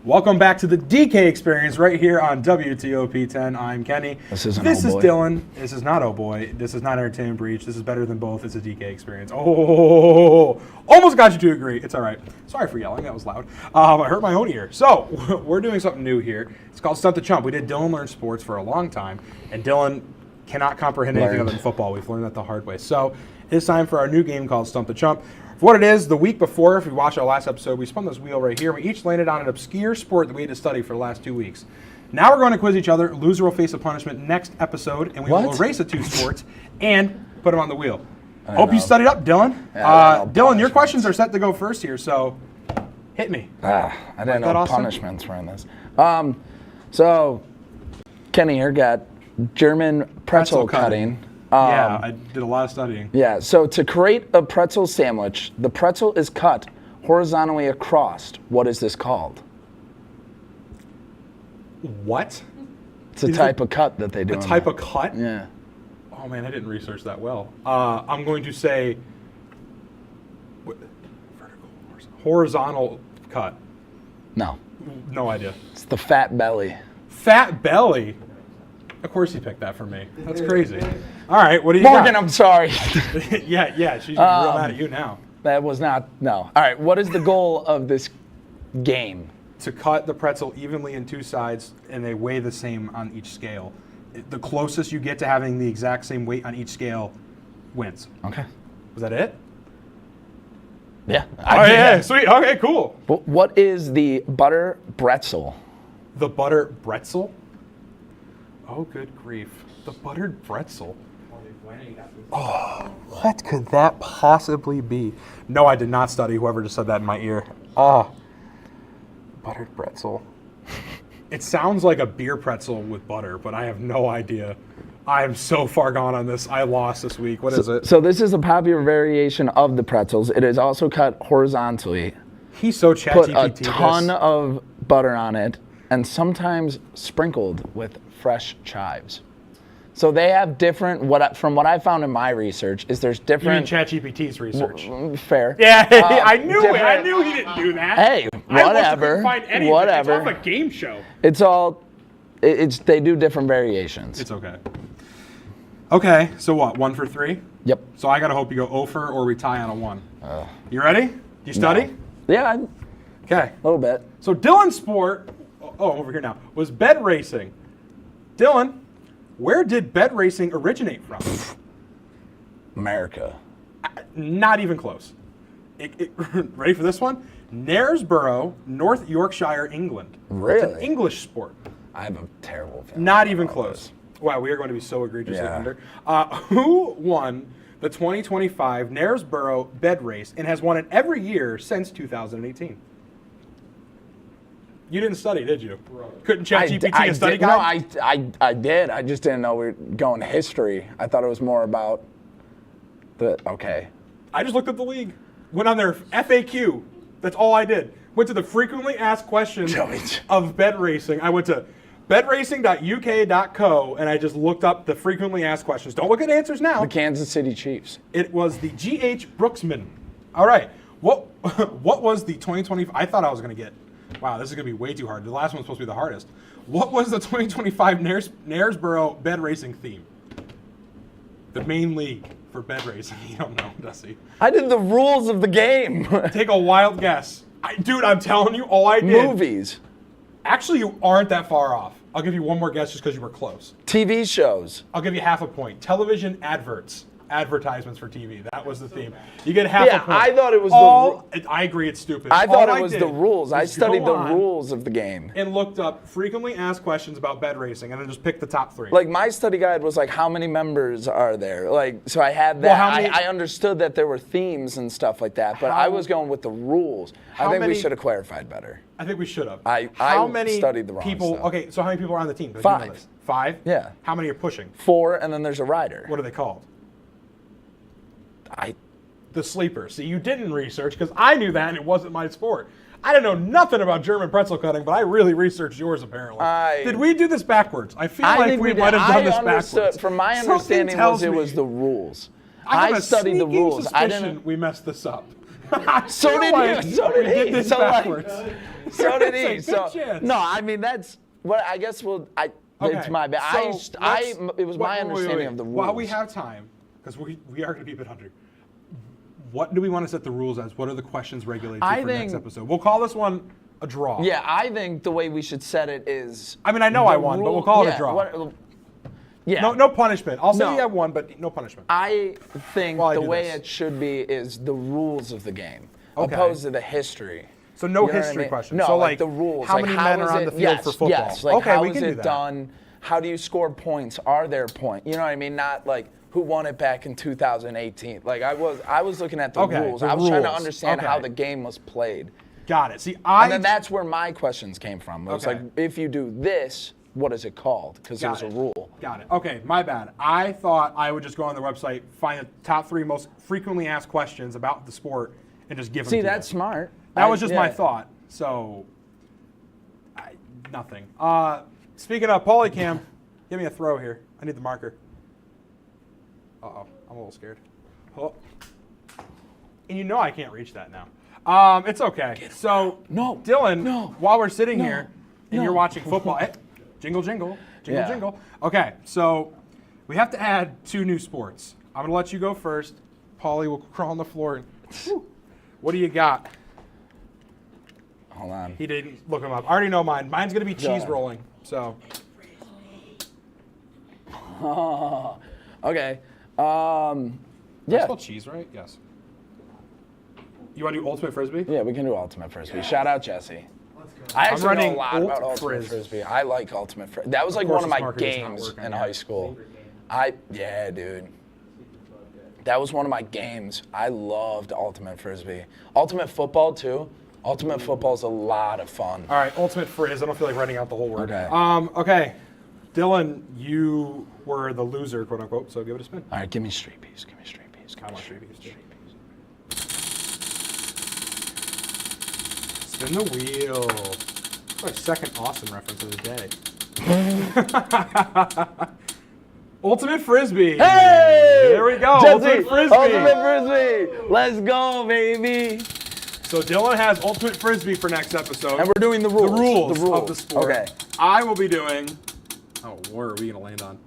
Welcome back to the DK Experience right here on WTOP-10. I'm Kenny. This is Dylan. This is not Oh Boy. This is not Entertainment Breach. This is better than both. It's a DK Experience. Oh, almost got you to agree. It's all right. Sorry for yelling. That was loud. I hurt my own ear. So we're doing something new here. It's called Stump the Chump. We did Dylan Learn Sports for a long time, and Dylan cannot comprehend anything other than football. We've learned that the hard way. So it's time for our new game called Stump the Chump. For what it is, the week before, if you watched our last episode, we spun this wheel right here. We each landed on an obscure sport that we had to study for the last 2 weeks. Now we're going to quiz each other. Loser will face a punishment next episode, and we will erase the two sports and put them on the wheel. Hope you studied up, Dylan. Dylan, your questions are set to go first here, so hit me. I didn't know punishments were in this. So, Kenny here got German pretzel cutting. Yeah, I did a lot of studying. Yeah, so to create a pretzel sandwich, the pretzel is cut horizontally across. What is this called? What? It's a type of cut that they do. A type of cut? Yeah. Oh man, I didn't research that well. I'm going to say horizontal cut. No. No idea. It's the fat belly. Fat belly? Of course he picked that for me. That's crazy. All right, what do you Morgan, got? I'm sorry. yeah, she's real mad at you now. That was not, no. All right, what is the goal of this game? To cut the pretzel evenly in two sides, and they weigh the same on each scale. The closest you get to having the exact same weight on each scale wins. Okay. Was that it? Yeah. Yeah, sweet. Okay, cool. What is the butter bretzel? The butter bretzel? Oh, good grief. The buttered bretzel. Oh, what could that possibly be? No, I did not study. Whoever just said that in my ear. Buttered pretzel. It sounds like a beer pretzel with butter, but I have no idea. I am so far gone on this. I lost this week. What is it? So this is a popular variation of the pretzels. It is also cut horizontally. He's so ChatGPT. Put a ton of butter on it, and sometimes sprinkled with fresh chives. So they have different, from what I found in my research, is there's different... You mean ChatGPT's research? Fair. Yeah, I knew it. I knew he didn't do that. Hey, whatever. I couldn't find anything. Whatever. It's all a game show. It's all, they do different variations. It's okay. Okay, so what, 1 for 3? Yep. So I gotta hope you go 0 for or we tie on a 1. You ready? You study? No. Yeah. Okay. A little bit. So Dylan's sport, over here now, was bed racing. Dylan, where did bed racing originate from? America. Not even close. Ready for this one? Knaresborough, North Yorkshire, England. Really? It's an English sport. I have a terrible feeling. Not even close. Wow, we are going to be so egregiously under. Who won the 2025 Knaresborough bed race and has won it every year since 2018? You didn't study, did you? Couldn't ChatGPT a study No, guide? I did. I just didn't know we were going history. I thought it was more about okay. I just looked at the league. Went on their FAQ. That's all I did. Went to the frequently asked questions of bed racing. I went to bedracing.uk.co and I just looked up the frequently asked questions. Don't look at answers now. The Kansas City Chiefs. It was the G.H. Brooksman. All right. What was the 2020? I thought I was going to get, wow, this is going to be way too hard. The last one was supposed to be the hardest. What was the 2025 Knaresborough bed racing theme? The main league for bed racing. You don't know, does he? I did the rules of the game. Take a wild guess. Dude, I'm telling you, all I did. Movies. Actually, you aren't that far off. I'll give you one more guess just because you were close. TV shows. I'll give you half a point. Television adverts. Advertisements for TV. That was the theme. You get half a point. I thought it was I agree, it's stupid. I thought it was the rules. I studied the rules of the game. And looked up frequently asked questions about bed racing and then just picked the top 3. Like my study guide was like, how many members are there? Like, so I had that. Well, I understood that there were themes and stuff like that, but I was going with the rules. I think we should have clarified better. I think we should have. How many studied the wrong people? stuff. Okay, so how many people are on the team? 5. 5? Yeah. How many are pushing? 4, and then there's a rider. What are they called? The sleepers. See, you didn't research because I knew that and it wasn't my sport. I didn't know nothing about German pretzel cutting, but I really researched yours apparently. Did we do this backwards? I feel like we might have done this backwards. From my understanding it was the rules. I studied the rules. I didn't. We messed this up. So did he. So did he. We did this backwards. So did he. So no, I mean that's what I guess it's my bad. It was my understanding of the rules. While we have time, because we are going to keep it 100. What do we want to set the rules as? What are the questions regulated for next episode? We'll call this one a draw. Yeah, I think the way we should set it is. I mean, I know I won, but we'll call it a draw. Yeah. No punishment. I'll say I won, but no punishment. I think the way it should be is the rules of the game, opposed to the history. So no history questions. No, so like the rules. How many men are on the field for football? Yes. Like okay, how we is can do it that. done? How do you score points? Are there points? You know what I mean? Not like who won it back in 2018. Like I was looking at the rules. I was trying to understand how the game was played. Got it. See, and then that's where my questions came from. It was like, if you do this, what is it called? Because it was a rule. Got it. Okay, my bad. I thought I would just go on the website, find the top 3 most frequently asked questions about the sport, and just give them to See, you. that's smart. That was just my thought. So, nothing. Speaking of Polycam, give me a throw here. I need the marker. Uh-oh, I'm a little scared. Oh. And you know I can't reach that now. It's okay. So, Dylan, while we're sitting here and you're watching football, jingle, jingle, jingle, jingle. Okay, so we have to add 2 new sports. I'm going to let you go first. Paulie will crawl on the floor. What do you got? Hold on. He didn't look them up. I already know mine. Mine's going to be cheese rolling. So. Okay. That's spelled cheese, right? Yes. You want to do Ultimate Frisbee? Yeah, we can do Ultimate Frisbee. Shout out Jesse. I actually know a lot about Ultimate Frisbee. I like Ultimate Frisbee. That was like one of my games in high school. Yeah, dude. That was one of my games. I loved Ultimate Frisbee. Ultimate Football, too. Ultimate Football is a lot of fun. All right, Ultimate Frizz. I don't feel like writing out the whole word. Okay. Okay. Dylan, you were the loser, quote unquote, so give it a spin. All right, give me straight piece. Give me straight piece. I want straight piece, too. Spin the wheel. That's my second Austin reference of the day. Ultimate Frisbee. Hey! There we go. Jesse, Ultimate Frisbee. Ultimate Frisbee. Let's go, baby. So Dylan has Ultimate Frisbee for next episode. And we're doing the rules. The rules of the sport. Okay. I will be doing, where are we going to land on?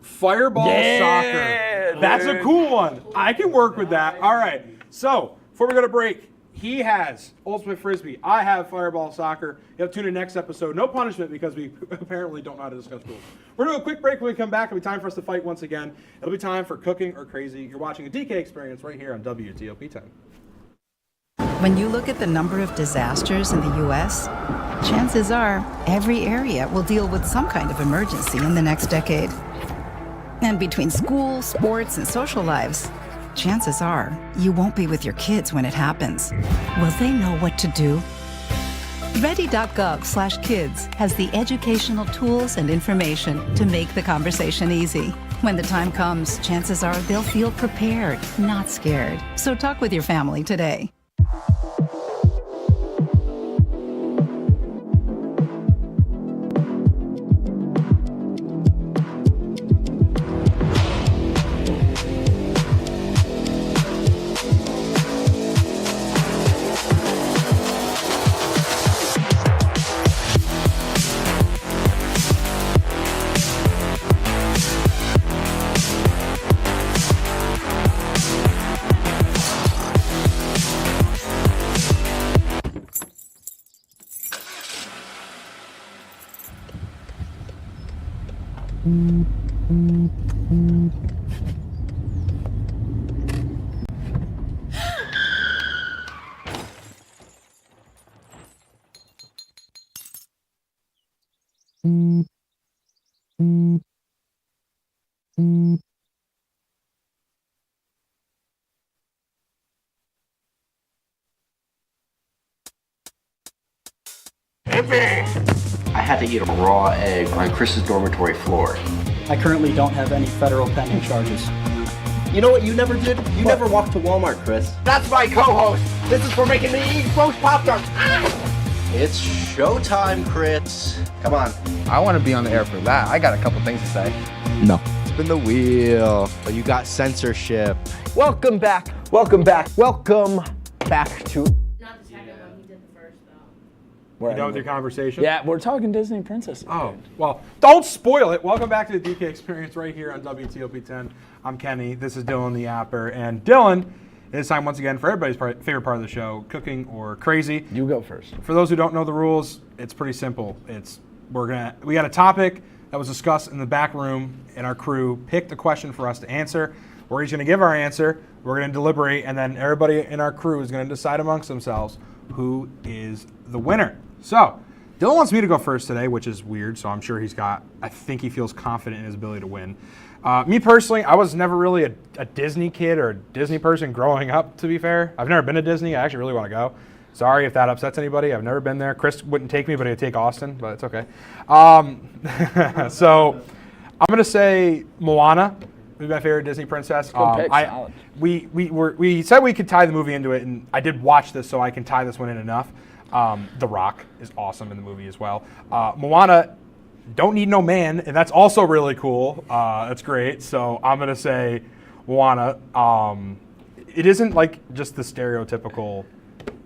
Fireball soccer. That's a cool one. I can work with that. All right. So before we go to break, he has Ultimate Frisbee. I have Fireball Soccer. You have to tune in next episode. No punishment because we apparently don't know how to discuss rules. We're going to do a quick break. When we come back, it'll be time for us to fight once again. It'll be time for Cooking or Crazy. You're watching a DK Experience right here on WTOP-10. When you look at the number of disasters in the U.S., chances are every area will deal with some kind of emergency in the next decade. And between school, sports, and social lives, chances are you won't be with your kids when it happens. Will they know what to do? Ready.gov/kids has the educational tools and information to make the conversation easy. When the time comes, chances are they'll feel prepared, not scared. So talk with your family today. I had to eat a raw egg on Chris's dormitory floor. I currently don't have any federal pending charges. You know what you never did? You never walked to Walmart, Chris. That's my co-host. This is for making me eat roast Pop-Tarts. It's showtime, Chris. Come on. I want to be on the air for that. I got a couple things to say. No. Spin the wheel. But you got censorship. Welcome back. Welcome back. Welcome back to... Not the second one, he did the first though. You done with your conversation? Yeah, we're talking Disney princesses. Oh, well, don't spoil it. Welcome back to the DK Experience right here on WTOP-10. I'm Kenny. This is Dylan the Yapper. And Dylan, it's time once again for everybody's favorite part of the show, cooking or crazy. You go first. For those who don't know the rules, it's pretty simple. We got a topic that was discussed in the back room, and our crew picked a question for us to answer. We're each going to give our answer. We're going to deliberate, and then everybody in our crew is going to decide amongst themselves who is the winner. So, Dylan wants me to go first today, which is weird, so I'm sure I think he feels confident in his ability to win. Me personally, I was never really a Disney kid or a Disney person growing up, to be fair. I've never been to Disney. I actually really want to go. Sorry if that upsets anybody. I've never been there. Chris wouldn't take me, but he'd take Austin, but it's okay. So I'm going to say Moana is my favorite Disney princess. Good pick, solid. We said we could tie the movie into it, and I did watch this, so I can tie this one in enough. The Rock is awesome in the movie as well. Moana, don't need no man, and that's also really cool. That's great. So I'm going to say Moana. It isn't like just the stereotypical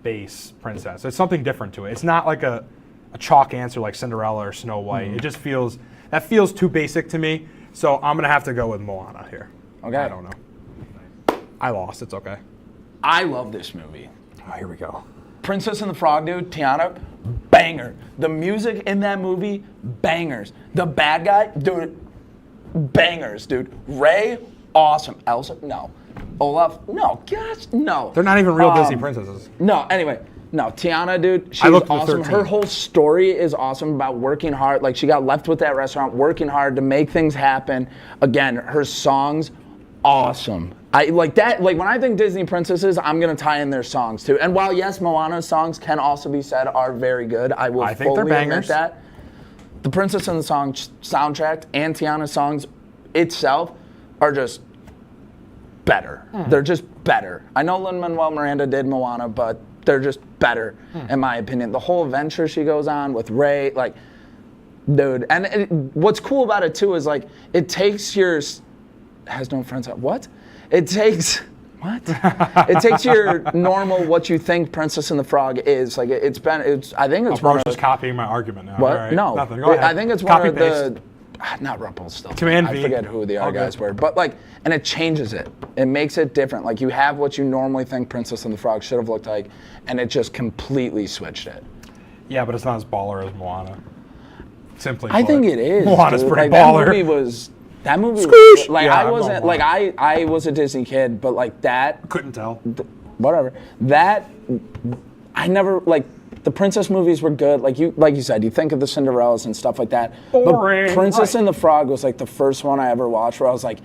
base princess. There's something different to it. It's not like a chalk answer like Cinderella or Snow White. It just feels too basic to me. So I'm going to have to go with Moana here. Okay. I don't know. I lost. It's okay. I love this movie. Oh, here we go. Princess and the Frog, dude, Tiana, banger. The music in that movie, bangers. The bad guy, dude, bangers, dude. Ray, awesome. Elsa, no. Olaf, no. Gosh, no. They're not even real Disney princesses. No, anyway. No, Tiana, dude, she's awesome. 13. Her whole story is awesome about working hard. Like, she got left with that restaurant, working hard to make things happen. Again, her songs, awesome. I like that. Like, when I think Disney princesses, I'm gonna tie in their songs too. And while yes, Moana's songs can also be said are very good, I think they're fully admit bangers. that. The Princess and the Song soundtrack and Tiana's songs itself are just better. They're just better. I know Lin-Manuel Miranda did Moana, but they're just better in my opinion. The whole adventure she goes on with Ray, like, dude. And what's cool about it too is like it takes your has no friends. What? It takes what? It takes your normal what you think Princess and the Frog is. Like I think it's one of just copying my argument now. What? All right. No. Nothing. Go ahead. I think it's Copy one of the not Rumpelstiltskin. Command I V. forget who the All other guys good. were. But like, and it changes it. It makes it different. Like you have what you normally think Princess and the Frog should have looked like, and it just completely switched it. Yeah, but it's not as baller as Moana. Simply I put. think it is. Moana's dude. pretty Like, baller. That movie Scrooge! was like Yeah, I I'm wasn't going like I was a Disney kid, but like that couldn't tell. Whatever. That I never like the princess movies were good. Like you said, you think of the Cinderellas and stuff like that. Boring. But Princess Right. and the Frog was like the first one I ever watched where I was like,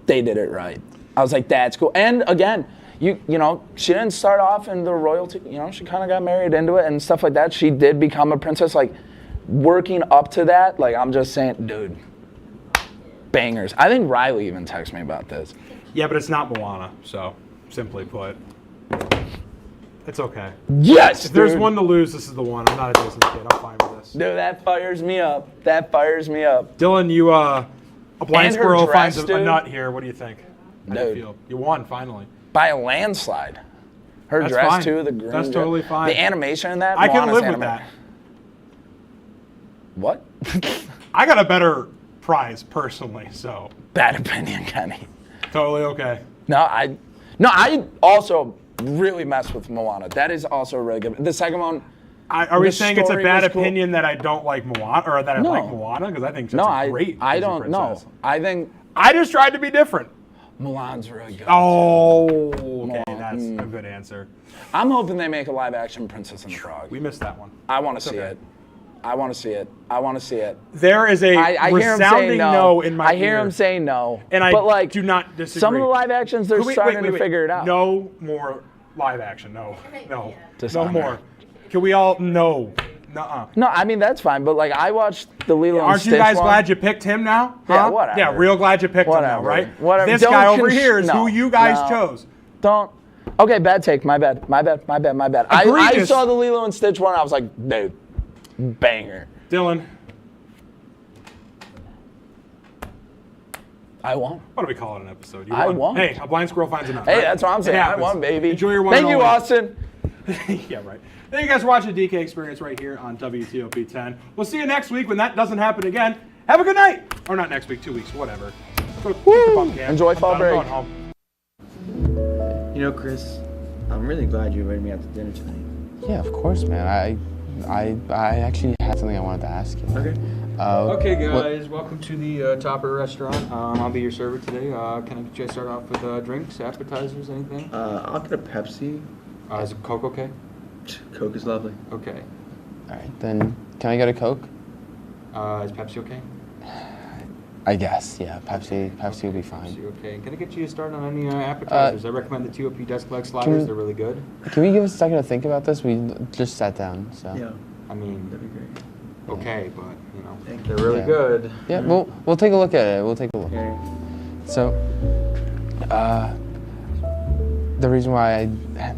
they did it right. I was like, that's cool. And again, you know, she didn't start off in the royalty. You know, she kind of got married into it and stuff like that. She did become a princess. Like, working up to that, like, I'm just saying, dude, bangers. I think Riley even texted me about this. Yeah, but it's not Moana, so simply put, it's okay. Yes, if there's dude. one to lose, this is the one. I'm not a Disney kid. I'm fine with this. Dude, that fires me up. That fires me up. Dylan, you a blind And her squirrel dress, finds a dude. nut here. What do you think? How do you Dude. feel? You won finally. By a landslide. Her That's dress fine. too, the green That's dress. totally fine. The animation in that. I can Moana's live with anima- that. What? I got a better prize personally, so Bad opinion, Kenny. totally okay. No, I also really mess with Moana. That is also really good. The second one. Are we the saying it's a story bad was cool. opinion that I don't like Moana, or that I No. like Moana? Because I think that's No, a great I Disney don't know. princess. I think I just tried to be different. Mulan's really good. Oh, okay, that's a good answer. I'm hoping they make a live action Princess and the Frog. We missed that one. I want to see okay. it. I want to see it. I want to see it. There is a I hear him resounding saying no in my I hear ear. him saying no. And I but like, do not disagree. some of the live actions, they're Wait, starting wait. to figure it out. No more live action. No. No Dishonor. more. Can we all? No. Nuh-uh. No, I mean, that's fine. But like, I watched the Lilo and Aren't Stitch you guys one. glad you picked him now? Yeah, Huh? whatever. Yeah, real glad you picked him now, Whatever. right? Whatever. This Don't guy over cons- here is no, who you guys no. chose. Don't. Okay, bad take. My bad. I Egregious. saw the Lilo and Stitch one. I was like, dude, banger. Dylan. I won. What do we call it an episode? You I won. Hey, a blind squirrel finds a nut. Hey, right? that's what I'm It saying. I happens. won, baby. Enjoy your one. Thank and you, only. Austin. Yeah, right. Thank you guys for watching the DK Experience right here on WTOP-10. We'll see you next week when that doesn't happen again. Have a good night. Or not next week, 2 weeks, whatever. Go to the bump camp. Enjoy I'm fall done. I'm break. going home. You know, Chris, I'm really glad you invited me out to dinner tonight. Yeah, of course, man. I actually had something I wanted to ask you. Okay. Okay, guys, welcome to the Topper restaurant. I'll be your server today. Can I get you guys start off with drinks, appetizers, anything? I'll get a Pepsi. Is Coke okay? Coke is lovely. Okay. All right, then can I get a Coke? Is Pepsi okay? I guess, yeah. Pepsi will be fine. Pepsi okay. Can I get you started on any appetizers? I recommend the TOP desk leg sliders. They're really good. Can we give us a second to think about this? We just sat down, so. Yeah. I mean, that'd be great. Okay, but you know, Thank they're really Yeah. good. Yeah, we'll take a look at it. We'll take a look. Okay. So, the reason why I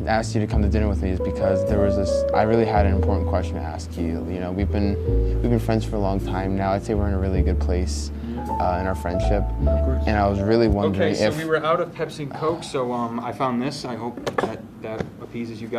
asked you to come to dinner with me is because there was this. I really had an important question to ask you. You know, we've been friends for a long time now. I'd say we're in a really good place in our friendship. Of course. And I was really wondering Okay, so if we were out of Pepsi and Coke, so I found this. I hope that appeases you guys.